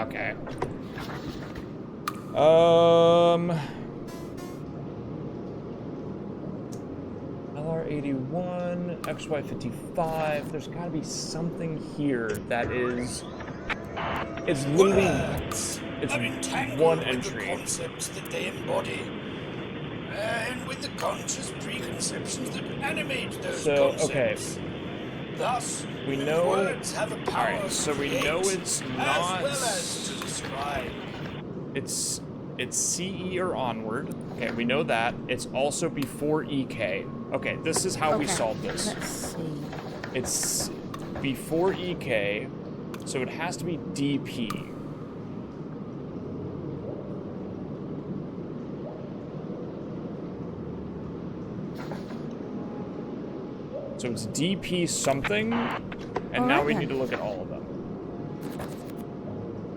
A: Okay. LR81, XY55. There's got to be something here that is. It's literally. It's one entry.
H: With the concepts that they embody, and with the conscious preconceptions that animate those concepts.
A: Okay.
H: Thus,
A: we know.
H: Words have a power.
A: All right, so we know it's not.
H: As well as to describe.
A: It's CE or onward. Okay, we know that. It's also before EK. Okay, this is how we solve this.
B: Let's see.
A: It's before EK, so it has to be DP. So it's DP something, and now we need to look at all of them.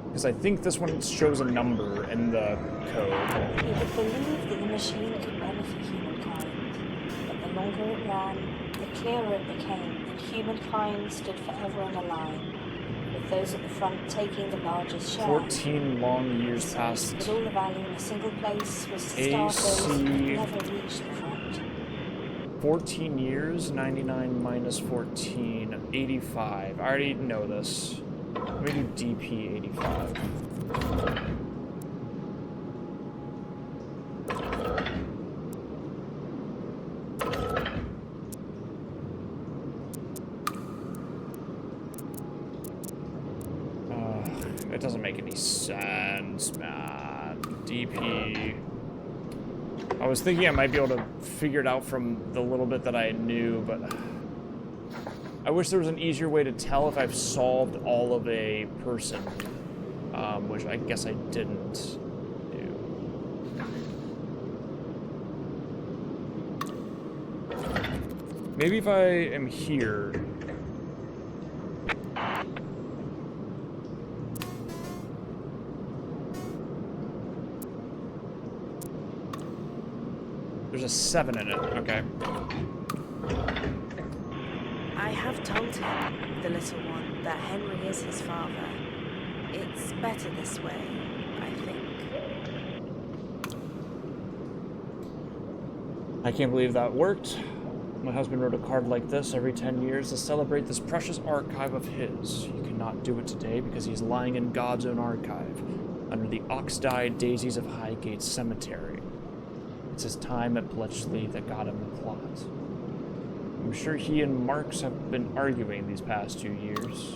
A: Because I think this one shows a number in the code.
D: He would believe that the machine could benefit humankind, but the longer it ran, the clearer it became that humankind stood forever in a line, with those at the front taking the largest share.
A: 14 long years passed.
D: But all the value in a single place was to start those who never reached the front.
A: 14 years, 99 minus 14, 85. I already know this. Let me do DP 85. It doesn't make any sense, man. DP. I was thinking I might be able to figure it out from the little bit that I knew, but I wish there was an easier way to tell if I've solved all of a person, which I guess I didn't do. Maybe if I am here, There's a 7 in it. Okay.
N: I have told him, the little one, that Henry is his father. It's better this way, I think.
A: I can't believe that worked. My husband wrote a card like this every 10 years to celebrate this precious archive of his. He cannot do it today because he's lying in God's own archive, under the ox-dyed daisies of Highgate Cemetery. It's his time at Bletchley that got him the plot. I'm sure he and Marks have been arguing these past 2 years.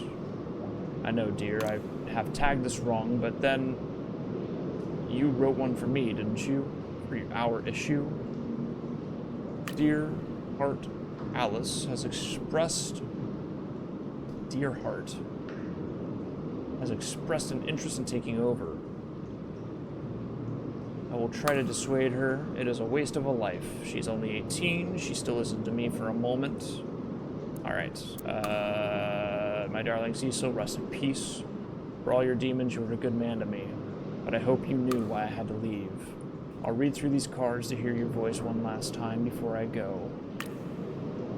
A: I know, dear, I have tagged this wrong, but then you wrote one for me, didn't you? For our issue? Dear Heart Alice has expressed... Dear Heart has expressed an interest in taking over. I will try to dissuade her. It is a waste of a life. She's only 18. She still listened to me for a moment. Alright. My darling Cecil, rest in peace. For all your demons, you were a good man to me. But I hope you knew why I had to leave. I'll read through these cards to hear your voice one last time before I go.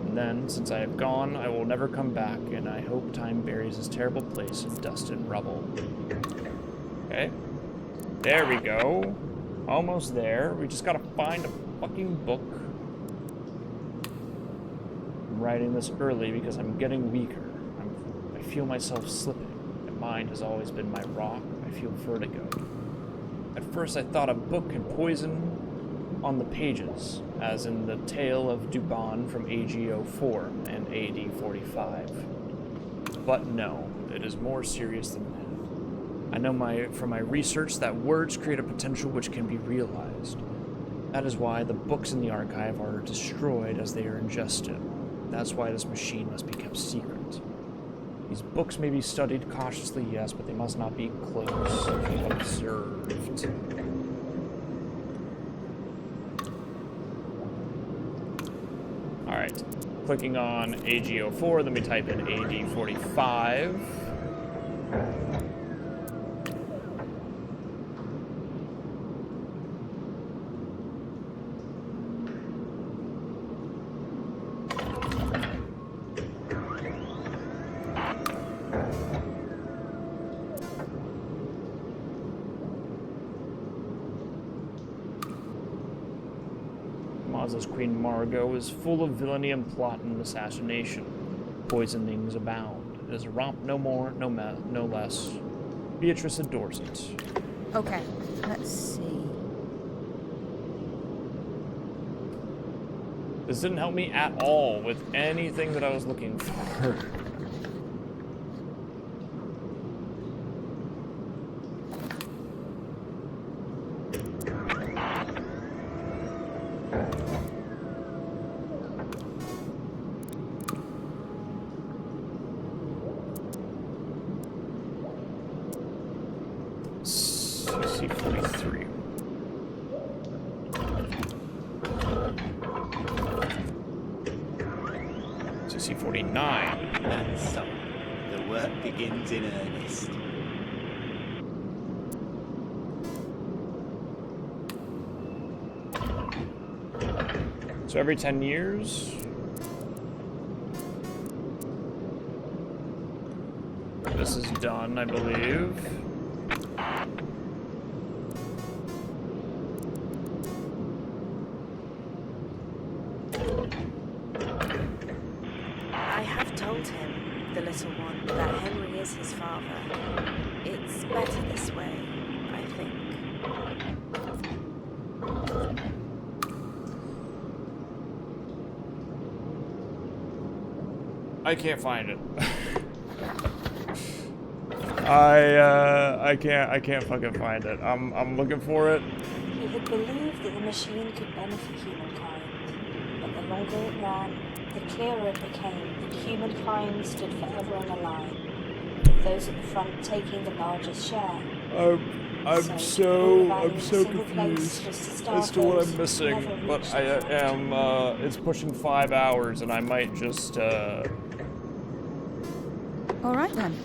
A: And then, since I have gone, I will never come back, and I hope time buries this terrible place in dust and rubble. Okay. There we go. Almost there. We just gotta find a fucking book. I'm writing this early because I'm getting weaker. I feel myself slipping. My mind has always been my rock. I feel vertigo. At first I thought a book had poison on the pages, as in the tale of Dubon from AG-04 and AD-45. But no, it is more serious than that. I know from my research that words create a potential which can be realized. That is why the books in the archive are destroyed as they are ingested. That's why this machine must be kept secret. These books may be studied cautiously, yes, but they must not be closely observed. Alright, clicking on AG-04, then we type in AD-45. Mazda's Queen Margot is full of villainy and plot and assassination. Poisonings abound. It is a romp no more, no less. Beatrice adores it.
B: Okay, let's see.
A: This didn't help me at all with anything that I was looking for. CC-43. CC-49.
Q: And so, the work begins in earnest.
A: So every 10 years... This is done, I believe.
N: I have told him, the little one, that Henry is his father. It's better this way, I think.
A: I can't find it. I can't fucking find it. I'm looking for it.
D: He had believed that the machine could benefit humankind, but the longer it ran, the clearer it became that humankind stood forever on the line, with those at the front taking the largest share.
A: I'm so confused as to what I'm missing, but I am, it's pushing 5 hours, and I might just,
B: Alright then.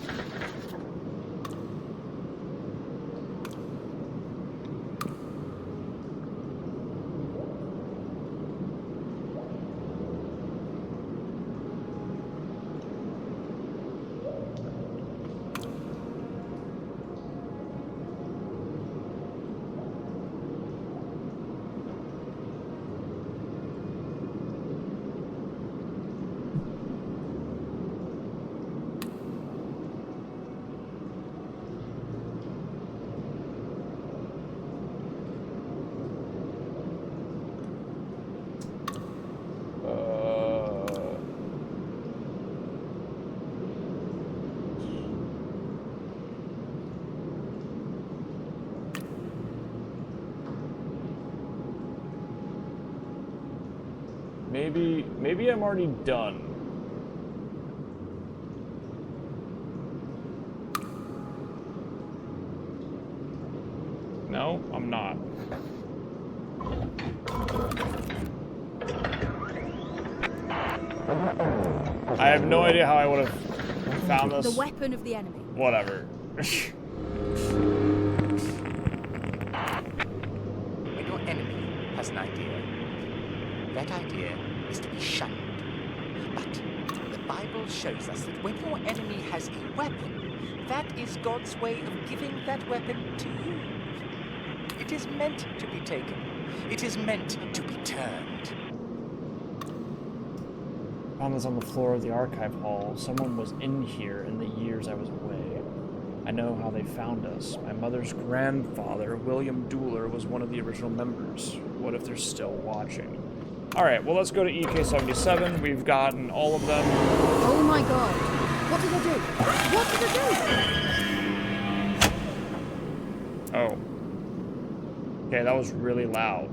A: Maybe I'm already done. No, I'm not. I have no idea how I would have found this.
B: The weapon of the enemy.
A: Whatever.
K: When your enemy has an idea, that idea is to be shunned. But the Bible shows us that when your enemy has a weapon, that is God's way of giving that weapon to you. It is meant to be taken. It is meant to be turned.
A: Found this on the floor of the archive hall. Someone was in here in the years I was away. I know how they found us. My mother's grandfather, William Dooler, was one of the original members. What if they're still watching? Alright, well, let's go to EK-77. We've gotten all of them.
B: Oh my god. What did I do? What did I do?
A: Oh. Okay, that was really loud.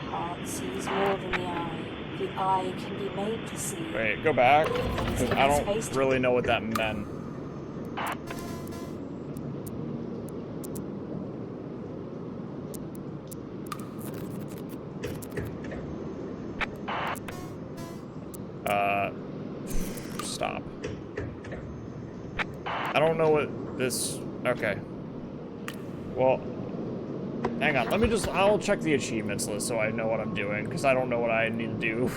D: Heart sees more than the eye. The eye can be made to see.
A: Wait, go back. Because I don't really know what that meant. Stop. I don't know what this... Okay. Well, hang on. Let me just... I'll check the achievements list so I know what I'm doing, because I don't know what I need to do.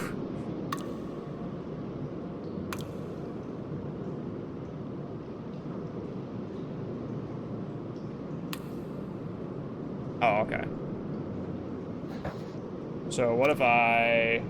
A: Oh, okay. So what if I...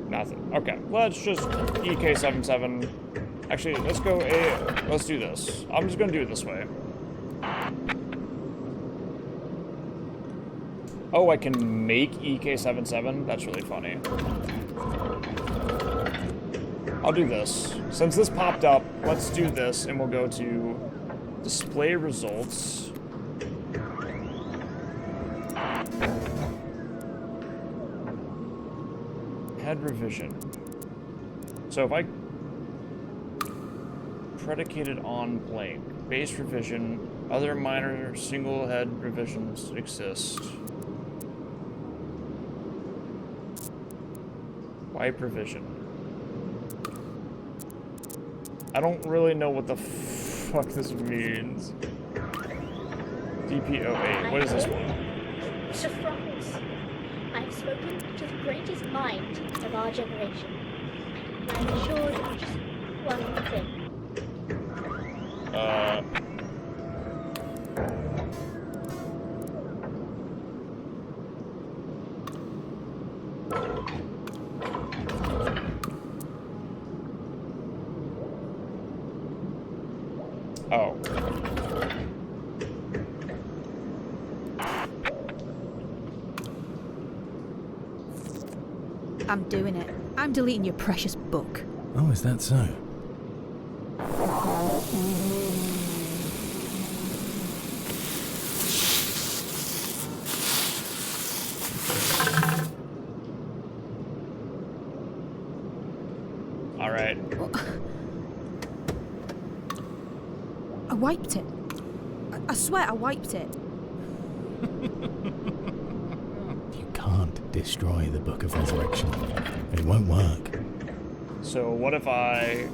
A: Nothing. Okay, let's just EK-77. Actually, let's go let's do this. I'm just gonna do it this way. Oh, I can make EK-77? That's really funny. I'll do this. Since this popped up, let's do this, and we'll go to display results. Head revision. So if I predicated on blank, base revision, other minor single head revisions exist. Wipe revision. I don't really know what the fuck this means. DP08. What is this one?
G: Surprise! I have spoken to the greatest mind of our generation. And I'm assured of just one thing.
A: Oh.
B: I'm doing it. I'm deleting your precious book.
P: Oh, is that so?
A: All right.
B: I wiped it. I swear I wiped it.
P: You can't destroy the Book of Resurrection. It won't work.
A: So what if I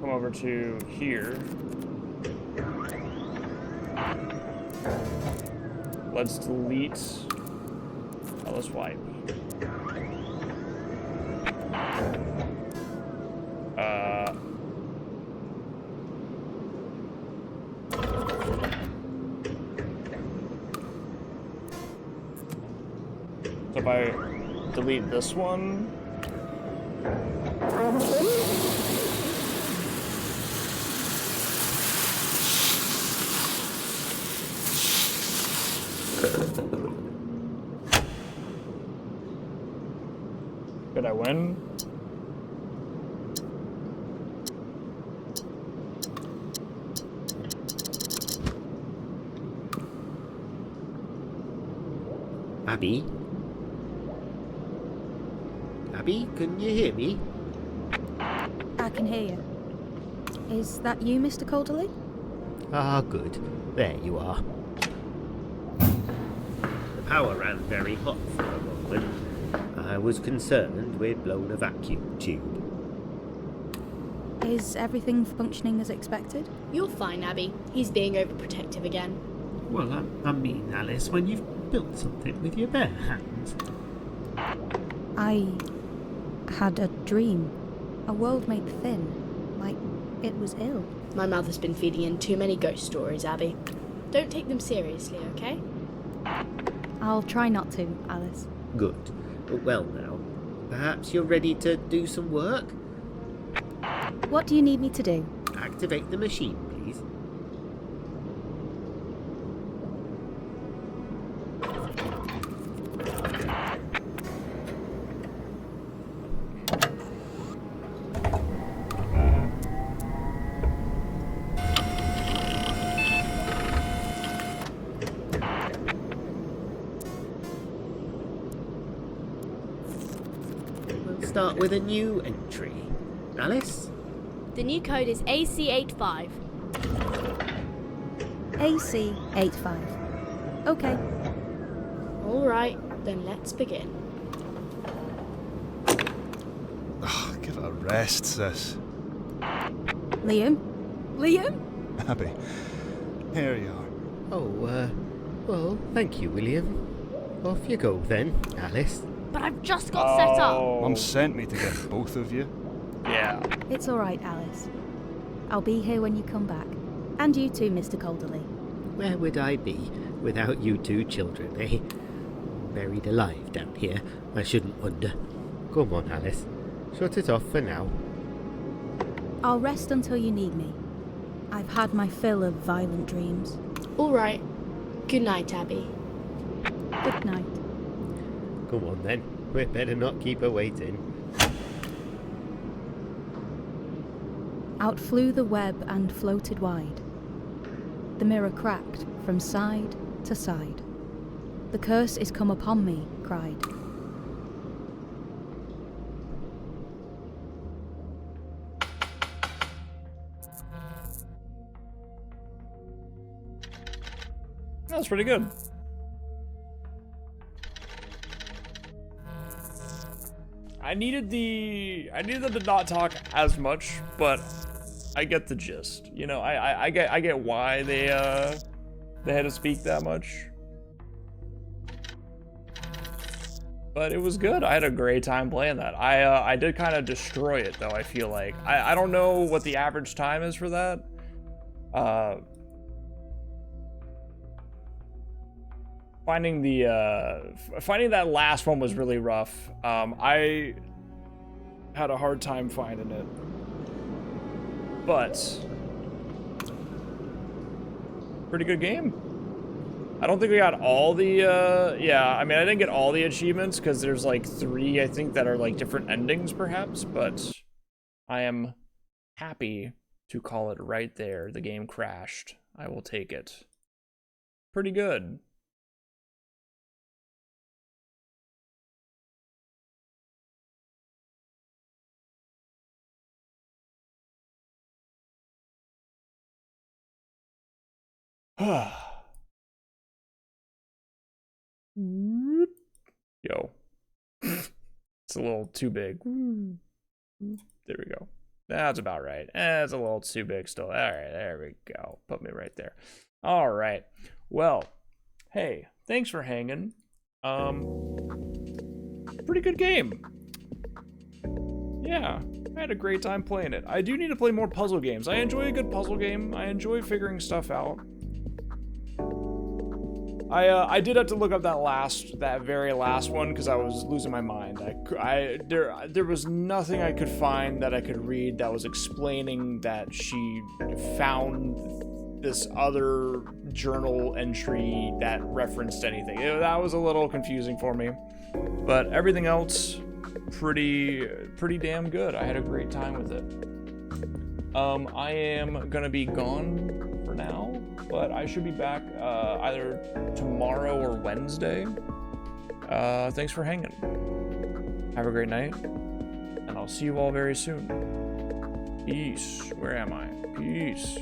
A: come over to here? let's delete. Oh, let's wipe. So if I delete this one. Did I win?
U: Abby? Abby, can you hear me?
B: I can hear you. Is that you, Mr. Calderley?
U: Ah, good. There you are. The power ran very hot for a moment. I was concerned we'd blown a vacuum tube.
B: Is everything functioning as expected?
V: You're fine, Abby. He's being overprotective again.
U: Well, I mean, Alice, when you've built something with your bare hands.
B: I had a dream. A world made thin. Like it was ill.
V: My mother's been feeding in too many ghost stories, Abby. Don't take them seriously, okay?
B: I'll try not to, Alice.
U: Good. Well now, perhaps you're ready to do some work?
B: What do you need me to do?
U: Activate the machine, please. Start with a new entry. Alice?
V: The new code is AC85.
B: AC85. Okay.
V: Alright, then let's begin.
C: Oh, give it a rest, sis.
B: Liam? Liam?
C: Abby, here you are.
U: Oh, well, thank you, William. Off you go then, Alice.
V: But I've just got set up.
C: Mum sent me to get both of you.
A: Yeah.
B: It's alright, Alice. I'll be here when you come back. And you too, Mr. Calderley.
U: Where would I be without you two children, eh? Buried alive down here, I shouldn't wonder. Come on, Alice. Shut it off for now.
B: I'll rest until you need me. I've had my fill of violent dreams.
V: Alright. Good night, Abby.
B: Good night.
U: Come on then. We'd better not keep her waiting.
B: Out flew the web and floated wide. The mirror cracked from side to side. The curse is come upon me, cried.
A: That's pretty good. I needed them to not talk as much, but I get the gist. You know, I get why they had to speak that much. But it was good. I had a great time playing that. I did kind of destroy it though, I feel like. I don't know what the average time is for that. Finding that last one was really rough. I had a hard time finding it. But pretty good game. I don't think we got all the yeah, I mean, I didn't get all the achievements because there's like 3 I think that are like different endings perhaps, but I am happy to call it right there. The game crashed. I will take it. Pretty good. Yo. It's a little too big. There we go. That's about right. It's a little too big still. All right, there we go. Put me right there. All right. Well, hey, thanks for hanging. Pretty good game. Yeah, I had a great time playing it. I do need to play more puzzle games. I enjoy a good puzzle game. I enjoy figuring stuff out. I did have to look up that very last one because I was losing my mind. There was nothing I could find that I could read that was explaining that she found this other journal entry that referenced anything. That was a little confusing for me, but everything else pretty damn good. I had a great time with it. I am gonna be gone for now, but I should be back either tomorrow or Wednesday. Thanks for hanging. Have a great night, and I'll see you all very soon. Peace. Where am I? Peace.